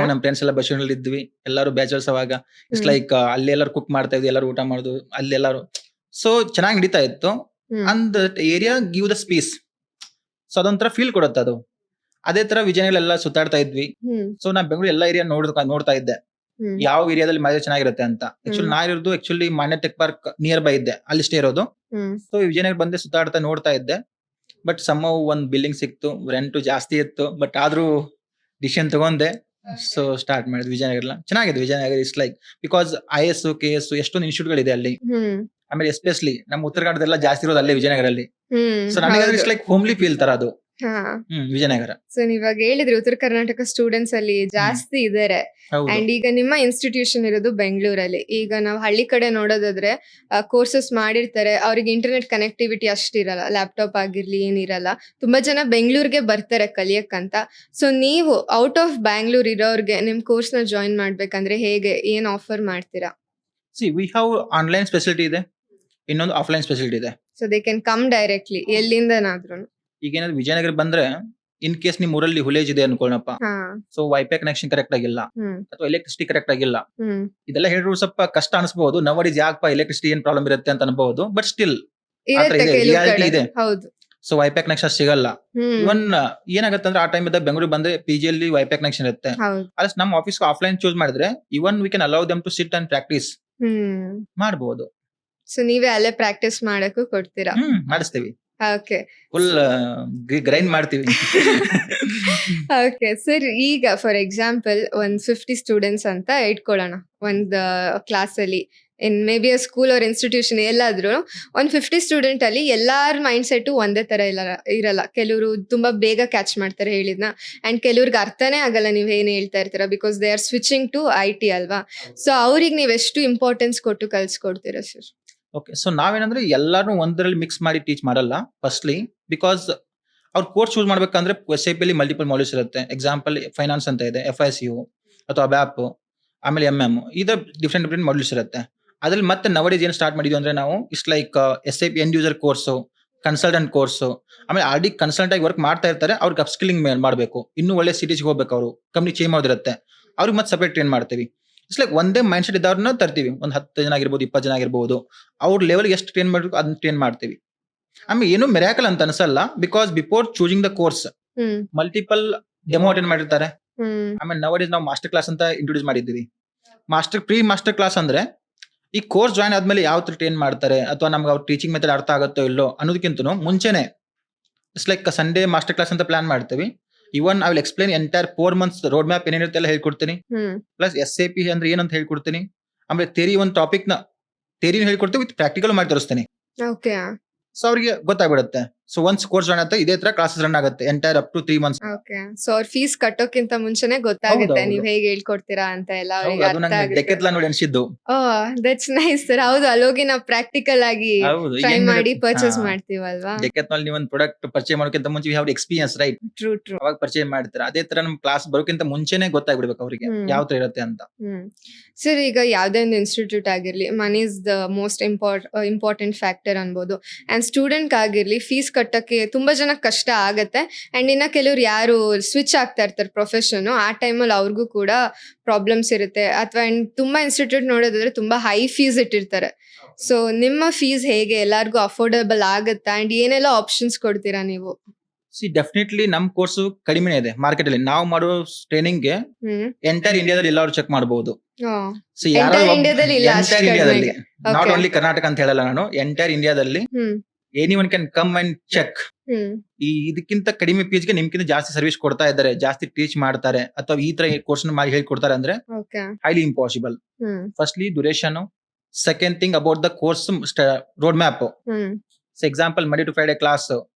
ನಮ್ಮ ಫ್ರೆಂಡ್ಸ್ ಎಲ್ಲ ಬಸ್ ಸ್ಟೇಷನ್ ಇದ್ವಿ. ಎಲ್ಲರೂ ಬ್ಯಾಚಲರ್ಸ್ ಅವಾಗ. ಇಟ್ಸ್ ಲೈಕ್ ಅಲ್ಲಿ ಎಲ್ಲರೂ ಕುಕ್ ಮಾಡ್ತಾ ಇದ್ವಿ, ಎಲ್ಲರೂ ಊಟ ಮಾಡೋದು ಅಲ್ಲಿ ಎಲ್ಲರೂ. ಸೊ ಚೆನ್ನಾಗಿ ನಡೀತಾ ಇತ್ತು. And area give the space. So ಅದೊಂಥರ ಫೀಲ್ ಕೊಡುತ್ತೆ ಅದು. ಅದೇ ತರ ವಿಜಯನಗರ ಸುತ್ತಾಡ್ತಾ ಇದ್ವಿ. ಸೊ ನಾ ಬೆಂಗಳೂರು ಎಲ್ಲಾ ಏರಿಯಾ ನೋಡ್ತಾ ಇದ್ದೆ, ಯಾವ ಏರಿಯಾದಲ್ಲಿ ಮಳೆ ಚೆನ್ನಾಗಿರುತ್ತೆ ಅಂತ. ಆಕ್ಚುಲಿ ನಾ ಇರೋದು ಮಾನ್ಯ ಟೆಕ್ ಪಾರ್ಕ್ ನಿಯರ್ ಬೈ ಇದ್ದೆ, ಅಲ್ಲಿ ಸ್ಟೇ ಇರೋದು. ಸೊ ವಿಜಯನಗರ ಬಂದೆ ಸುತ್ತಾಡ್ತಾ ನೋಡ್ತಾ ಇದ್ದೆ. ಬಟ್ ಸಮ್ ಒಂದ್ ಬಿಲ್ಡಿಂಗ್ ಸಿಕ್ತು, ರೆಂಟ್ ಜಾಸ್ತಿ ಇತ್ತು. ಬಟ್ ಆದ್ರೂ ಡಿಸಿಷನ್ ತಗೊಂಡೆ. ಸೊ ಸ್ಟಾರ್ಟ್ ಮಾಡಿದ್ವಿ ವಿಜಯನಗರ. ಚೆನ್ನಾಗಿದೆ Vijayanagara. Is like because IAS KS ಎಷ್ಟೊಂದು ಇನ್ಸ್ಟಿಟ್ಯೂಟ್ ಗಳಿದೆ ಅಲ್ಲಿ. ಆಮೇಲೆ ಎಸ್ಪೆಷಲಿ ನಮ್ಮ ಉತ್ತರ ಕನ್ನಡದೆಲ್ಲ ಜಾಸ್ತಿ ಇರೋದು ಅಲ್ಲೇ ವಿಜಯನಗರಲ್ಲಿ. ಸೊ ನನಗೆ ಇಟ್ಸ್ ಲೈಕ್ ಹೋಮ್ಲಿ ಫೀಲ್ ತರ ಅದು ವಿಜಯನಗರ. ಸೊ ನೀವಾಗ ಹೇಳಿದ್ರಿ ಉತ್ತರ ಕರ್ನಾಟಕ ಸ್ಟೂಡೆಂಟ್ಸ್ ಅಲ್ಲಿ ಜಾಸ್ತಿ ಇದಾರೆ. ಅಂಡ್ ಈಗ ನಿಮ್ಮ ಇನ್ಸ್ಟಿಟ್ಯೂಷನ್ ಇರೋದು ಬೆಂಗಳೂರಲ್ಲಿ. ಈಗ ನಾವು ಹಳ್ಳಿ ಕಡೆ ನೋಡೋದಾದ್ರೆ ಕೋರ್ಸಸ್ ಮಾಡಿರ್ತಾರೆ, ಅವ್ರಿಗೆ ಇಂಟರ್ನೆಟ್ ಕನೆಕ್ಟಿವಿಟಿ ಅಷ್ಟಿರಲ್ಲ, ಲ್ಯಾಪ್ಟಾಪ್ ಆಗಿರ್ಲಿ ಏನಿರಲ್ಲ. ತುಂಬಾ ಜನ ಬೆಂಗಳೂರಿಗೆ ಬರ್ತಾರೆ ಕಲಿಯಕ್ಕಂತ. ಸೊ ನೀವು ಔಟ್ ಆಫ್ ಬ್ಯಾಂಗ್ಳೂರ್ ಇರೋರ್ಗೆ ನಿಮ್ ಕೋರ್ಸ್ ನ ಜಾಯಿನ್ ಮಾಡ್ಬೇಕಂದ್ರೆ ಹೇಗೆ, ಏನ್ ಆಫರ್ ಮಾಡ್ತೀರಾ? ವಿ ಹ್ಯಾವ್ ಆನ್ಲೈನ್ ಫೆಸಿಲಿಟಿ ಇದೆ, ಇನ್ನೊಂದು ಆಫ್ಲೈನ್ ಫೆಸಿಲಿಟಿ ಇದೆ. So they can come directly ಎಲ್ಲಿಂದನಾದ್ರೂ. ಈಗ ಏನಾದ್ರು ವಿಜಯನಗರ ಬಂದ್ರೆ ಇನ್ ಕೇಸ್ ನಿಮ್ ಊರಲ್ಲಿ ವಿಲೇಜ್ ಇದೆ ಅನ್ಕೊಳ್ಳಪ್ಪ, ಸೊ ವೈಫೈ ಕನೆಕ್ಷನ್ ಕರೆಕ್ಟ್ ಆಗಿಲ್ಲ ಅಥವಾ ಎಲೆಕ್ಟ್ರಿಸಿಟಿ ಕರೆಕ್ಟ್ ಆಗಿಲ್ಲ, ಇದೆಲ್ಲ ಹೇಳಿದ್ರು ಸ್ವಲ್ಪ ಕಷ್ಟ ಅನಿಸಬಹುದು. ನವಡೀಸ್ ಯಾಕಪ್ಪ ಎಲೆಕ್ಟ್ರಿಸಿಟಿ ಏನ್ ಪ್ರಾಬ್ಲಮ್ ಇರುತ್ತೆ ಅಂತ ಅನ್ಬಹುದು. ಬಟ್ ಸ್ಟಿಲ್ ರಿಯಾಲಿಟಿ ಇದೆ. ಸೊ ವೈಫೈ ಕನೆಕ್ಷನ್ ಸಿಗಲ್ಲ. ಇವನ್ ಏನಾಗುತ್ತೆ ಅಂದ್ರೆ ಆ ಟೈಮ್ ಇದ್ದಾಗ ಬೆಂಗಳೂರು ಬಂದ್ರೆ PG ಅಲ್ಲಿ ವೈಫೈ ಕನೆಕ್ಷನ್ ಇರುತ್ತೆ. ಅಲ್ಲ ನಮ್ಮ ಆಫೀಸ್ ಆಫ್ಲೈನ್ ಚೂಸ್ ಮಾಡಿದ್ರೆ even we can allow them to sit and practice ಮಾಡಬಹುದು. ಸೊ ನೀವೇ ಅಲ್ಲೇ ಪ್ರಾಕ್ಟೀಸ್ ಮಾಡಕ್ಕೂ ಕೊಡ್ತೀರಾ? ಮಾಡಿಸ್ತೀವಿ. ಓಕೆ, ಫುಲ್ ಗ್ರೈಂಡ್ ಮಾಡ್ತೀವಿ. Okay sir. ಈಗ ಫಾರ್ ಎಕ್ಸಾಂಪಲ್ ಒಂದ್ 50 ಸ್ಟೂಡೆಂಟ್ಸ್ ಅಂತ ಇಟ್ಕೊಳ್ಳೋಣ ಒಂದ್ ಕ್ಲಾಸ್ ಅಲ್ಲಿ. ಇನ್ ಮೇ ಬಿ ಸ್ಕೂಲ್ ಅವ್ರ ಇನ್ಸ್ಟಿಟ್ಯೂಷನ್ ಎಲ್ಲಾದ್ರೂ ಒಂದ್ 50 ಸ್ಟೂಡೆಂಟ್ ಅಲ್ಲಿ ಎಲ್ಲಾರ ಮೈಂಡ್ ಸೆಟ್ ಒಂದೇ ತರ ಇರಲ್ಲ. ಕೆಲವರು ತುಂಬಾ ಬೇಗ ಕ್ಯಾಚ್ ಮಾಡ್ತಾರೆ ಹೇಳಿದ್ನ, ಅಂಡ್ ಕೆಲವ್ರಿಗೆ ಅರ್ಥನೇ ಆಗಲ್ಲ ನೀವ್ ಏನ್ ಹೇಳ್ತಾ ಇರ್ತೀರಾ, because they are switching to IT ಅಲ್ವಾ. ಸೊ ಅವ್ರಿಗೆ ನೀವ್ ಎಷ್ಟು ಇಂಪಾರ್ಟೆನ್ಸ್ ಕೊಟ್ಟು ಕಲ್ಸ್ಕೊಡ್ತೀರಾ ಸರ್? ಓಕೆ, ಸೊ ನಾವೇನಂದ್ರೆ ಎಲ್ಲಾರು ಒಂದರಲ್ಲಿ ಮಿಕ್ಸ್ ಮಾಡಿ ಟೀಚ್ ಮಾಡಲ್ಲ. ಫಸ್ಟ್ಲಿ ಬಿಕಾಸ್ ಅವ್ರ ಕೋರ್ಸ್ ಚೂಸ್ ಮಾಡ್ಬೇಕಂದ್ರೆ SAP ಅಲ್ಲಿ ಮಲ್ಟಿಪಲ್ ಮಾಡ್ಯೂಲ್ಸ್ ಇರುತ್ತೆ. ಎಕ್ಸಾಂಪಲ್ ಫೈನಾನ್ಸ್ ಅಂತ ಇದೆ, FICU ಅಥವಾ BAP, ಆಮೇಲೆ MM, ಇದು ಡಿಫ್ರೆಂಟ್ ಮಾಡ್ಯೂಲ್ಸ್ ಇರುತ್ತೆ. ಅದ್ರಲ್ಲಿ ಮತ್ತೆ ನವಡೇಸ್ ಏನ್ ಸ್ಟಾರ್ಟ್ ಮಾಡಿದ್ವಿ ಅಂದ್ರೆ ನಾವು it's like SAP end user course, consultant course, ಆಮೇಲೆ ಆಲ್ರೆಡಿ ಕನ್ಸಲ್ಟೆಂಟ್ ಆಗಿ ವರ್ಕ್ ಮಾಡ್ತಾ ಇರ್ತಾರೆ, ಅವ್ರಿಗೆ ಅಪ್ಸ್ಕಿಲಿಂಗ್ ಮಾಡಬೇಕು. ಇನ್ನೂ ಒಳ್ಳೆ ಸಿಟೀಸ್ಗೆ ಹೋಗ್ಬೇಕು, ಅವರು ಕಂಪ್ನಿ ಚೇಂಜ್ ಮಾಡೋದಿರುತ್ತೆ, ಅವ್ರಿಗೆ ಮತ್ತೆ ಸಪರೇಟ್ ಟ್ರೈನ್ ಮಾಡ್ತೀವಿ. ಇಟ್ಸ್ ಲೈಕ್ ಒಂದೇ ಮೈಂಡ್ ಸೆಟ್ ಇದ್ದವ್ರನ್ನ ತರ್ತೀವಿ. ಒಂದು 10 ಜನ ಆಗಿರ್ಬೋದು, 20 ಜನ ಆಗಿರ್ಬೋದು. ಅವ್ರ ಲೆವೆಲ್ಗೆ ಎಷ್ಟು ಟ್ರೈನ್ ಮಾಡಬೇಕು ಅದನ್ನ ಟ್ರೈನ್ ಮಾಡ್ತೀವಿ. ಆಮೇಲೆ ಏನು ಮೆರಾಕಲ್ ಅಂತ ಅನ್ಸಲ್ಲ, because before choosing the course multiple demo attend ಮಾಡಿರ್ತಾರೆ. ಆಮೇಲೆ ನವಡೇಸ್ ನಾವು ಮಾಸ್ಟರ್ ಕ್ಲಾಸ್ ಅಂತ ಇಂಟ್ರೊಡ್ಯೂಸ್ ಮಾಡಿದ್ದೀವಿ. ಪ್ರೀ ಮಾಸ್ಟರ್ ಕ್ಲಾಸ್ ಅಂದ್ರೆ ಈ ಕೋರ್ಸ್ ಜಾಯ್ನ್ ಆದ್ಮೇಲೆ ಯಾವ ತರ ಟ್ರೈನ್ ಮಾಡ್ತಾರೆ ಅಥವಾ ನಮ್ಗೆ ಅವ್ರ ಟೀಚಿಂಗ್ ಮೆಥಡ್ ಅರ್ಥ ಆಗುತ್ತೋ ಇಲ್ಲೋ ಅನ್ನೋದಕ್ಕಿಂತ ಮುಂಚೆನೆ it's like Sunday master class ಅಂತ ಪ್ಲಾನ್ ಮಾಡ್ತೀವಿ. Even I will explain entire 4 months road map ಏನಿರುತ್ತೆ ಎಲ್ಲ ಹೇಳ್ಕೊಡ್ತೀನಿ. ಪ್ಲಸ್ SAP ಅಂದ್ರೆ ಏನಂತ ಹೇಳ್ಕೊಡ್ತೀನಿ. ಆಮೇಲೆ ಥಿಯರಿ ಒಂದು ಟಾಪಿಕ್ ನ ಥಿಯರಿ ಹೇಳ್ಕೊಡ್ತೀವಿ, ವಿತ್ ಪ್ರಾಕ್ಟಿಕಲ್ ಮಾಡಿ ತೋರಿಸ್ತೀನಿ. ಸೊ ಅವ್ರಿಗೆ ಗೊತ್ತಾಗ್ಬಿಡುತ್ತೆ. ಸೊ ಒನ್ಸ್ ಕೋರ್ಸ್ ಜಾಯ್ನ್ ಆಗುತ್ತೆ ಇದೇ ತರ ಕ್ಲಾಸಸ್ ರನ್ ಆಗುತ್ತೆ entire up to 3 months. Okay, so ಅವ್ರ ಫೀಸ್ ಕಟ್ಟೋಕ್ಕಿಂತ ಮುಂಚೆನೆ ಗೊತ್ತಾಗುತ್ತೆ ನೀವ್ ಹೇಗೆ ಹೇಳ್ಕೊಡ್ತೀರಾ ಅಂತ ಎಲ್ಲ ಅವ್ರಿಗೆ ಅರ್ಥ ಆಗುತ್ತೆ. ಡೆಕೆತ್ಲಾನ್ ನೋಡಿ ಅನ್ಸಿದ್ದು. That's nice sir. ಹೌದು, ಅಲ್ಲೋಗಿ ನಾವು ಪ್ರಾಕ್ಟಿಕಲ್ ಆಗಿ ಟ್ರೈ ಮಾಡಿ ಪರ್ಚೇಸ್ ಮಾಡ್ತೀವಲ್ವಾ. ಡೆಕೆತ್ನಲ್ಲಿ ನೀವು ಒಂದು ಪ್ರಾಡಕ್ಟ್ ಪರ್ಚೇಸ್ ಮಾಡೋಕ್ಕಿಂತ ಮುಂಚೆ we have experience, right? True true. ಅವಾಗ ಪರ್ಚೇಸ್ ಮಾಡ್ತಾರೆ. ಅದೇ ತರ ನಮ್ ಕ್ಲಾಸ್ ಬರೋಕ್ಕಿಂತ ಮುಂಚೆನೆ ಗೊತ್ತಾಗ್ಬಿಡ್ಬೇಕು ಅವರಿಗೆ ಯಾವ ತರ ಇರುತ್ತೆ ಅಂತ. ಸರ್, ಈಗ ಯಾವ್ದೇ ಒಂದು ಇನ್ಸ್ಟಿಟ್ಯೂಟ್ ಆಗಿರ್ಲಿ, money is the most important factor ಅನ್ಬೋದು. ಅಂಡ್ ಸ್ಟೂಡೆಂಟ್ ಆಗಿರ್ಲಿ ಫೀಸ್ ಕಟ್ಟಕ್ಕೆ ತುಂಬಾ ಜನ ಕಷ್ಟ ಆಗತ್ತೆ. ಅಂಡ್ ಇನ್ನ ಕೆಲವ್ರು ಯಾರು ಸ್ವಿಚ್ ಆಗ್ತಾ ಇರ್ತಾರೆ ಪ್ರೊಫೆಷನ್, ಆ ಟೈಮಲ್ಲಿ ಅವ್ರಿಗೂ ಕೂಡ ಪ್ರಾಬ್ಲಮ್ಸ್ ಇರುತ್ತೆ. ಅಥವಾ ತುಂಬಾ ಇನ್ಸ್ಟಿಟ್ಯೂಟ್ ನೋಡೋದಾದ್ರೆ ತುಂಬಾ ಹೈ ಫೀಸ್ ಇಟ್ಟಿರ್ತಾರೆ. ಸೊ ನಿಮ್ಮ ಫೀಸ್ ಹೇಗೆ, ಎಲ್ಲಾರ್ಗು ಅಫೋರ್ಡಬಲ್ ಆಗುತ್ತಾ? ಅಂಡ್ ಏನೆಲ್ಲ ಆಪ್ಷನ್ಸ್ ಕೊಡ್ತೀರಾ ನೀವು? ಡೆಫಿನೆಟ್ಲಿ ನಮ್ ಕೋರ್ಸ್ ಕಡಿಮೆ ಇದೆ ಮಾರ್ಕೆಟ್ ಅಲ್ಲಿ. ನಾವು ಮಾಡೋ ಟ್ರೈನಿಂಗ್ ಗೆ ಎಂಟೈರ್ ಇಂಡಿಯಾದಲ್ಲಿ ಎಲ್ಲರೂ ಚೆಕ್ ಮಾಡಬಹುದು. ಇಂಡಿಯಾದಲ್ಲಿ ನಾಟ್ ಓನ್ಲಿ ಕರ್ನಾಟಕ ಅಂತ ಹೇಳಲ್ಲ ನಾನು, ಎಂಟೈರ್ ಇಂಡಿಯಾದಲ್ಲಿ anyone can come and check. ಇದಕ್ಕಿಂತ ಕಡಿಮೆ ಫೀಸ್ ಗೆ ನಿಮ್ಗಿಂತ ಜಾಸ್ತಿ ಸರ್ವಿಸ್ ಕೊಡ್ತಾ ಇದ್ದಾರೆ, ಜಾಸ್ತಿ ಟೀಚ್ ಮಾಡ್ತಾರೆ ಅಥವಾ ಈ ತರ ಕೋರ್ಸ್ ಮಾಡಿ ಹೇಳ್ಕೊಡ್ತಾರೆ ಅಂದ್ರೆ highly impossible. Firstly duration, second thing about the course road map. Example Monday to Friday class,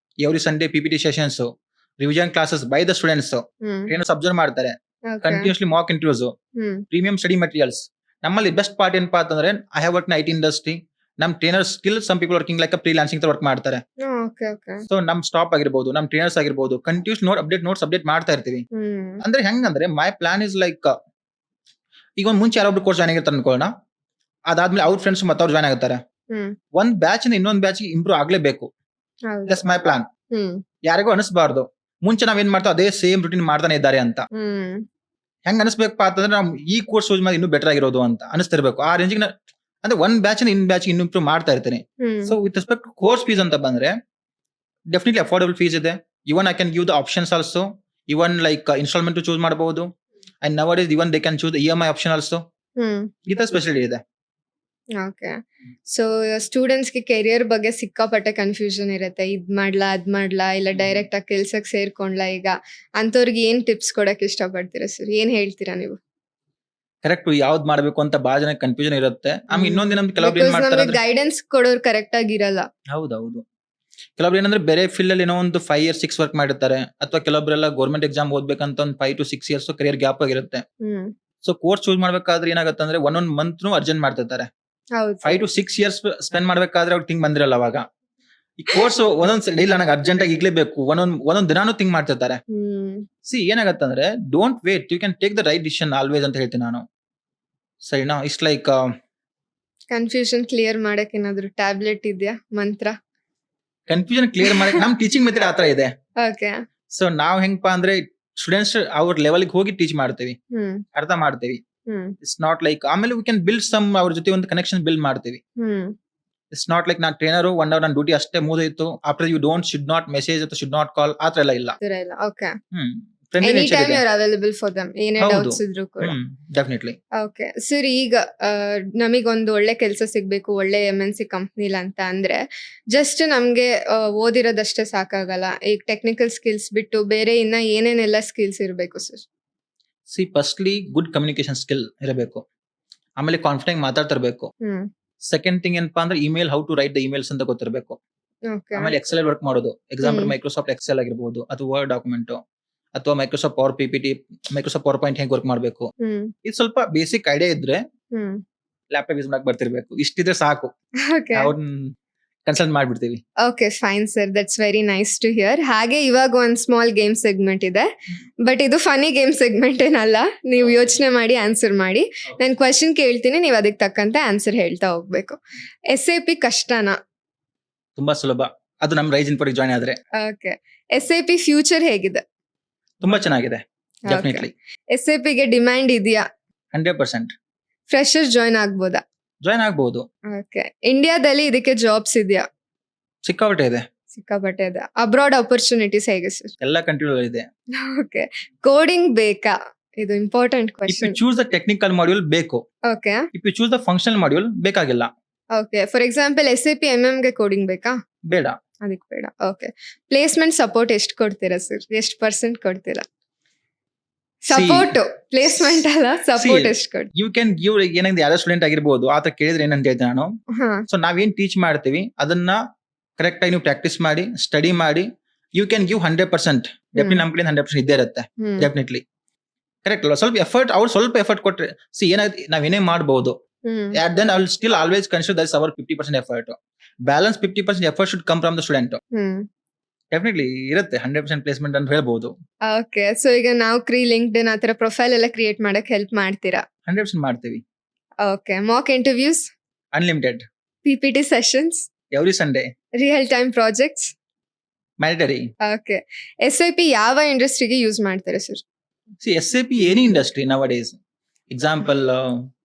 every Sunday PPT sessions, revision classes by the students, trainers observe ಮಾಡ್ತಾರೆ, continuously mock interviews, premium study materials. ನಮ್ಮಲ್ಲಿ best part ಏನಪ್ಪಾ ಅಂತಂದ್ರೆ I have work in IT industry. ನಮ್ trainer skill some people working like freelancing work ಮಾಡ್ತಾರೆ. So ನಮ್ staff ಆಗಿರ್ಬೋದು, ನಮ್ trainers ಆಗಿರ್ಬೋದು, ಕಂಟಿನ್ಯೂಸ್ ನೋಟ್ಸ್ ಅಪ್ಡೇಟ್ ಮಾಡ್ತಾ ಇರ್ತೀವಿ. ಅಂದ್ರೆ ಹೆಂಗಂದ್ರೆ ಮೈ ಪ್ಲಾನ್ ಇಸ್ ಲೈಕ್, ಈಗ ಒಂದ್ ಮುಂಚೆ ಯಾರೊಬ್ರು ಕೋರ್ಸ್ ಜಾಯ್ನ್ ಆಗಿರ್ತಾರೆ ಅನ್ಕೊಳ್ಳೋಣ, ಅದಾದ್ಮೇಲೆ ಅವ್ರ ಫ್ರೆಂಡ್ಸ್ ಮತ್ತೆ ಅವ್ರು ಜಾಯ್ನ್ ಆಗ್ತಾರೆ. ಒಂದ್ ಬ್ಯಾಚ್ ಇನ್ನೊಂದ್ ಬ್ಯಾಚ್ ಇಂಪ್ರೂವ್ ಆಗ್ಲೇಬೇಕು. That's my plan. ಯಾರಿಗೂ ಅನಿಸ್ಬಾರ್ದು ಮುಂಚೆ ನಾವ್ ಏನ್ ಮಾಡ್ತಾವ ಅದೇ ಸೇಮ್ ರೂಟೀನ್ ಮಾಡ್ತಾನೆ ಇದ್ದಾರೆ ಅಂತ. ಹೆಂಗ್ ಅನಿಸ್ಬೇಕಪ್ಪ ಅಂತಂದ್ರೆ ನಾವು ಈ ಕೋರ್ಸ್ ಯೂಸ್ ಮಾಡಿ ಇನ್ನೂ ಬೆಟರ್ ಆಗಿರೋದು ಅಂತ ಅನಿಸ್ತಿರ್ಬೇಕು. ಆ ರೇಂಜಿಗೆ ಅಂದ್ರೆ ಒಂದ್ ಬ್ಯಾಚ್ ಇನ್ ಬ್ಯಾಚ್ ಇನ್ನು ಇಂಪ್ರೂವ್ ಮಾಡ್ತಾ ಇರ್ತೀನಿ. So with respect course fees ಅಂತ ಬಂದ್ರೆ ಡೆಫಿನೆಟ್ಲಿ ಅಫೋರ್ಡಬಲ್ ಫೀಸ್ ಇದೆ. Even I can give the options also. Even like instalment choose ಮಾಡಬಹುದು. And now days even they can choose EMI option also. ಈ ತರ speciality ಇದೆ. Okay. So ಸ್ಟೂಡೆಂಟ್ಸ್‌ಗೆ career ಬಗ್ಗೆ ಸಿಕ್ಕಾಪಟ್ಟೆ ಕನ್ಫ್ಯೂಷನ್ ಇರುತ್ತೆ. ಇದ್ ಮಾಡ್ಲಾ, ಅದ್ ಮಾಡ್ಲಾ, ಇಲ್ಲ ಡೈರೆಕ್ಟ್ ಆಗಿ ಕೆಲ್ಸಕ್ಕೆ ಸೇರ್ಕೊಂಡ್ಲಾ ಈಗ? ಅಂಥವ್ರಿಗೆ ಏನ್ ಟಿಪ್ಸ್ ಕೊಡಕ್ ಇಷ್ಟಪಡ್ತೀರಾ ಸರ್? ಏನ್ ಹೇಳ್ತೀರಾ ನೀವು? ಕರೆಕ್ಟ್ ಯಾವ್ದು ಮಾಡಬೇಕು ಅಂತ ಬಹಳ ಜನ ಕನ್ಫ್ಯೂಷನ್ ಇರುತ್ತೆ. ಆಮೇಲೆ ಇನ್ನೊಂದು ನಮ್ಗೆ ಕೆಲವೊಬ್ರು ಏನ್ ಬಿಕಾಸ್ ಮಾಡ್ತಾರೆ ನಮಗೆ ಅಂದ್ರೆ ಗೈಡೆನ್ಸ್ ಕೊಡೋರು ಕರೆಕ್ಟ್ ಆಗಿರಲ್ಲ. ಹೌದೌದು. ಕೆಲವೊಬ್ರು ಏನಂದ್ರೆ ಬೇರೆ ಫೀಲ್ಡ್ ಅಲ್ಲಿ ಏನೋ ಒಂದು 5 years 6 ವರ್ಕ್ ಮಾಡಿರ್ತಾರೆ. ಅಥವಾ ಕೆಲವೊಬ್ರೆಲ್ಲ ಗೌರ್ಮೆಂಟ್ ಎಕ್ಸಾಮ್ ಓದ್ಬೇಕಂತ ಒಂದು 5 to 6 years ಕರಿಯರ್ ಗ್ಯಾಪ್ ಆಗಿರುತ್ತೆ. ಹ್ಮ್. ಸೊ ಕೋರ್ಸ್ ಚೂಸ್ ಮಾಡ್ಬೇಕಾದ್ರೆ ಏನಾಗುತ್ತೆ ಅಂದ್ರೆ ಒಂದೊಂದು ಮಂತ್ ಅರ್ಜೆಂಟ್ ಮಾಡ್ತಿರ್ತಾರೆ. ಹೌದು 5 to 6 years ಸ್ಪೆಂಡ್ ಮಾಡ್ಬೇಕಾದ್ರೆ ಅವ್ರು ಥಿಂಕ್ ಬಂದಿರಲ್ಲ ಅವಾಗ. ಈ ಕೋರ್ಸ್ ಒಂದೊಂದ್ ಇಲ್ಲ ನನಗೆ ಅರ್ಜೆಂಟ್ ಆಗಿ ಈಗಲೇ ಬೇಕು ಒಂದೊಂದ್ ದಿನಾನು ಥಿಂಕ್ ಮಾಡ್ತಿರ್ತಾರೆ. ಏನಾಗತ್ತೆ ಅಂದ್ರೆ don't wait, you can take the right decision always ಅಂತ ಹೇಳ್ತೀನಿ ನಾನು. ಸರಿನಾ? ಇಟ್ಸ್ ಲೈಕ್ ಕನ್ಫ್ಯೂಷನ್ ಕ್ಲಿಯರ್ ಮಾಡಕ್ ಏನಾದ್ರು ಟ್ಯಾಬ್ಲೆಟ್ ಇದೆಯಾ, ಮಂತ್ರ? ಕನ್ಫ್ಯೂಷನ್ ಕ್ಲಿಯರ್ ಮಾಡಕ್ ನಮ್ ಟೀಚಿಂಗ್ ಮೆಥಡ್ ಆತರ ಇದೆ. ಓಕೆ. ಸೊ ನಾವ್ ಹೆಂಗಪ್ಪ ಅಂದ್ರೆ ಸ್ಟೂಡೆಂಟ್ಸ್ ಅವ್ರ ಲೆವೆಲ್ಗೆ ಹೋಗಿ ಟೀಚ್ ಮಾಡ್ತೀವಿ, ಹ್ಮ್ ಅರ್ಥ ಮಾಡ್ತೀವಿ. ಹ್ಮ್ ಇಟ್ಸ್ ನಾಟ್ ಲೈಕ್ ಆಮೇಲೆ ವಿ ಕ್ಯಾನ್ ಬಿಲ್ಡ್ ಸಮ್ ಅವ್ರ ಜೊತೆ ಒಂದು ಕನೆಕ್ಷನ್ ಬಿಲ್ಡ್ ಮಾಡ್ತೀವಿ. ಹ್ಮ್ ಇಟ್ಸ್ ನಾಟ್ ಲೈಕ್ ನಾನು ಟ್ರೈನರ್ 1 hour ನನ್ನ ಡ್ಯೂಟಿ ಅಷ್ಟೇ ಮುಗಿದೋಯ್ತು, after you should not message ಅಥವಾ ಶುಡ್ ನಾಟ್ ಕಾಲ್, ಆತರ ಎಲ್ಲ ಇಲ್ಲ. Okay. Friendly any nature time ಇದೆ. You are available for them, ಏನೇ ಹೌದು. ಡೌಟ್ಸ್ ಇದ್ರು ಕೂಡ. ಡೆಫಿನೆಟ್ಲಿ. ಓಕೆ ಸರ್, ಈಗ ನಮಗೊಂದು ಒಳ್ಳೆ ಕೆಲಸ ಸಿಗ್ಬೇಕು ಒಳ್ಳೆ MNC ಕಂಪ್ನಿಲ್ ಅಂತ ಅಂದ್ರೆ ಜಸ್ಟ್ ನಮ್ಗೆ ಓದಿರೋದಷ್ಟೇ ಸಾಕಾಗಲ್ಲ. ಈಗ ಟೆಕ್ನಿಕಲ್ ಸ್ಕಿಲ್ಸ್ ಬಿಟ್ಟು ಬೇರೆ ಇನ್ನ ಏನೇನೆಲ್ಲ ಸ್ಕಿಲ್ಸ್ ಇರಬೇಕು sir? Firstly good communication skill ಇರಬೇಕು. ಆಮೇಲೆ ಕಾನ್ಫಿಡೆಂಟ್ ಮಾತಾಡ್ತಿರ್ಬೇಕು. ಹ್ಮ್ ಸೆಕೆಂಡ್ ಥಿಂಗ್ ಏನಪ್ಪಾ ಅಂದ್ರೆ email how to write the emails ಅಂತ ಗೊತ್ತಿರಬೇಕು. ಓಕೆ. ಆಮೇಲೆ ಎಕ್ಸೆಲ್ ವರ್ಕ್ ಮಾಡೋದು, ಎಕ್ಸಾಂಪಲ್ ಹ್ಮ್. ಮೈಕ್ರೋಸಾಫ್ಟ್ ಎಕ್ಸೆಲ್ ಆಗಿರ್ಬೋದು, ಅಥವಾ ವರ್ಡ್ ಡಾಕ್ಯುಮೆಂಟ್, ಅಥವಾ Microsoft Power PPT, Microsoft PowerPoint ಹೆಂಗ್ ವರ್ಕ್ ಮಾಡಬೇಕು, ಹ್ಮ್ ಇದು ಸ್ವಲ್ಪ ಬೇಸಿಕ್ ಐಡಿಯಾ ಇದ್ರೆ ಹ್ಮ್ ಲ್ಯಾಪ್ಟಾಪ್ ಯೂಸ್ ಮಾಡಕ್ ಬರ್ತಿರ್ಬೇಕು. ಇಷ್ಟಿದ್ರೆ ಸಾಕು, ಓಕೆ. ಅವ್ರನ್ನ ಕನ್ಸಲ್ಟ್ ಮಾಡ್ಬಿಡ್ತೀವಿ. Okay fine sir, that's very nice to hear. ಹಾಗೆ ಇವಾಗ ಒಂದು ಸ್ಮಾಲ್ ಗೇಮ್ ಸೆಗ್ಮೆಂಟ್ ಇದೆ, ಬಟ್ ಇದು ಫನಿ ಗೇಮ್ ಸೆಗ್ಮೆಂಟ್ ಏನಲ್ಲ. ನೀವು ಯೋಚನೆ ಮಾಡಿ ಆನ್ಸರ್ ಮಾಡಿ. ನಾನು ಕ್ವಶನ್ ಕೇಳ್ತೀನಿ, ನೀವು ಅದಕ್ಕೆ ತಕ್ಕಂತೆ ಆನ್ಸರ್ ಹೇಳ್ತಾ ಹೋಗ್ಬೇಕು. SAP ಕಷ್ಟನಾ? ತುಂಬಾ ಸುಲಭ, ಅದು ನಮ್ ರೈಸ್ ಇನ್ಪುಟ್ ಜಾಯ್ನ್ ಆದ್ರೆ. ಓಕೆ. SAP ಫ್ಯೂಚರ್ ಹೇಗಿದೆ? ತುಂಬಾ ಚೆನ್ನಾಗಿದೆ. ಡೆಫಿನೆಟ್ಲಿ SAP ಗೆ ಡಿಮ್ಯಾಂಡ್ ಇದೆಯಾ? 100% ಫ್ರೆಶರ್ ಜಾಯ್ನ್ ಆಗ್ಬೋದಾ? ಜಾಯ್ನ್ ಆಗ್ಬಹುದು. ಓಕೆ. ಇಂಡಿಯಾದಲ್ಲಿ ಇದಕ್ಕೆ ಜಾಬ್ಸ್ ಇದೆಯಾ? ಸಿಕ್ಕಾಪಟ್ಟೆ ಇದೆ, ಸಿಕ್ಕಾಪಟ್ಟೆ ಇದೆ. ಅಬ್ರಾಡ್ ಆಪರ್ಚುನಿಟೀಸ್ ಹೇಗೆ ಸರ್? ಎಲ್ಲ ಕಂಟ್ರಿಗಳಲ್ಲಿ ಇದೆ. ಓಕೆ. ಕೋಡಿಂಗ್ ಬೇಕಾ? ಇದು important if you question. Choose the technical module ಬೇಕು, okay. If you choose the functional module ಬೇಕಾಗಿಲ್ಲ. Okay. For example SAP MM ಗೆ ಕೋಡಿಂಗ್ ಬೇಕಾ? ಬೇಡ. ಅದಕ್ಕೆ ಬೇಡ. ಓಕೆ. ಪ್ಲೇಸ್ಮೆಂಟ್ ಸಪೋರ್ಟ್ ಎಷ್ಟು ಕೊಡ್ತೀರಾ ಸರ್? ಎಷ್ಟು % ಕೊಡ್ತೀರಾ? ಸಪೋರ್ಟ್, ಪ್ಲೇಸ್ಮೆಂಟ್ ಅಲ್ಲ, ಸಪೋರ್ಟ್ ಎಷ್ಟು ಕೊಡ್ತೀರಾ? ಯು ಕ್ಯಾನ್ ಗಿವ್, ಏನಾಗಿದೆ ಯಾರೋ ಸ್ಟೂಡೆಂಟ್ ಆಗಿರ್ಬೋದು, ಆತ ಕೇಳಿದ್ರೆ ಏನಂತ ಹೇಳ್ತೀನಿ ನಾನು. ಹಾ. ಸೊ ನಾವೇನ್ ಟೀಚ್ ಮಾಡ್ತೀವಿ ಅದನ್ನ ಕರೆಕ್ಟ್ ಆಗಿ ನೀವು ಪ್ರಾಕ್ಟೀಸ್ ಮಾಡಿ, ಸ್ಟಡಿ ಮಾಡಿ, ಯು ಕ್ಯಾನ್ ಗಿವ್ 100%. ಡೆಫಿನೆಟ್ಲಿ ನಮ್ ಕಡೆ 100% ಇದ್ದೇ ಇರುತ್ತೆ. ಹ್ಮ್. ಡೆಫಿನೆಟ್ಲಿ ಕರೆಕ್ಟ್ ಅಲ್ಲ, ಸ್ವಲ್ಪ ಎಫರ್ಟ್, ಅವ್ರು ಸ್ವಲ್ಪ ಎಫರ್ಟ್ ಕೊಟ್ರೆ ಏನಾಗುತ್ತೆ, ನಾವೇನೇ ಮಾಡ್ಬೋದು. ಹ್ಮ್. At then I will still always consider that's our 50% effort. Balance 50% effort should come from the student. Hmm. Definitely ಇರುತ್ತೆ 100% ಪ್ಲೇಸ್ಮೆಂಟ್ ಅಂತ ಹೇಳ್ಬೋದು. ಓಕೆ. ಸೊ ಈಗ Naukri, LinkedIn ಆ ತರ ಪ್ರೊಫೈಲ್ ಎಲ್ಲ ಕ್ರಿಯೇಟ್ ಮಾಡಕ್ ಹೆಲ್ಪ್ ಮಾಡ್ತೀರಾ? 100% ಮಾಡ್ತೀವಿ. Okay. Mock interviews, unlimited, PPT sessions, every Sunday, real time projects. Mandatory. Okay. SAP ಯಾವ ಇಂಡಸ್ಟ್ರಿಗೆ ಯೂಸ್ ಮಾಡ್ತಾರೆ sir? SAP any industry nowadays. Example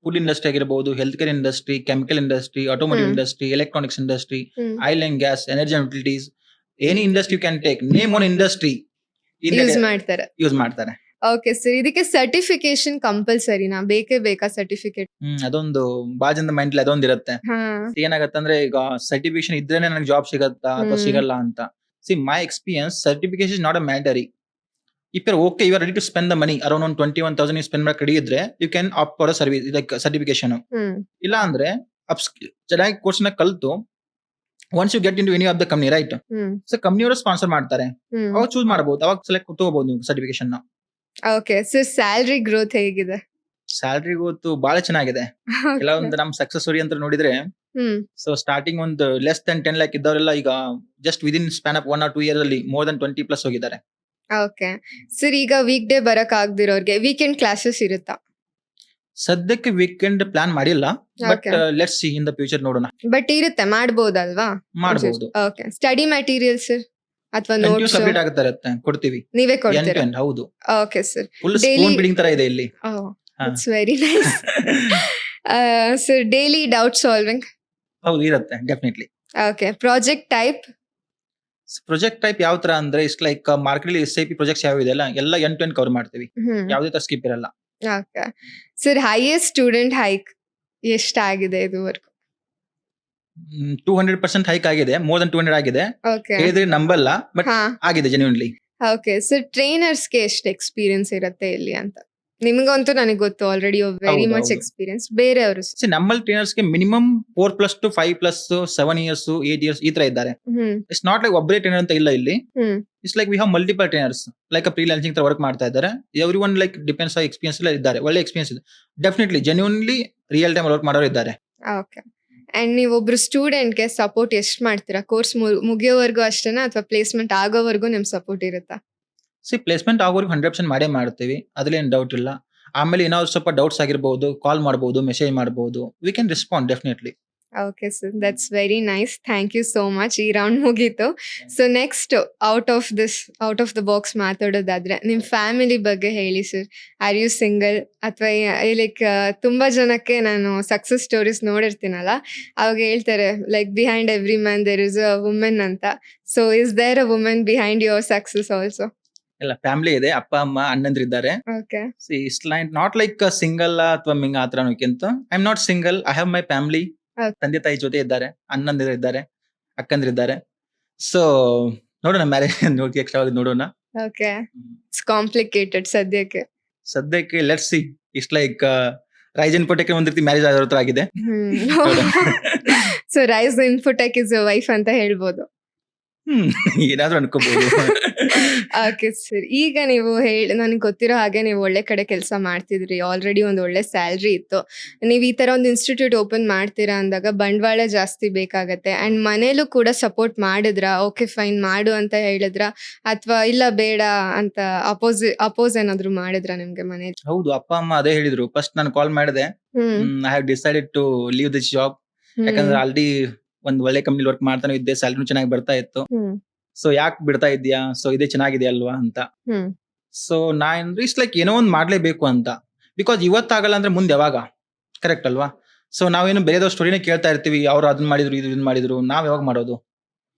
food industry ಆಗಿರ್ಬೋದು, health care industry, chemical industry, automotive industry, electronics industry, oil and gas, energy and utilities, any industry you can take, name one industry use ಮಾಡ್ತಾರೆ. Use ಮಾಡ್ತಾರೆ. Okay sir, ಇದಕ್ಕೆ certification ಕಂಪಲ್ಸರಿನಾ? ಬೇಕೇ ಬೇಕಾ certificate? ಅದೊಂದು ಬಾಜಂದ mind ಅದೊಂದು ಇರುತ್ತೆ. ಹಾ. ಏನಾಗತ್ತಂದ್ರೆ ಈಗ ಸರ್ಟಿಫಿಕೇಶನ್ ಇದ್ರೇನೆ ನನಗೆ ಜಾಬ್ ಸಿಗತ್ತಾ ಅಥವಾ ಸಿಗಲ್ಲ ಅಂತ. My experience, certification not a mandatory. If you okay, you are ready to spend the money around ಒಂದು 21,000 ನೀವು ಸ್ಪೆಂಡ್ ಮಾಡಕ್ಕೆ ರೆಡಿ ಇದ್ರೆ you can opt for service like certification. ಇಲ್ಲ ಅಂದ್ರೆ ಚೆನ್ನಾಗಿ ಕೋರ್ಸ್ ನ ಕಲ್ತು once you get into any of the company, right, so ಕಂಪ್ನಿಯವರು ಸ್ಪಾನ್ಸರ್ ಮಾಡ್ತಾರೆ, ಅವಾಗ ಚೂಸ್ ಮಾಡಬಹುದು, ಅವಾಗ ಸೆಲೆಕ್ಟ್ ತಗೋಬಹುದು ನೀವು ಸರ್ಟಿಫಿಕೇಶನ್ ನ. ಓಕೆ ಸರ್, ಸ್ಯಾಲರಿ ಗ್ರೋತ್ ಹೇಗಿದೆ? ಸ್ಯಾಲರಿ ಗ್ರೋತ್ ಬಹಳ ಚೆನ್ನಾಗಿದೆ. ಕೆಲವೊಂದು ನಮ್ ಸಕ್ಸಸ್ ಸ್ಟೋರಿ ಅಂತ ನೋಡಿದ್ರೆ, ಸೊ ಸ್ಟಾರ್ಟಿಂಗ್ ಒಂದು ಲೆಸ್ ದನ್ 10 lakh ಇದ್ದವರೆಲ್ಲ ಈಗ just within span of 1 or 2 years ಅಲ್ಲಿ more than 20+ ಹೋಗಿದ್ದಾರೆ. ಓಕೆ ಸರ್, ಈಗ ವೀಕ್ ಡೇ ಬರಕ್ ಆಗದಿರೋರ್ಗೆ ವೀಕೆಂಡ್ ಕ್ಲಾಸಸ್ ಇರುತ್ತಾ? ಸದ್ಯಕ್ಕೆ ವೀಕೆಂಡ್ ಪ್ಲಾನ್ ಮಾಡಿಲ್ಲ, but let's see in the future ನೋಡೋಣ. ಬಟ್ ಇರುತ್ತೆ, ಮಾಡಬಹುದಲ್ವಾ? ಮಾಡಬಹುದು. ಓಕೆ. ಸ್ಟಡಿ ಮೆಟೀರಿಯಲ್ ಸರ್ ಅಥವಾ ನೋಟ್ಸ್ ಸಬ್ಮಿಟ್ ಆಗ್ತಾ ಇರುತ್ತೆ, ಕೊಡ್ತೀವಿ, ನೀವೇ ಕೊಡ್ತೀರಾ? ಹೌದು. Okay sir, full spoon building ತರ ಇದೆ ಇಲ್ಲಿ. It's very nice. Sir, daily doubt solving? ಹೌದು, ಇರುತ್ತೆ definitely. Okay. Project type? Project type ಯಾವ ತರ ಅಂದ್ರೆ ಇಷ್ಟು ಲೈಕ್ ಮಾರ್ಕೆಟ್ SIP ಪ್ರಾಜೆಕ್ಟ್ಸ್ ಯಾವ ಇದೆ ಅಲ್ಲ ಎಲ್ಲ ಎಂಡ್ ಟು ಎಂಡ್ ಕವರ್ ಮಾಡ್ತೀವಿ, ಯಾವುದೇ ತರ ಸ್ಕಿಪ್ ಇರಲ್ಲ. Okay sir, highest student hike ಎಷ್ಟಾಗಿದೆ ಇದುವರೆಗೂ? 200% ಹೈಕ್ ಆಗಿದೆ, ಮೋರ್ ದನ್ 200 ಆಗಿದೆ. ಓಕೆ ಹೇಳಿದ್ರೆ ನಂಬಲ್ಲ, ಬಟ್ ಹಾ ಆಗಿದೆ ಜೆನ್ಯೂನ್ಲಿ. ಓಕೆ ಸರ್, ಟ್ರೈನರ್ಸ್ಗೆ ಎಷ್ಟು ಎಕ್ಸ್ಪೀರಿಯನ್ಸ್ ಇರುತ್ತೆ ಇಲ್ಲಿ ಅಂತ? ನಿಮ್ಗಂತೂ ನನಗೆ ಗೊತ್ತು, ಆಲ್ರೆಡಿ ವೆರಿ ಹೌದು, ಮಚ್ ಹೌದು. ಎಕ್ಸ್ಪೀರಿಯನ್ಸ್. ಬೇರೆಯವರು ನಮ್ಮಲ್ಲಿ ಟ್ರೈನರ್ಸ್ಗೆ ಮಿನಿಮಮ್ 4+ to 5+ 7 years 8 years ಈ ತರ ಇದ್ದಾರೆ. ಇಟ್ಸ್ ನಾಟ್ ಲೈಕ್ ಒಬ್ಬರೇ ಟ್ರೈನರ್ ಅಂತ ಇಲ್ಲ ಇಲ್ಲಿ. It's like we have multiple trainers like freelancing ತರ ವರ್ಕ್ ಮಾಡ್ತಾ ಇದ್ದಾರೆ. Every one like depends experience ಎಲ್ಲ ಇದ್ದಾರೆ, ಒಳ್ಳೆ ಎಕ್ಸ್ಪೀರಿಯನ್ಸ್ ಇದೆ. Definitely genuinely real time work ಮಾಡೋರು ಇದ್ದಾರೆ. ಓಕೆ. ಅಂಡ್ ನೀವೊಬ್ರು ಸ್ಟೂಡೆಂಟ್ಗೆ ಸಪೋರ್ಟ್ ಎಷ್ಟು ಮಾಡ್ತೀರಾ? ಕೋರ್ಸ್ ಮುಗಿಯೋವರೆಗೂ ಅಷ್ಟೇನಾ ಅಥವಾ ಪ್ಲೇಸ್ಮೆಂಟ್ ಆಗೋವರೆಗೂ ನಿಮ್ ಸಪೋರ್ಟ್ ಇರುತ್ತಾ? ಪ್ಲೇಸ್ಮೆಂಟ್ ಆಗೋರ್ಗು 100% ಮಾಡೇ ಮಾಡ್ತೀವಿ, ಅದ್ರಲ್ಲಿ ಡೌಟ್ ಇಲ್ಲ. ಆಮೇಲೆ ಏನಾದ್ರು ಸ್ವಲ್ಪ ಡೌಟ್ಸ್ ಆಗಿರ್ಬೋದು, ಕಾಲ್ ಮಾಡಬಹುದು, ಮೆಸೇಜ್ ಮಾಡಬಹುದು, we can respond definitely. Okay sir, that's very nice. Thank you so much. ಈ ರೌಂಡ್ ಮುಗೀತು. So next out of the box ಮಾತಾಡೋದಾದ್ರೆ ನಿಮ್ ಫ್ಯಾಮಿಲಿ ಬಗ್ಗೆ ಹೇಳಿ ಸರ್. ಆರ್ ಯು ಸಿಂಗಲ್ ಅಥವಾ ಲೈಕ್ ತುಂಬಾ ಜನಕ್ಕೆ ನಾನು ಸಕ್ಸಸ್ ಸ್ಟೋರೀಸ್ ನೋಡಿರ್ತೀನಲ್ಲ, ಅವಾಗ ಹೇಳ್ತಾರೆ like behind every man there is a women ಅಂತ. So is there a women behind your success also? ಎಲ್ಲ ಫ್ಯಾಮಿಲಿ ಇದೆ, ಅಪ್ಪ ಅಮ್ಮ ಅಣ್ಣಂದ್ರಿದ್ದಾರೆ. Okay. It's like not like single ಅಥವಾ ಮಿಂಗ್ ಆತರ ಅನ್ನೋಕ್ಕಿಂತ I am not single, I have my family. Okay. ತಂದೆ ತಾಯಿ ಜೊತೆ ಇದ್ದಾರೆ, ಅಣ್ಣಂದಿರು ಇದ್ದಾರೆ, ಅಕ್ಕಂದಿರಿದ್ದಾರೆ. ಸೊ ನೋಡೋಣ, ಮ್ಯಾರೇಜ್ ಎಕ್ಸ್ಟ್ರಾ ನೋಡೋಣ. ಓಕೆ. ಇಟ್ಸ್ ಕಾಂಪ್ಲಿಕೇಟೆಡ್ ಸದ್ಯಕ್ಕೆ. Let's see. It's like Rise Infotech ಒಂದ್ ರೀತಿ ಮ್ಯಾರೇಜ್ ಆಗೋ ತರ ಆಗಿದೆ. So Rise Infotech is wife ಅಂತ ಹೇಳ್ಬೋದು. ಏನಾದ್ರು ಅನ್ಕೋಬಹುದು. ಓಕೆ ಸರ್, ಈಗ ನೀವು ನನಗೆ ಗೊತ್ತಿರೋ ಹಾಗೆ ನೀವು ಒಳ್ಳೆ ಕಡೆ ಕೆಲಸ ಮಾಡ್ತಿದ್ರಿ, ಆಲ್ರೆಡಿ ಒಂದು ಒಳ್ಳೆ ಸ್ಯಾಲ್ರಿ ಇತ್ತು. ನೀವು ಈ ತರ ಒಂದು ಇನ್ಸ್ಟಿಟ್ಯೂಟ್ ಓಪನ್ ಮಾಡ್ತೀರಾ ಅಂದಾಗ ಬಂಡವಾಳ ಜಾಸ್ತಿ ಬೇಕಾಗತ್ತೆ. ಅಂಡ್ ಮನೇಲೂ ಕೂಡ ಸಪೋರ್ಟ್ ಮಾಡಿದ್ರ? ಓಕೆ ಫೈನ್ ಮಾಡು ಅಂತ ಹೇಳಿದ್ರ ಅಥವಾ ಇಲ್ಲ ಬೇಡ ಅಂತ ಅಪೋಸ್ ಏನಾದ್ರು ಮಾಡಿದ್ರ ನಿಮ್ಗೆ ಮನೇಲಿ? ಹೌದು, ಅಪ್ಪ ಅಮ್ಮ ಅದೇ ಹೇಳಿದ್ರು. ಫಸ್ಟ್ ನಾನು ಕಾಲ್ ಮಾಡಿದೆ, I have decided to leave this job. ಯಾಕಂದ್ರೆ ಆಲ್ರೆಡಿ ಒಂದ್ ಒಳ್ಳೆ ಕಂಪ್ನಿ ವರ್ಕ್ ಮಾಡ್ತಾನೆ ಇದ್ದೆ, ಸ್ಯಾಲರಿ ಚೆನ್ನಾಗಿ ಬರ್ತಾ ಇತ್ತು. ಸೊ ಯಾಕೆ ಬಿಡ್ತಾ ಇದ್ಯಾ, ಸೊ ಇದೇ ಚೆನ್ನಾಗಿದೆ ಅಲ್ವಾ ಅಂತ. ಸೊ ನಾನ್ ಇಟ್ಸ್ ಲೈಕ್ ಏನೋ ಒಂದ್ ಮಾಡ್ಲೇಬೇಕು ಅಂತ. ಬಿಕಾಸ್ ಇವತ್ತಾಗಲ್ಲ ಅಂದ್ರೆ ಮುಂದೆ ಯಾವಾಗ, ಕರೆಕ್ಟ್ ಅಲ್ವಾ? ಸೊ ನಾವೇನು ಬೇರೆದವ್ರ ಸ್ಟೋರಿನೇ ಕೇಳ್ತಾ ಇರ್ತೀವಿ, ಅವ್ರು ಅದನ್ನ ಮಾಡಿದ್ರು ಇದನ್ನ ಮಾಡಿದ್ರು, ನಾವ್ ಯಾವಾಗ ಮಾಡೋದು?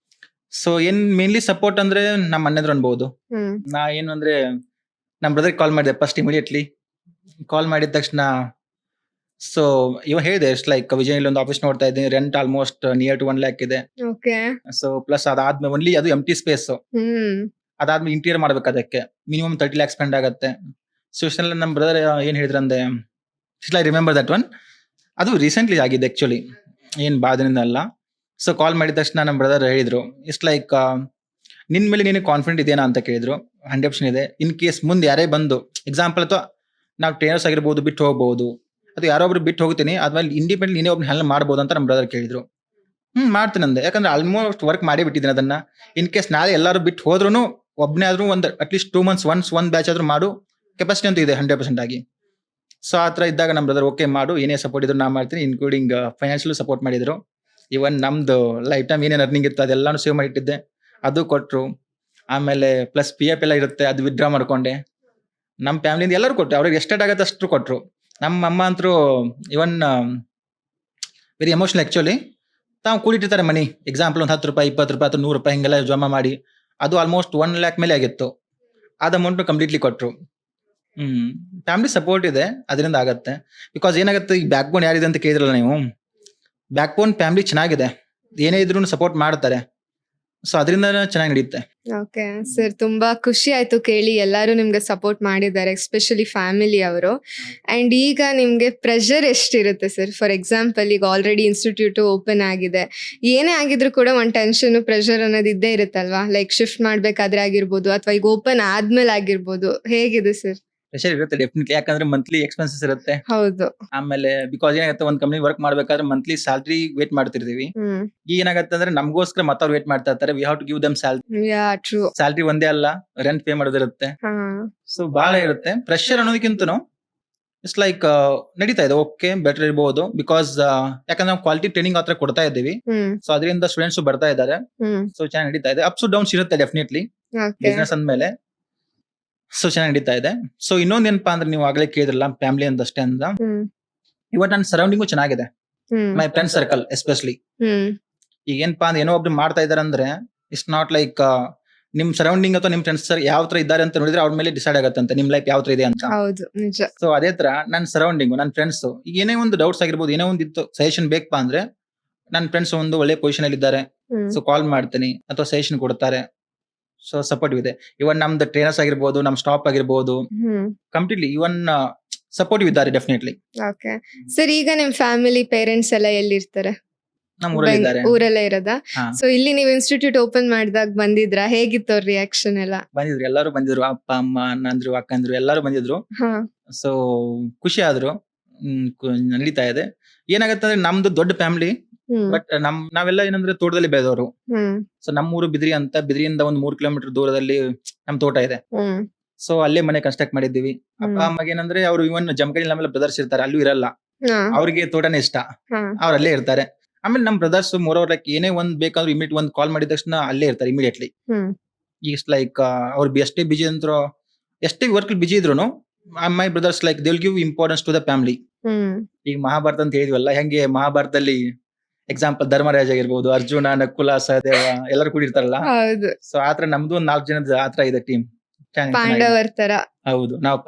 ಸೊ ಏನ್ ಮೇನ್ಲಿ ಸಪೋರ್ಟ್ ಅಂದ್ರೆ ನಮ್ಮ ಅಣ್ಣದ್ರು ಅನ್ಬಹುದು. ನಾ ಏನು ಅಂದ್ರೆ ನಮ್ ಬ್ರದರ್ ಕಾಲ್ ಮಾಡಿದೆ ಫಸ್ಟ್ ಇಮಿಡಿಯೇಟ್ಲಿ. ಕಾಲ್ ಮಾಡಿದ ತಕ್ಷಣ ಸೊ ಇವ ಹೇಳಿದೆ, ಇಟ್ಸ್ ಲೈಕ್ ವಿಜಯ್ ಒಂದು ಆಫೀಸ್ ನೋಡ್ತಾ ಇದ್ದೀನಿ, rent almost near to 1 lakh ಇದೆ. ಓಕೆ. ಸೊ ಪ್ಲಸ್ ಅದಾದ್ಮೇಲೆ ಒನ್ಲಿ ಅದು ಎಂಟಿ ಸ್ಪೇಸ್, ಅದಾದ್ಮೇಲೆ ಇಂಟೀರಿಯರ್ ಮಾಡ್ಬೇಕು, ಅದಕ್ಕೆ ಮಿನಿಮಮ್ 30 lakh ಸ್ಪೆಂಡ್ ಆಗುತ್ತೆ. ಸೊ ಇಷ್ಟೆಲ್ಲ ನಮ್ಮ ಬ್ರದರ್ ಏನ್ ಹೇಳಿದ್ರಂದ್ರೆ, ಐ ರಿಮೆಂಬರ್ ದಟ್ ಒನ್. ಅದು ರೀಸೆಂಟ್ಲಿ ಆಗಿದೆ ಆಕ್ಚುಲಿ, ಏನ್ ಬಾಧದಿಂದ ಅಲ್ಲ. ಸೊ ಕಾಲ್ ಮಾಡಿದ ತಕ್ಷಣ ನಮ್ಮ ಬ್ರದರ್ ಹೇಳಿದ್ರು, ಇಟ್ಸ್ ಲೈಕ್ ನಿನ್ ಮೇಲೆ ನೀನು ಕಾನ್ಫಿಡೆಂಟ್ ಇದೆಯಾ ಅಂತ ಕೇಳಿದ್ರು. 100% ಇದೆ. ಇನ್ ಕೇಸ್ ಮುಂದೆ ಯಾರೇ ಬಂದು ಎಕ್ಸಾಂಪಲ್ ಅಥವಾ ನಾವು ಟ್ರೈನರ್ಸ್ ಆಗಿರ್ಬೋದು ಬಿಟ್ಟು ಹೋಗ್ಬಹುದು, ಅದು ಯಾರೊಬ್ರು ಬಿಟ್ಟು ಹೋಗ್ತೀನಿ, ಆದ್ಮೇಲೆ ಇಂಡಿಪೆಂಡೆಂಟ್ ನೀನೇ ಒಬ್ನ ಹೆಲ್ಪ್ ಮಾಡ್ಬೋದು ಅಂತ ನಮ್ಮ ಬ್ರದರ್ ಕೇಳಿದ್ರು. ಮಾಡ್ತೀನಿ ಅಂದೆ, ಯಾಕಂದ್ರೆ ಆಲ್ಮೋಸ್ಟ್ ವರ್ಕ್ ಮಾಡೇ ಬಿಟ್ಟಿದ್ದೀನಿ ಅದನ್ನ. ಇನ್ ಕೇಸ್ ನಾಳೆ ಎಲ್ಲರೂ ಬಿಟ್ಟು ಹೋದ್ರು ಒಬ್ಬನೇ ಆದ್ರೂ ಒಂದು ಅಟ್ಲೀಸ್ಟ್ 2 months ಒನ್ಸ್ ಒಂದ್ ಬ್ಯಾಚ್ ಆದ್ರೂ ಮಾಡು ಕೆಪಾಸಿಟಿ ಅಂತ ಇದೆ 100% ಆಗಿ. ಸೊ ಆ ತರ ಇದ್ದಾಗ ನಮ್ಮ ಬ್ರದರ್ ಓಕೆ ಮಾಡು, ಏನೇ ಸಪೋರ್ಟ್ ಇದ್ರು ನಾ ಮಾಡ್ತೀನಿ, ಇನ್ಕ್ಲೂಡಿಂಗ್ ಫೈನಾನ್ಷಿಯಲ್ ಸಪೋರ್ಟ್ ಮಾಡಿದ್ರು. ಇವನ್ ನಮ್ದು ಲೈಫ್ ಟೈಮ್ ಏನೇನು ಅರ್ನಿಂಗ್ ಇತ್ತು ಅದೆಲ್ಲಾನು ಸೇವ್ ಮಾಡಿಟ್ಟಿದ್ದೆ, ಅದು ಕೊಟ್ರು. ಆಮೇಲೆ ಪ್ಲಸ್ PF ಎಲ್ಲ ಇರುತ್ತೆ, ಅದು ವಿತ್ಡ್ರಾ ಮಾಡ್ಕೊಂಡೆ. ನಮ್ಮ ಫ್ಯಾಮಿಲಿಯಿಂದ ಎಲ್ಲರೂ ಕೊಟ್ಟರು, ಅವ್ರಿಗೆ ಎಷ್ಟೇಟ್ ಆಗುತ್ತೆ ಅಷ್ಟು ಕೊಟ್ರು. ನಮ್ಮ ಅಮ್ಮ ಅಂತರೂ ಇವನ್ ವೆರಿ ಎಮೋಷನಲ್ ಆಕ್ಚುಲಿ. ತಾವು ಕೂಡಿಟ್ಟಿರ್ತಾರೆ ಮನಿ, ಎಕ್ಸಾಂಪಲ್ ಒಂದು 10 ರೂಪಾಯಿ 20 ರೂಪಾಯಿ ಅಥವಾ 100 ರೂಪಾಯಿ ಹಿಂಗೆಲ್ಲ ಜಮಾ ಮಾಡಿ, ಅದು ಆಲ್ಮೋಸ್ಟ್ 1 lakh ಮೇಲೆ ಆಗಿತ್ತು. ಅದು ಅಮೌಂಟ್ ಕಂಪ್ಲೀಟ್ಲಿ ಕೊಟ್ರು. ಫ್ಯಾಮಿಲಿ ಸಪೋರ್ಟ್ ಇದೆ, ಅದರಿಂದ ಆಗತ್ತೆ. ಬಿಕಾಸ್ ಏನಾಗುತ್ತೆ, ಈ ಬ್ಯಾಕ್ ಬೋನ್ ಯಾರಿದೆ ಅಂತ ಕೇಳಿದ್ರಲ್ಲ ನೀವು, ಬ್ಯಾಕ್ ಬೋನ್ ಫ್ಯಾಮಿಲಿ ಚೆನ್ನಾಗಿದೆ, ಏನೇ ಇದ್ರು ಸಪೋರ್ಟ್ ಮಾಡ್ತಾರೆ. ಸೊ ಅದರಿಂದ ಚೆನ್ನಾಗಿ ನಡೆಯುತ್ತೆ. ಓಕೆ ಸರ್, ತುಂಬಾ ಖುಷಿ ಆಯ್ತು ಕೇಳಿ, ಎಲ್ಲರೂ ನಿಮ್ಗೆ ಸಪೋರ್ಟ್ ಮಾಡಿದ್ದಾರೆ, ಎಸ್ಪೆಷಲಿ ಫ್ಯಾಮಿಲಿ ಅವರು. ಅಂಡ್ ಈಗ ನಿಮ್ಗೆ ಪ್ರೆಷರ್ ಎಷ್ಟಿರುತ್ತೆ ಸರ್? ಫಾರ್ ಎಕ್ಸಾಂಪಲ್, ಈಗ ಆಲ್ರೆಡಿ ಇನ್ಸ್ಟಿಟ್ಯೂಟ್ ಓಪನ್ ಆಗಿದೆ, ಏನೇ ಆಗಿದ್ರು ಕೂಡ ಒಂದು ಟೆನ್ಷನ್ ಪ್ರೆಷರ್ ಅನ್ನೋದು ಇದ್ದೇ ಇರುತ್ತಲ್ವಾ? ಲೈಕ್ ಶಿಫ್ಟ್ ಮಾಡ್ಬೇಕಾದ್ರೆ ಆಗಿರ್ಬೋದು ಅಥವಾ ಈಗ ಓಪನ್ ಆದ್ಮೇಲೆ ಆಗಿರ್ಬೋದು, ಹೇಗಿದೆ ಸರ್? ಪ್ರೆಷರ್ ಇರುತ್ತೆ ಡೆಫಿನೆಟ್ಲಿ, ಯಾಕಂದ್ರೆ ಮಂತ್ಲಿ ಎಕ್ಸ್ಪೆನ್ಸಸ್ ಇರುತ್ತೆ. ಹೌದು. ಆಮೇಲೆ ಬಿಕಾಸ್ ಏನಾಗುತ್ತೆ, ಒಂದ್ ಕಂಪ್ನಿ ವರ್ಕ್ ಮಾಡ್ಬೇಕಾದ್ರೆ ಮಂತ್ಲಿ ಸ್ಯಾಲ್ರಿ ವೇಟ್ ಮಾಡ್ತಿರ್ತೀವಿ. ಈಗ ಏನಾಗುತ್ತೆ ಅಂದ್ರೆ ನಮಗೋಸ್ಕರ ಮತ್ತವ್ರು ವೇಟ್ ಮಾಡ್ತಾ ಇರ್ತಾರೆ, we have to give them salary. True. Salary ಒಂದೇ ಅಲ್ಲ, ರೆಂಟ್ ಪೇ ಮಾಡೋದಿರುತ್ತೆ. ಸೊ ಬಹಳ ಇರುತ್ತೆ ಪ್ರೆಷರ್ ಅನ್ನೋದಕ್ಕಿಂತನೂ. ಇಟ್ಸ್ ಲೈಕ್ ನಡೀತಾ ಇದೆ, ಓಕೆ ಬೆಟರ್ ಇರಬಹುದು. ಬಿಕಾಸ್ ಯಾಕಂದ್ರೆ ನಾವು ಕ್ವಾಲಿಟಿ ಟ್ರೈನಿಂಗ್ ಹತ್ರ ಕೊಡ್ತಾ ಇದ್ದೀವಿ. ಸೊ ಅದರಿಂದ ಸ್ಟೂಡೆಂಟ್ಸ್ ಬರ್ತಾ ಇದ್ದಾರೆ. ಸೊ ಚೆನ್ನಾಗಿ ನಡೀತಾ ಇದೆ. ಅಪ್ಸ್ ಡೌನ್ಸ್ ಇರುತ್ತೆ ಡೆಫಿನೆಟ್ಲಿ ಬಿಸ್ನೆಸ್ ಅಂದ್ಮೇಲೆ. ಸೊ ಚೆನ್ನಾಗಿ ನಡೀತಾ ಇದೆ. ಸೊ ಇನ್ನೊಂದ್ ಏನಪ್ಪಾ ಅಂದ್ರೆ, ನೀವು ಆಗ್ಲೇ ಕೇಳಿದ್ರಲ್ಲ ಫ್ಯಾಮಿಲಿ ಅಂತಷ್ಟೇ ಅಂತ, ಇವತ್ತು ನನ್ನ ಸರೌಂಡಿಂಗು ಚೆನ್ನಾಗಿದೆ, ಮೈ ಫ್ರೆಂಡ್ ಸರ್ಕಲ್ ಎಸ್ಪೆಷಲಿ. ಈಗ ಏನಪ್ಪಾ ಅಂದ್ರೆ, ಏನೋ ಒಬ್ರು ಮಾಡ್ತಾ ಇದಾರೆ ಅಂದ್ರೆ ಇಟ್ಸ್ ನಾಟ್ ಲೈಕ್ ನಿಮ್ ಸರೌಂಡಿಂಗ್ ಅಥವಾ ನಿಮ್ ಫ್ರೆಂಡ್ಸ್ ಯಾವ ತರ ಇದ್ದಾರೆ ಅಂತ ನೋಡಿದ್ರೆ ಅವ್ರ ಮೇಲೆ ಡಿಸೈಡ್ ಆಗತ್ತಂತೆ ನಿಮ್ ಲೈಫ್ ಯಾವ ತರ ಇದೆ ಅಂತ. ಹೌದು ನಿಜ. ಸೊ ಅದೇ ತರ ನನ್ನ ಸರೌಂಡಿಂಗ್ ನನ್ನ ಫ್ರೆಂಡ್ಸ್ ಈಗ ಏನೇ ಒಂದು ಡೌಟ್ಸ್ ಆಗಿರ್ಬೋದು, ಏನೇ ಒಂದು ಇತ್ತು ಸಜೆಷನ್ ಬೇಕಪ್ಪ ಅಂದ್ರೆ ನನ್ನ ಫ್ರೆಂಡ್ಸ್ ಒಂದು ಒಳ್ಳೆ ಪೊಸಿಷನ್ ಅಲ್ಲಿ ಇದ್ದಾರೆ. ಹ್ಮ್ ಸೊ ಕಾಲ್ ಮಾಡ್ತೀನಿ ಅಥವಾ ಸಜೆಷನ್ ಕೊಡ್ತಾರೆ. ಸೊ ಸಪೋರ್ಟ್ ಇದೆ. ಇವನ್ ನಮ್ದು ಟ್ರೈನರ್ಸ್ ಆಗಿರ್ಬೋದು, ನಮ್ ಸ್ಟಾಪ್ ಆಗಿರ್ಬೋದು, ಹ್ಮ್ ಕಂಪ್ಲೀಟ್ಲಿ ಇವನ್ ಸಪೋರ್ಟಿವ್ ಇದ್ದಾರೆ ಡೆಫಿನೆಟ್ಲಿ. ಓಕೆ ಸರ್, ಈಗ ನಿಮ್ ಫ್ಯಾಮಿಲಿ ಪೇರೆಂಟ್ಸ್ ಎಲ್ಲ ಎಲ್ಲಿರ್ತಾರೆ? ನಮ್ಮ ಊರಲ್ಲಿ ಇದ್ದಾರೆ. ಊರಲ್ಲೇ ಇರೋದಾ? ಹಾ. ಸೊ ಇಲ್ಲಿ ನೀವು ಇನ್ಸ್ಟಿಟ್ಯೂಟ್ ಓಪನ್ ಮಾಡಿದಾಗ ಬಂದಿದ್ರಾ? ಹೇಗಿತ್ತು ಅವ್ರ ರಿಯಾಕ್ಷನ್ ಎಲ್ಲ? ಬಂದಿದ್ರು, ಎಲ್ಲರೂ ಬಂದಿದ್ರು. ಅಪ್ಪ ಅಮ್ಮ ಅಣ್ಣಂದ್ರು ಅಕ್ಕಂದ್ರು ಎಲ್ಲರೂ ಬಂದಿದ್ರು. ಹಾ. ಸೊ ಖುಷಿ ಆದ್ರು. ನಡೀತಾ ಇದೆ. ಏನಾಗತ್ತೆ ಅಂದ್ರೆ ನಮ್ದು ದೊಡ್ಡ ಫ್ಯಾಮಿಲಿ, ಹ್ಮ್ ಬಟ್ ನಾವೆಲ್ಲ ಏನಂದ್ರೆ ತೋಟದಲ್ಲಿ ಬೆಳೆದವರು. ಹ್ಮ್ ಸೊ ನಮ್ಮೂರು ಬಿದ್ರಿ ಅಂತ, ಬಿದ್ರಿಯಿಂದ ಒಂದು 3 ಕಿಲೋಮೀಟರ್ ದೂರದಲ್ಲಿ ನಮ್ ತೋಟ ಇದೆ. ಹ್ಮ್ ಸೊ ಅಲ್ಲೇ ಮನೆ ಕನ್ಸ್ಟ್ರಕ್ಟ್ ಮಾಡಿದ್ದೀವಿ. ಅಪ್ಪ ಹ್ಮ್. ಅಮ್ಮಗೆ ಏನಂದ್ರೆ ಅವ್ರು ಇವನ್ ಜಮಖಂಡಿ ನಮ್ಮೆಲ್ಲ ಬ್ರದರ್ಸ್ ಇರ್ತಾರೆ, ಅಲ್ಲೂ ಇರಲ್ಲ. ಹಾ. ಅವ್ರಿಗೆ ತೋಟನೇ ಇಷ್ಟ, ಹಾ. ಅವ್ರು ಅಲ್ಲೇ ಇರ್ತಾರೆ. ಆಮೇಲೆ ನಮ್ ಬ್ರದರ್ಸ್ ಮೋರವ್ರ ಲೈಕ್ ಏನೇ ಒಂದ್ ಬೇಕಾದ್ರೂ ಇಮಿಡಿಯೇಟ್ ಒಂದ್ ಕಾಲ್ ಮಾಡಿದ ತಕ್ಷಣ ಅಲ್ಲೇ ಇರ್ತಾರೆ ಇಮಿಡಿಯೇಟ್ಲಿ. ಹ್ಮ್ ಈಗ ಲೈಕ್ ಅವ್ರು ಎಷ್ಟೇ ಬಿಜಿ ಅಂದ್ರು, ಎಷ್ಟೇ ವರ್ಕ್ ಬಿಜಿ ಇದ್ರು my brothers like they will give importance to the family. Hmm ಈಗ ಮಹಾಭಾರತ ಅಂತ ಹೇಳಿದ್ವಲ್ಲ, ಹೆಂಗೆ ಮಹಾಭಾರತದಲ್ಲಿ ಎಕ್ಸಾಂಪಲ್ ಧರ್ಮರಾಜ ಆಗಿರ್ಬೋದು, ಅರ್ಜುನ, ನಕುಲ, ಸಹದೇವ ಎಲ್ಲರೂ ಕೂಡಿರ್ತಾರಲ್ಲ. ಹೌದು, ಸೊ ಆತರ ನಮ್ದು ಒಂದು 4 ಜನದ ಆತರ ಇದೆ ಟೀಮ್. ಪಾಂಡವರ್ ತರ. ಹೌದು, ನಾವ್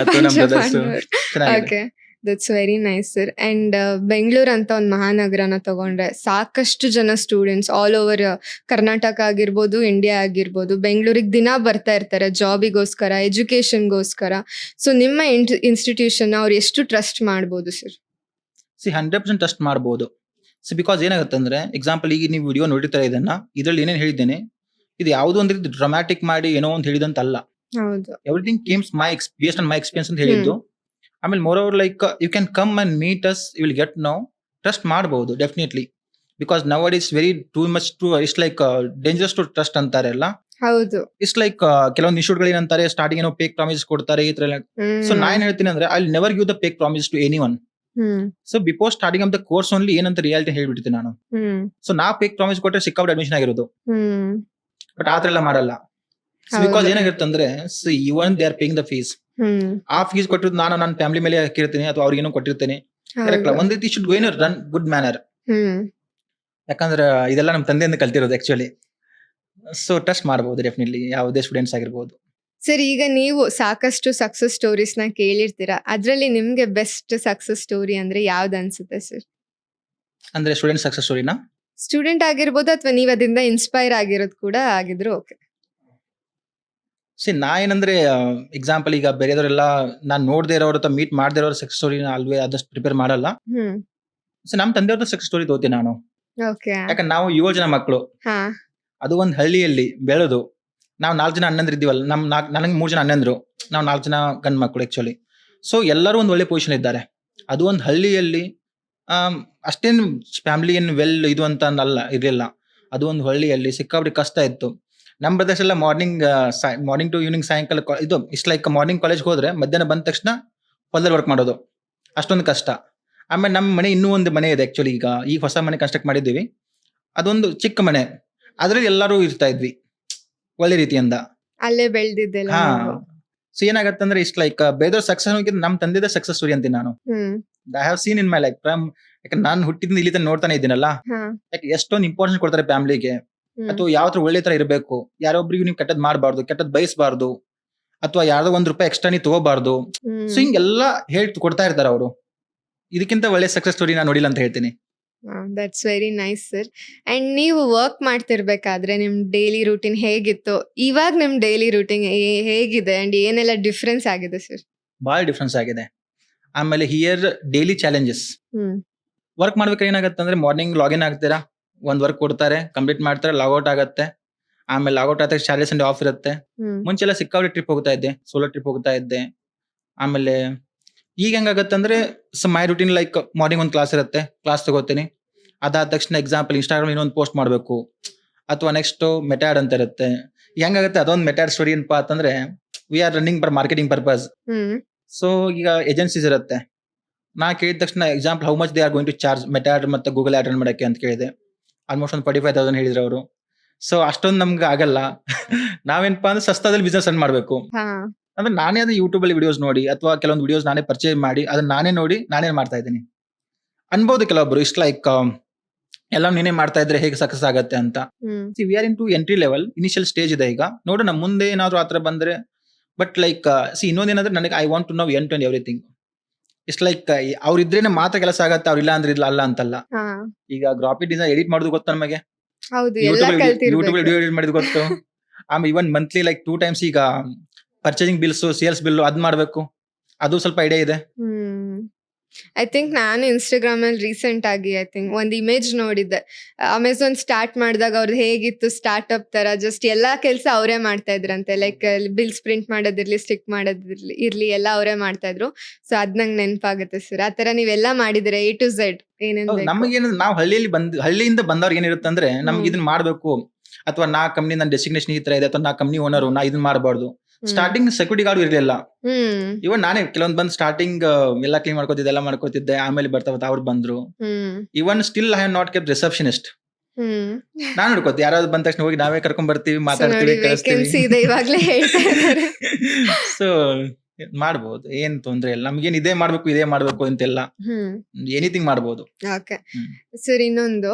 ಅಥವಾ ನಮ್ ಬ್ರದರ್ಸ್ ಚೆನ್ನಾಗಿದೆ. Okay, that's very nice sir. And Bengaluru ಅಂತ ಒಂದು ಮಹಾನಗರನ ತಗೊಂಡ್ರೆ ಸಾಕಷ್ಟು ಜನ ಸ್ಟೂಡೆಂಟ್ಸ್ ಆಲ್ ಓವರ್ ಕರ್ನಾಟಕ ಆಗಿರ್ಬೋದು, ಇಂಡಿಯಾ ಆಗಿರ್ಬೋದು, ಬೆಂಗಳೂರಿಗೆ ದಿನ ಬರ್ತಾ ಇರ್ತಾರೆ ಜಾಬಿಗೋಸ್ಕರ, ಎಜುಕೇಶನ್ಗೋಸ್ಕರ. ಸೊ ನಿಮ್ಮ ಇನ್ಸ್ಟಿಟ್ಯೂಷನ್ ಅವ್ರು ಎಷ್ಟು ಟ್ರಸ್ಟ್ ಮಾಡ್ಬೋದು ಸರ್? 100% ಟ್ರಸ್ಟ್ ಮಾಡ್ಬೋದು. ಸೊ ಬಿಕಾಸ್ ಏನಾಗುತ್ತೆ ಅಂದ್ರೆ, ಎಕ್ಸಾಂಪಲ್ ಈಗ ನೀವು ವಿಡಿಯೋ ನೋಡಿರ್ತಾರೆ, ಇದ್ರಲ್ಲಿ ಏನೇನು ಹೇಳಿದ್ದೇನೆ ಇದು ಯಾವುದೋ ಒಂದು ರೀತಿ ಡ್ರಾಮ್ಯಾಟಿಕ್ ಮಾಡಿ ಏನೋ ಒಂದು ಹೇಳಿದಂತಲ್ಲ. ಹೌದು. Everything comes based on my experience ಅಂತ ಹೇಳಿದ್ದು. ಆಮೇಲೆ moreover like you can come and meet us, you will get know. Trust ಮಾಡಬಹುದು definitely, because now it is very too much to it's like dangerous to trust ಅಂತಾರೆ ಅಲ್ಲ. ಹೌದು. It's like ಕೆಲವೊಂದು institute ಗಳು ಏನಂತಾರೆ, starting ಏನೋ fake promise ಕೊಡ್ತಾರೆ ಈ ತರ ಎಲ್ಲ. ಸೊ ನಾ ಏನ್ ಹೇಳ್ತೀನಿ ಅಂದ್ರೆ, I will never give the fake promise to anyone. So before starting of the course only ಏನಂತ ರಿಯಾಲಿಟಿ ಹೇಳ್ಬಿಡ್ತೀನಿ ನಾನು. ಸೊ ನಾ ಫೇಕ್ ಪ್ರಾಮಿಸ್ ಕೊಟ್ಟರೆ ಸಿಕ್ಕಾಬಿಟ್ಟು ಅಡ್ಮಿಷನ್ ಆಗಿರೋದು, ಬಟ್ ಆತರ ಎಲ್ಲ ಮಾಡಲ್ಲ. ಬಿಕಾಸ್ ಏನಾಗಿರುತ್ತೆ ಅಂದ್ರೆ, even they are paying the fees. ಆ ಫೀಸ್ ಕೊಟ್ಟಿರೋದು ನಾನು ನನ್ನ ಫ್ಯಾಮಿಲಿ ಮೇಲೆ ಹಾಕಿರ್ತೀನಿ ಅಥವಾ ಅವ್ರಿಗೇನೋ ಕೊಟ್ಟಿರ್ತೇನೆ. ಕರೆಕ್ಟ್, ಒಂದ್ ರೀತಿ should go in run good manner. ಯಾಕಂದ್ರೆ ಇದೆಲ್ಲ ನಮ್ಮ ತಂದೆಯಿಂದ ಕಲ್ತಿರೋದು ಆಕ್ಚುಲಿ. ಸೊ ಟ್ರಸ್ಟ್ ಮಾಡಬಹುದು ಡೆಫಿನೆಟ್ಲಿ, ಯಾವುದೇ ಸ್ಟೂಡೆಂಟ್ಸ್ ಆಗಿರ್ಬೋದು. ಸರ್, ಈಗ ನೀವು ಸಾಕಷ್ಟು ಸಕ್ಸಸ್ ಸ್ಟೋರೀಸ್ ನ ಕೇಳಿರ್ತೀರಾ, ಅದ್ರಲ್ಲಿ ನಿಮ್ಗೆ ಬೆಸ್ಟ್ ಸಕ್ಸಸ್ ಸ್ಟೋರಿ ಅಂದ್ರೆ ಯಾವ್ದು ಅನ್ಸುತ್ತೆ ಸರ್? ಅಂದ್ರೆ ಸ್ಟೂಡೆಂಟ್ ಸಕ್ಸಸ್ ಸ್ಟೋರಿನ ಸ್ಟೂಡೆಂಟ್ ಆಗಿರ್ಬೋದು ಅಥವಾ ನೀವ್ ಅದರಿಂದ ಇನ್ಸ್ಪೈರ್ ಆಗಿರೋದು ಕೂಡ ಆಗಿದ್ರು ಓಕೆ. ನಾ ಏನಂದ್ರೆ, ಎಕ್ಸಾಂಪಲ್ ಈಗ ಬೇರೆದವರೆಲ್ಲ ನಾನ್ ನೋಡದೇ ಇರೋರು ಅಥವಾ ಮೀಟ್ ಮಾಡದೇ ಇರೋರು ಸಕ್ಸಸ್ ಸ್ಟೋರಿನ ಅಲ್ವೇ ಆದಷ್ಟು ಪ್ರಿಪೇರ್ ಮಾಡಲ್ಲ. ಸೊ ನಮ್ ತಂದೆಯವ್ರದ್ದು ಸಕ್ಸಸ್ ಸ್ಟೋರಿ ತೋತೀನಿ ನಾನು. ಓಕೆ. ಯಾಕಂದ್ರೆ ನಾವು 7 ಜನ ಮಕ್ಕಳು, ಹಾ. ಅದು ಒಂದು ಹಳ್ಳಿಯಲ್ಲಿ ಬೆಳೆದು ನಾವು 4 ಜನ ಅಣ್ಣಂದ್ರು ಇದ್ದೀವಲ್ಲ. ನನಗೆ 3 ಜನ ಅಣ್ಣಂದ್ರು, ನಾವು 4 ಜನ ಗಂಡ್ ಮಕ್ಕಳು ಆಕ್ಚುಲಿ. ಸೊ ಎಲ್ಲರೂ ಒಂದು ಒಳ್ಳೆ ಪೊಸಿಷನ್ ಇದ್ದಾರೆ. ಅದು ಒಂದು ಹಳ್ಳಿಯಲ್ಲಿ ಅಷ್ಟೇನು ಫ್ಯಾಮಿಲಿ ಏನು ವೆಲ್ ಇದು ಅಂತ ಅಲ್ಲ ಇರಲಿಲ್ಲ. ಅದು ಒಂದು ಹಳ್ಳಿಯಲ್ಲಿ ಸಿಕ್ಕಾಬಿಟ್ಟು ಕಷ್ಟ ಇತ್ತು. ನಮ್ಮ ಬ್ರದರ್ಸ್ ಎಲ್ಲ ಮಾರ್ನಿಂಗ್ ಟು ಈವ್ನಿಂಗ್ ಸಾಯಂಕಾಲ ಇದು ಇಷ್ಟು ಲೈಕ್ ಮಾರ್ನಿಂಗ್ ಕಾಲೇಜ್ಗೆ ಹೋದ್ರೆ ಮಧ್ಯಾಹ್ನ ಬಂದ ತಕ್ಷಣ ಹೊಲದಲ್ಲಿ ವರ್ಕ್ ಮಾಡೋದು, ಅಷ್ಟೊಂದು ಕಷ್ಟ. ಆಮೇಲೆ ನಮ್ಮ ಮನೆ ಇನ್ನೂ ಒಂದು ಮನೆ ಇದೆ ಆಕ್ಚುಲಿ. ಈಗ ಹೊಸ ಮನೆ ಕನ್ಸ್ಟ್ರಕ್ಟ್ ಮಾಡಿದ್ದೀವಿ, ಅದೊಂದು ಚಿಕ್ಕ ಮನೆ, ಅದ್ರಲ್ಲಿ ಎಲ್ಲರೂ ಇರ್ತಾ ಇದ್ವಿ ಒಳ್ಳೆ ರೀತಿಯಿಂದ. ಅಲ್ಲೇ ಬೆಳೆದಿದ್ದೆಲ್ಲ. ಹಾ. ಸೊ ಏನಾಗತ್ತಂದ್ರೆ, ಇಷ್ಟು ಲೈಕ್ ಬೇರೆದವ್ರ ಸಕ್ಸಸ್ ನಮ್ಮ ತಂದೆದ ಸಕ್ಸಸ್ ಸ್ಟೋರಿ ಅಂತೀನಿ ನಾನು. I have seen in my life from, ಯಾಕಂದ್ರೆ ನಾನು ಹುಟ್ಟಿದಿಂದ ಇಲ್ಲಿ ತನಕ ನೋಡ್ತಾನೆ ಇದ್ದೀನಲ್ಲ. ಯಾಕೆ ಎಷ್ಟೊಂದು ಇಂಪಾರ್ಟೆನ್ಸ್ ಕೊಡ್ತಾರೆ ಫ್ಯಾಮಿಲಿಗೆ, ಅಥವಾ ಯಾವ ತರ ಒಳ್ಳೆ ತರ ಇರಬೇಕು, ಯಾರೊಬ್ರಿಗೂ ನೀವು ಕೆಟ್ಟದ್ ಮಾಡಬಾರ್ದು, ಕೆಟ್ಟದ್ ಬಯಸಬಾರ್ದು, ಅಥವಾ ಯಾವ್ದೋ ₹1 ಎಕ್ಸ್ಟ್ರಾ ನೀವು ತಗೋಬಾರ್ದು. ಸೊ ಹಿಂಗೆಲ್ಲ ಹೇಳಿ ಕೊಡ್ತಾ ಇರ್ತಾರೆ ಅವರು. ಇದಕ್ಕಿಂತ ಒಳ್ಳೆ ಸಕ್ಸಸ್ ಸ್ಟೋರಿ ನಾನು ನೋಡಿಲ್ಲ ಅಂತ ಹೇಳ್ತೀನಿ. That's very nice sir. And ನೀವು ವರ್ಕ್ ಮಾಡ್ತಿರ್ಬೇಕಾದ್ರೆ ನಿಮ್ ಡೈಲಿ ರೂಟೀನ್ ಹೇಗಿತ್ತು, ಇವಾಗ ನಿಮ್ ಡೈಲಿ ರೂಟೀನ್ ಹೇಗಿದೆ ಅಂಡ್ ಏನೆಲ್ಲ ಡಿಫ್ರೆನ್ಸ್ ಆಗಿದೆ ಸರ್? ಬಹಳ ಡಿಫ್ರೆನ್ಸ್ ಆಗಿದೆ. ಆಮೇಲೆ ಹಿಯರ್ ಡೈಲಿ ಚಾಲೆಂಜಸ್. ವರ್ಕ್ ಮಾಡ್ಬೇಕಾದ್ರೆ ಏನಾಗುತ್ತೆ ಅಂದ್ರೆ, ಮಾರ್ನಿಂಗ್ ಲಾಗಿನ್ ಆಗ್ತೀರಾ, ಒಂದ್ ವರ್ಕ್ ಕೊಡ್ತಾರೆ, ಕಂಪ್ಲೀಟ್ ಮಾಡ್ತಾರೆ, ಲಾಗೌಟ್ ಆಗತ್ತೆ. ಆಮೇಲೆ ಲಾಗೌಟ್ ಆದಾಗ ಸ್ಯಾಟರ್ಡೆ ಸಂಡೇ ಆಫ್ ಇರುತ್ತೆ. ಮುಂಚೆಲ್ಲ ಸಿಕ್ಕಾಬಿಟ್ಟೆ ಟ್ರಿಪ್ ಹೋಗ್ತಾ ಇದ್ದೆ, ಸೋಲೋ ಟ್ರಿಪ್ ಹೋಗ್ತಾ ಇದ್ದೆ. ಆಮೇಲೆ ಈಗ ಹೆಂಗಾಗತ್ತೆ ಅಂದ್ರೆ, ಮೈ ರೂಟೀನ್ ಲೈಕ್ ಮಾರ್ನಿಂಗ್ ಒಂದು ಕ್ಲಾಸ್ ಇರುತ್ತೆ, ಕ್ಲಾಸ್ ತಗೋತೀನಿ. ಅದಾದ ತಕ್ಷಣ ಎಕ್ಸಾಂಪಲ್ ಇನ್ಸ್ಟಾಗ್ರಾಮ್ ಇನ್ನೊಂದು ಪೋಸ್ಟ್ ಮಾಡಬೇಕು, ಅಥವಾ ನೆಕ್ಸ್ಟ್ ಮೆಟಾಡ್ ಅಂತ ಇರುತ್ತೆ. ಹೆಂಗಾಗುತ್ತೆ, ಅದೊಂದು ಮೆಟಾಡ್ ಸ್ಟೋರಿ ಏನಪ್ಪಾ ಅಂತಂದ್ರೆ, we are running for marketing purpose. So ಈಗ ಏಜೆನ್ಸೀಸ್ ಇರುತ್ತೆ, ನಾ ಕೇಳಿದ ತಕ್ಷಣ example how much they are going to charge Meta ad ಮತ್ತೆ ಗೂಗಲ್ ಆಡ್ ರನ್ ಮಾಡಕ್ಕೆ ಅಂತ ಕೇಳಿದೆ. ಆಲ್ಮೋಸ್ಟ್ ಒಂದು 45,000 ಹೇಳಿದ್ರು ಅವರು. ಸೊ ಅಷ್ಟೊಂದು ನಮ್ಗೆ ಆಗಲ್ಲ. ನಾವೇನಪ್ಪಾ ಅಂದ್ರೆ ಸಸ್ತಾದಲ್ಲಿ ಬಿಸ್ನೆಸ್ ರನ್ ಮಾಡಬೇಕು ಅಂದ್ರೆ, ನಾನೇ ಅದು ಯೂಟ್ಯೂಬ್ ಅಲ್ಲಿ ವಿಡಿಯೋಸ್ ನೋಡಿ ಅಥವಾ ಕೆಲವೊಂದು ವಿಡಿಯೋಸ್ ನಾನೇ ಪರ್ಚೇಸ್ ಮಾಡಿ ಅದನ್ನ ನಾನೇ ನೋಡಿ ನಾನೇ ಮಾಡ್ತಾ ಇದ್ದೀನಿ ಅನ್ಬೋದು. ಕೆಲವೊಬ್ರು ಇಷ್ಟು ಲೈಕ್ ಎಲ್ಲ ನೀನೇ ಮಾಡ್ತಾ ಇದ್ರೆ ಹೇಗೆ ಸಕ್ಸಸ್ ಆಗತ್ತೆ ಅಂತ. We are into entry level, initial stage ಇದೆ ಈಗ. ನೋಡೋಣ ಮುಂದೆ ಏನಾದ್ರು ಆತರ ಬಂದ್ರೆ. ಬಟ್ ಲೈಕ್ ಇನ್ನೊಂದೇನಂದ್ರೆ ನನಗೆ I want to know end to end everything. It's like ಅವ್ರು ಇದ್ರೇನೆ ಮಾತ್ರ ಕೆಲಸ ಆಗತ್ತೆ, ಅವ್ರು ಇಲ್ಲ ಅಂದ್ರೆ ಇಲ್ಲ ಅಲ್ಲ ಅಂತಲ್ಲ. ಈಗ ಗ್ರಾಫಿಕ್ ಡಿಸೈನ್ ಎಡಿಟ್ ಮಾಡೋದು ಗೊತ್ತಾ ನಮಗೆ, ಹೌದು, ಯೂಟ್ಯೂಬ್ ವಿಡಿಯೋ ಎಡಿಟ್ ಮಾಡಿದ್ ಗೊತ್ತು. ಆಮೇಲೆ ಇವನ್ ಮಂತ್ಲಿ ಲೈಕ್ 2 times ಈಗ ಪರ್ಚೇಸಿಂಗ್ ಬಿಲ್ಸ್, ಸೇಲ್ಸ್ ಬಿಲ್ ಅದ್ ಮಾಡ್ಬೇಕು, ಅದು ಸ್ವಲ್ಪ ಐಡಿಯಾ ಇದೆ. ಐ ಥಿಂಕ್ ನಾನು ಇನ್ಸ್ಟಾಗ್ರಾಮ್ ಅಲ್ಲಿ ರೀಸೆಂಟ್ ಆಗಿ ಒಂದು ಇಮೇಜ್ ನೋಡಿದ್ದೆ. ಅಮೆಝಾನ್ ಸ್ಟಾರ್ಟ್ ಮಾಡಿದಾಗ ಅವ್ರದ್ದು ಹೇಗಿತ್ತು ಸ್ಟಾರ್ಟ್ಅಪ್ ತರ, ಜಸ್ಟ್ ಎಲ್ಲಾ ಕೆಲಸ ಅವರೇ ಮಾಡ್ತಾ ಇದ್ರಂತೆ. ಲೈಕ್ ಬಿಲ್ಸ್ ಪ್ರಿಂಟ್ ಮಾಡೋದಿರ್ಲಿ, ಸ್ಟಿಕ್ ಮಾಡೋದಿರ್ಲಿ ಎಲ್ಲ ಅವರೇ ಮಾಡ್ತಾ ಇದ್ರು. ಸೊ ಅದ್ ನಂಗೆ ನೆನಪಾಗುತ್ತೆ ಸರ್. ಆತರ ನೀವೆಲ್ಲ ಮಾಡಿದ್ರೆ A to Z ಏನೇನ್ ಬೇಕು. ನಮಗೇನು, ನಾವು ಹಳ್ಳಿಯಿಂದ ಬಂದವ್ರಿಗೆ ಏನಿರುತ್ತೆ ಅಂದ್ರೆ ನಮ್ಗೆ ಇದನ್ನ ಮಾಡ್ಬೇಕು, ಅಥವಾ ನಾ ಕಂಪ್ನಿ ನನ್ನ ಡೆಸಿಗ್ನೇಷನ್ ಈ ತರ ಇದೆ, ಅಥವಾ ನಾ ಕಂಪ್ನಿ ಓನರು, ನಾ ಇದನ್ನ ಮಾಡಬಾರ್ದು. ಸ್ಟಾರ್ಟಿಂಗ್ ಸೆಕ್ಯೂರಿಟಿ ಗಾರ್ಡ್ ಇರ್ಲಿಲ್ಲ. ಇವನ್ ನಾನೇ ಕೆಲವೊಂದ್ ಬಂದ್ ಸ್ಟಾರ್ಟಿಂಗ್ ಎಲ್ಲ ಕ್ಲೀನ್ ಮಾಡ್ಕೋತಿದ್ದೆ, ಎಲ್ಲ ಮಾಡ್ಕೋತಿದ್ದೆ. ಆಮೇಲೆ ಬರ್ತಾ ಅವ್ರು ಬಂದ್ರು. Even still I have not kept receptionist. ನಾನ್ ನೋಡ್ಕೋತಿ, ಯಾರಾದ್ರು ಬಂದ ತಕ್ಷಣ ಹೋಗಿ ನಾವೇ ಕರ್ಕೊಂಡ್ ಬರ್ತೀವಿ, ಮಾತಾಡ್ತೀವಿ, ಕಳಿಸ್ತೀವಿ. ಇವಾಗ್ಲೇ ಹೇಳ್ತಾ ಇದ್ದಾರೆ. ಸೊ ಮಾಡ್ಬೋದು, ಏನ್ ತೊಂದ್ರೆ ಇಲ್ಲ. ನಮ್ಗೇನ್ ಇದೇ ಮಾಡ್ಬೇಕು ಅಂತೆಲ್ಲ, ಎನಿಥಿಂಗ್ ಮಾಡ್ಬೋದು. ಓಕೆ ಸರ್, ಇನ್ನೊಂದು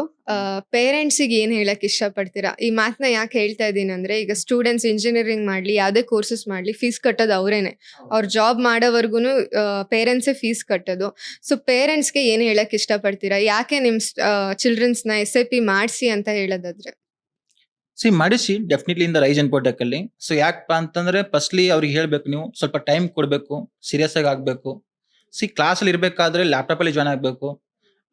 ಪೇರೆಂಟ್ಸಿಗೆ ಏನ್ ಹೇಳಕ್ ಇಷ್ಟಪಡ್ತೀರಾ? ಈ ಮಾತನ್ನ ಯಾಕೆ ಹೇಳ್ತಾ ಇದೀನಿ ಅಂದ್ರೆ, ಈಗ ಸ್ಟೂಡೆಂಟ್ಸ್ ಇಂಜಿನಿಯರಿಂಗ್ ಮಾಡ್ಲಿ, ಯಾವ್ದೇ ಕೋರ್ಸಸ್ ಮಾಡ್ಲಿ, ಫೀಸ್ ಕಟ್ಟೋದು ಅವ್ರೇನೆ. ಅವ್ರ ಜಾಬ್ ಮಾಡೋವರ್ಗುನು ಪೇರೆಂಟ್ಸೇ ಫೀಸ್ ಕಟ್ಟೋದು. ಸೊ ಪೇರೆಂಟ್ಸ್ಗೆ ಏನ್ ಹೇಳಕ್ ಇಷ್ಟಪಡ್ತೀರಾ? ಯಾಕೆ ನಿಮ್ ಚಿಲ್ಡ್ರನ್ಸ್ ನ SIP ಮಾಡಿಸಿ ಅಂತ ಹೇಳೋದಾದ್ರೆ? ಮಾಡಿಸಿ, definitely in the Rise and ಪೋಟೆಕ್ ಅಲ್ಲಿ. ಸೊ ಯಾಕಪ್ಪ ಅಂತಂದ್ರೆ, ಫಸ್ಟ್ಲಿ ಅವ್ರಿಗೆ ಹೇಳ್ಬೇಕು, ನೀವು ಸ್ವಲ್ಪ ಟೈಮ್ ಕೊಡ್ಬೇಕು, ಸೀರಿಯಸ್ ಆಗಿ ಆಗ್ಬೇಕು. ಕ್ಲಾಸ್ ಅಲ್ಲಿ ಇರ್ಬೇಕಾದ್ರೆ ಲ್ಯಾಪ್ಟಾಪ್ ಅಲ್ಲಿ ಜಾಯ್ನ್ ಆಗ್ಬೇಕು.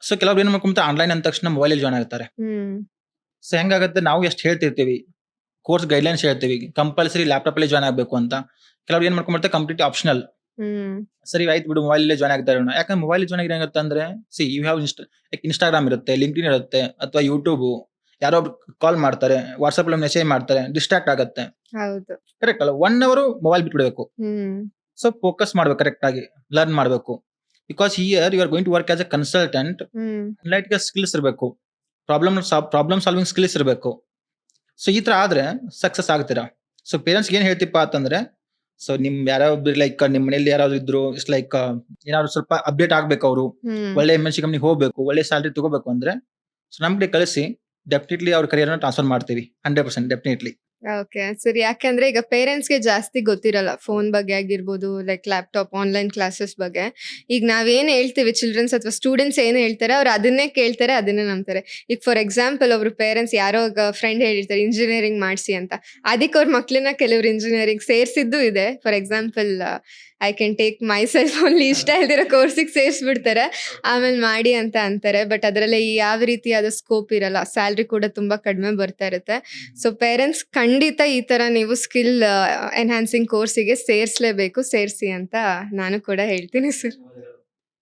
ಸೊ ಕೆಲವ್ರು ಏನ್ ಮಾಡ್ಕೊಂತಾರೆ, ಆನ್ಲೈನ್ ಅಂದ ತಕ್ಷಣ ಮೊಬೈಲ್ ಅಲ್ಲಿ ಜಾಯ್ನ್ ಆಗ್ತಾರೆ. ಸೊ ಹೆಂಗಾಗತ್ತೆ, ನಾವು ಎಷ್ಟು ಹೇಳ್ತಿರ್ತೀವಿ, ಕೋರ್ಸ್ ಗೈಡ್ಲೈನ್ಸ್ ಹೇಳ್ತೀವಿ, ಕಂಪಲ್ಸರಿ ಲ್ಯಾಪ್ಟಾಪ್ ಅಲ್ಲಿ ಜಾಯ್ನ್ ಆಗ್ಬೇಕು ಅಂತ. ಕೆಲವ್ರು ಏನ್ ಮಾಡ್ಕೊಂಡ್ಬರ್ತಾರೆ, ಕಂಪ್ಲೀಟ್ ಆಪ್ಷನಲ್. ಸರಿ ಆಯ್ತು ಬಿಡು, ಮೊಬೈಲ್ ಜಾಯ್ನ್ ಆಗ್ತಾರೆ. ಯಾಕಂದ್ರೆ ಮೊಬೈಲ್ ಜಾಯ್ನ್ ಆಗಿರೋ ಏನಾಗುತ್ತೆ ಅಂದ್ರೆ, ಯು ಹ್ಯಾವ್ ಇನ್ಸ್ಟಾಗ್ರಾಮ್ ಇರುತ್ತೆ, ಲಿಂಕ್ಡ್ಇನ್ ಇರುತ್ತೆ, ಅಥವಾ ಯೂಟ್ಯೂಬ್, ಯಾರೋ ಕಾಲ್ ಮಾಡ್ತಾರೆ, ವಾಟ್ಸ್ಆಪ್ ಅಲ್ಲಿ ಮೆಸೇಜ್ ಮಾಡ್ತಾರೆ, ಡಿಸ್ಟ್ರಾಕ್ಟ್ ಆಗುತ್ತೆ. ಕರೆಕ್ಟ್ ಅಲ್ಲ? 1 hour ಮೊಬೈಲ್ ಬಿಟ್ಬಿಡ್ಬೇಕು. ಸೊ ಫೋಕಸ್ ಮಾಡ್ಬೇಕು, ಕರೆಕ್ಟ್ ಆಗಿ ಲರ್ನ್ ಮಾಡ್ಬೇಕು. Because here you are going to work as a consultant. ಲೈಟ್ಗೆ ಸ್ಕಿಲ್ಸ್ ಇರಬೇಕು, ಪ್ರಾಬ್ಲಮ್ ಸಾಲ್ವಿಂಗ್ ಸ್ಕಿಲ್ಸ್ ಇರಬೇಕು. ಸೊ ಈ ತರ ಆದ್ರೆ ಸಕ್ಸಸ್ ಆಗ್ತೀರಾ. ಸೊ ಪೇರೆಂಟ್ಸ್ ಏನ್ ಹೇಳ್ತಿಪ್ಪ ಅಂತಂದ್ರೆ, ಸೊ ಯಾರಾದ್ರು ಲೈಕ್ ನಿಮ್ ಮನೇಲಿ ಯಾರಾದ್ರು ಇದ್ರು, ಇಟ್ಸ್ ಲೈಕ್ ಏನಾದ್ರು ಸ್ವಲ್ಪ ಅಪ್ಡೇಟ್ ಆಗ್ಬೇಕು, ಅವರು ಒಳ್ಳೆ MNC ಕಂಪ್ನಿಗೆ ಹೋಗ್ಬೇಕು, ಒಳ್ಳೆ ಸ್ಯಾಲರಿ ತಗೋಬೇಕು ಅಂದ್ರೆ, ಸೊ ನಮ್ಗೆ ಕಳಿಸಿ, ಡೆಫಿನೆಟ್ಲಿ ಅವ್ರ ಕರಿಯರ್ನ ಟ್ರಾನ್ಸ್ಫರ್ ಮಾಡ್ತೀವಿ 100% ಡೆಫಿನೆಟ್ಲಿ. ಓಕೆ ಸರಿ. ಯಾಕಂದ್ರೆ ಈಗ ಪೇರೆಂಟ್ಸ್ಗೆ ಜಾಸ್ತಿ ಗೊತ್ತಿರಲ್ಲ ಫೋನ್ ಬಗ್ಗೆ ಆಗಿರ್ಬೋದು, ಲೈಕ್ ಲ್ಯಾಪ್ಟಾಪ್, ಆನ್ಲೈನ್ ಕ್ಲಾಸಸ್ ಬಗ್ಗೆ. ಈಗ ನಾವೇನ್ ಹೇಳ್ತೀವಿ, ಚಿಲ್ಡ್ರನ್ಸ್ ಅಥವಾ ಸ್ಟೂಡೆಂಟ್ಸ್ ಏನ್ ಹೇಳ್ತಾರೆ, ಅವ್ರು ಅದನ್ನೇ ಕೇಳ್ತಾರೆ, ಅದನ್ನೇ ನಂಬ್ತಾರೆ. ಈಗ ಫಾರ್ ಎಕ್ಸಾಂಪಲ್ ಒಬ್ರು ಪೇರೆಂಟ್ಸ್ ಯಾರೋ ಫ್ರೆಂಡ್ ಹೇಳಿರ್ತಾರೆ ಇಂಜಿನಿಯರಿಂಗ್ ಮಾಡಿಸಿ ಅಂತ, ಅದಕ್ಕೆ ಅವ್ರ ಮಕ್ಳನ್ನ ಕೆಲವ್ರು ಇಂಜಿನಿಯರಿಂಗ್ ಸೇರ್ಸಿದ್ದು ಇದೆ. For example I can take my self only, ಇಷ್ಟ ಇಲ್ದಿರೋ ಕೋರ್ಸಿಗೆ ಸೇರಿಸ್ಬಿಡ್ತಾರೆ, ಆಮೇಲೆ ಮಾಡಿ ಅಂತ ಅಂತಾರೆ. ಬಟ್ ಅದರಲ್ಲಿ ಯಾವ ರೀತಿಯಾದ ಸ್ಕೋಪ್ ಇರಲ್ಲ, ಸ್ಯಾಲ್ರಿ ಕೂಡ ತುಂಬಾ ಕಡಿಮೆ ಬರ್ತಾ ಇರುತ್ತೆ. ಸೊ ಪೇರೆಂಟ್ಸ್ ಖಂಡಿತ ಈ ತರ ನೀವು ಸ್ಕಿಲ್ ಎನ್ಹಾನ್ಸಿಂಗ್ ಕೋರ್ಸಿಗೆ ಸೇರಿಸಲೇಬೇಕು, ಸೇರಿಸಿ ಅಂತ ನಾನು ಕೂಡ ಹೇಳ್ತೀನಿ ಸರ್.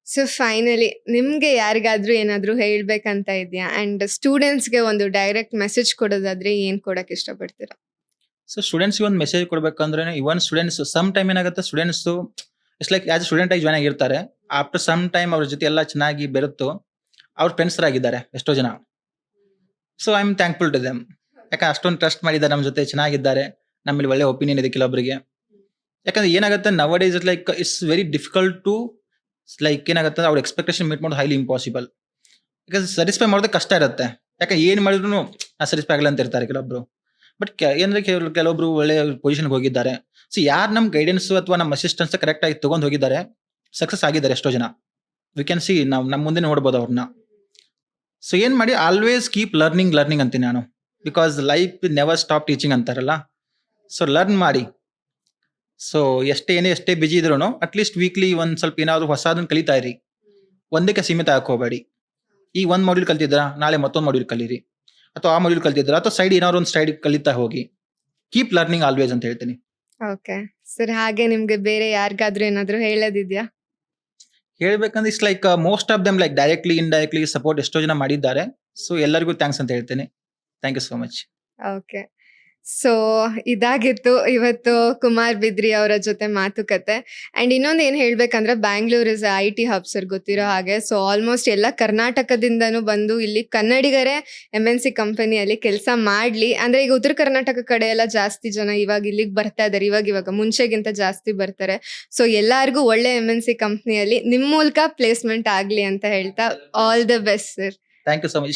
ಸೊ ಫೈನಲಿ ನಿಮ್ಗೆ ಯಾರಿಗಾದ್ರೂ ಏನಾದ್ರೂ ಹೇಳ್ಬೇಕಂತ ಇದೆಯಾ? ಅಂಡ್ ಸ್ಟೂಡೆಂಟ್ಸ್ಗೆ ಒಂದು ಡೈರೆಕ್ಟ್ ಮೆಸೇಜ್ ಕೊಡೋದಾದ್ರೆ ಏನ್ ಕೊಡಕ್ ಇಷ್ಟಪಡ್ತೀರಾ? ಸೊ ಸ್ಟೂಡೆಂಟ್ಸ್ ಒಂದು ಮೆಸೇಜ್ ಕೊಡ್ಬೇಕಂದ್ರೆ, ಇವನ್ ಸ್ಟೂಡೆಂಟ್ಸ್ ಸಮ್ ಟೈಮ್ ಏನಾಗುತ್ತೆ, students it's like as student ಆಗಿ ಜಾಯ್ನ್ ಆಗಿರ್ತಾರೆ. ಆಫ್ಟರ್ ಸಮ್ ಟೈಮ್ ಅವ್ರ ಜೊತೆ ಎಲ್ಲ ಚೆನ್ನಾಗಿ ಬೆರೆತು ಅವ್ರ ಫ್ರೆಂಡ್ಸ್ ಆಗಿದ್ದಾರೆ ಎಷ್ಟೋ ಜನ. So I am thankful to them. ಯಾಕಂದ್ರೆ ಅಷ್ಟೊಂದು ಟ್ರಸ್ಟ್ ಮಾಡಿದ್ದಾರೆ, ನಮ್ಮ ಜೊತೆ ಚೆನ್ನಾಗಿದ್ದಾರೆ, ನಮ್ಮಲ್ಲಿ ಒಳ್ಳೆ ಒಪಿನಿಯನ್ ಇದೆ ಕೆಲವೊಬ್ಬರಿಗೆ. ಯಾಕಂದ್ರೆ ಏನಾಗುತ್ತೆ, nowadays like it's very difficult to like ಏನಾಗುತ್ತೆ, ಅವ್ರ ಎಕ್ಸ್ಪೆಕ್ಟೇಷನ್ ಮೀಟ್ ಮಾಡೋದು ಹೈಲಿ ಇಂಪಾಸಿಬಲ್. ಯಾಕಂದ್ರೆ ಸ್ಯಾಟಿಸ್ಫೈ ಮಾಡೋದು ಕಷ್ಟ ಇರುತ್ತೆ. ಯಾಕಂದ್ರೆ ಏನ್ ಮಾಡಿದ್ರು ಸ್ಯಾಟಿಸ್ಫೈ ಆಗಲ್ಲ ಅಂತ ಇರ್ತಾರೆ ಕೆಲವೊಬ್ರು. ಬಟ್ ಏನಂದ್ರೆ ಕೆಲವೊಬ್ರು ಒಳ್ಳೆ ಪೊಸಿಷನ್ಗೆ ಹೋಗಿದ್ದಾರೆ. ಸೊ ಯಾರು ನಮ್ಮ ಗೈಡೆನ್ಸ್ ಅಥವಾ ನಮ್ಮ ಅಸಿಸ್ಟೆನ್ಸ್ ಕರೆಕ್ಟ್ ಆಗಿ ತಗೊಂಡ್ ಹೋಗಿದ್ದಾರೆ, ಸಕ್ಸಸ್ ಆಗಿದ್ದಾರೆ ಎಷ್ಟೋ ಜನ. ವಿ ಕ್ಯಾನ್ ಸಿ, ನಾವು ನಮ್ಮ ಮುಂದೆ ನೋಡ್ಬೋದು ಅವ್ರನ್ನ. ಸೊ ಏನ್ ಮಾಡಿ, ಆಲ್ವೇಸ್ ಕೀಪ್ ಲರ್ನಿಂಗ್ ಅಂತೀನಿ ನಾನು. Because life never stop teaching ಅಂತಾರಲ್ಲ. ಸೊ ಲರ್ನ್ ಮಾಡಿ. ಸೊ ಎಷ್ಟೇ ಬಿಜಿ ಇದ್ರು ಅಟ್ಲೀಸ್ಟ್ ವೀಕ್ಲಿ ಒಂದ್ ಸ್ವಲ್ಪ ಏನಾದ್ರು ಹೊಸದನ್ನ ಕಲಿತಾ ಇರಿ. ಒಂದಕ್ಕೆ ಸೀಮಿತ ಹಾಕೋಬೇಡಿ. ಈ ಒಂದ್ ಮಾಡ್ಯೂಲ್ ಕಲ್ತಿದ್ರಾ, ನಾಳೆ ಮತ್ತೊಂದು ಮಾಡ್ಯೂಲ್ ಕಲೀರಿ, ಅಥವಾ ಆ ಮಾಡ್ಯೂಲ್ ಕಲ್ತಿದ್ರ, ಅಥವಾ ಸೈಡ್ ಏನಾದ್ರು ಒಂದು ಸೈಡ್ ಕಲಿತಾ ಹೋಗಿ. ಕೀಪ್ ಲರ್ನಿಂಗ್ ಆಲ್ವೇಸ್ ಅಂತ ಹೇಳ್ತೀನಿ. ಓಕೆ ಸರ್, ಹಾಗೆ ನಿಮ್ಗೆ ಬೇರೆ ಯಾರಿಗಾದ್ರೂ ಏನಾದ್ರು ಹೇಳೋದಿದ್ಯಾ? ಹೇಳ್ಬೇಕಂದ್ರೆ it's like most of them like directly indirectly support ಎಷ್ಟೋ ಜನ ಮಾಡಿದ್ದಾರೆ. ಸೊ ಎಲ್ಲರಿಗೂ ಥ್ಯಾಂಕ್ಸ್ ಅಂತ ಹೇಳ್ತೀನಿ. Thank you so much. Okay, so ಇದಾಗಿತ್ತು ಇವತ್ತು ಕುಮಾರ್ ಬಿದ್ರಿ ಅವರ ಜೊತೆ ಮಾತುಕತೆ. ಅಂಡ್ ಇನ್ನೊಂದು ಏನ್ ಹೇಳ್ಬೇಕಂದ್ರೆ, Bangalore is IT hub sir, ಗೊತ್ತಿರೋ ಹಾಗೆ. ಸೊ ಆಲ್ಮೋಸ್ಟ್ ಎಲ್ಲ ಕರ್ನಾಟಕದಿಂದನೂ ಬಂದು ಇಲ್ಲಿ ಕನ್ನಡಿಗರೇ MNC ಕಂಪನಿಯಲ್ಲಿ ಕೆಲಸ ಮಾಡ್ಲಿ ಅಂದ್ರೆ, ಈಗ ಉತ್ತರ ಕರ್ನಾಟಕ ಕಡೆ ಎಲ್ಲ ಜಾಸ್ತಿ ಜನ ಇವಾಗ ಇಲ್ಲಿಗೆ ಬರ್ತಾ ಇದಾರೆ, ಇವಾಗ ಮುಂಚೆಗಿಂತ ಜಾಸ್ತಿ ಬರ್ತಾರೆ. ಸೊ ಎಲ್ಲಾರ್ಗೂ ಒಳ್ಳೆ MNC ಕಂಪ್ನಿಯಲ್ಲಿ ನಿಮ್ ಮೂಲಕ ಪ್ಲೇಸ್ಮೆಂಟ್ ಆಗ್ಲಿ ಅಂತ ಹೇಳ್ತಾ, all the best sir. Thank you so much.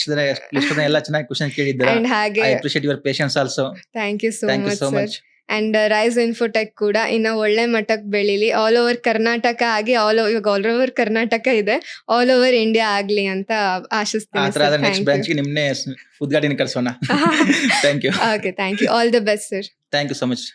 ಇಷ್ಟೊಂದು ಎಲ್ಲ ಚೆನ್ನಾಗಿ ಕ್ವಶನ್ ಕೇಳಿದ್ದೀರಾ. ಅಂಡ್ ಹಾಗೆ I appreciate your patience also. Thank you so thank you much so sir. Much. And Rise Infotech ಕೂಡ ಇನ್ನ ಒಳ್ಳೆ ಮಟ್ಟಕ್ಕೆ ಬೆಳೀಲಿ, ಆಲ್ ಓವರ್ ಕರ್ನಾಟಕ ಆಗಿ ಇವಾಗ ಆಲ್ ಓವರ್ ಕರ್ನಾಟಕ ಇದೆ, ಆಲ್ ಓವರ್ ಇಂಡಿಯಾ ಆಗ್ಲಿ ಅಂತ ಆ ಆಶಿಸ್ತೀನಿ ತರ ಸರ್. ನೆಕ್ಸ್ಟ್ ಬ್ರಾಂಚ್ಗೆ ನಿಮ್ನೆ ಉದ್ಘಾಟನೆ ಕರ್ಸೋಣ. Thank you. Okay, thank you. All the best sir. Thank you so much.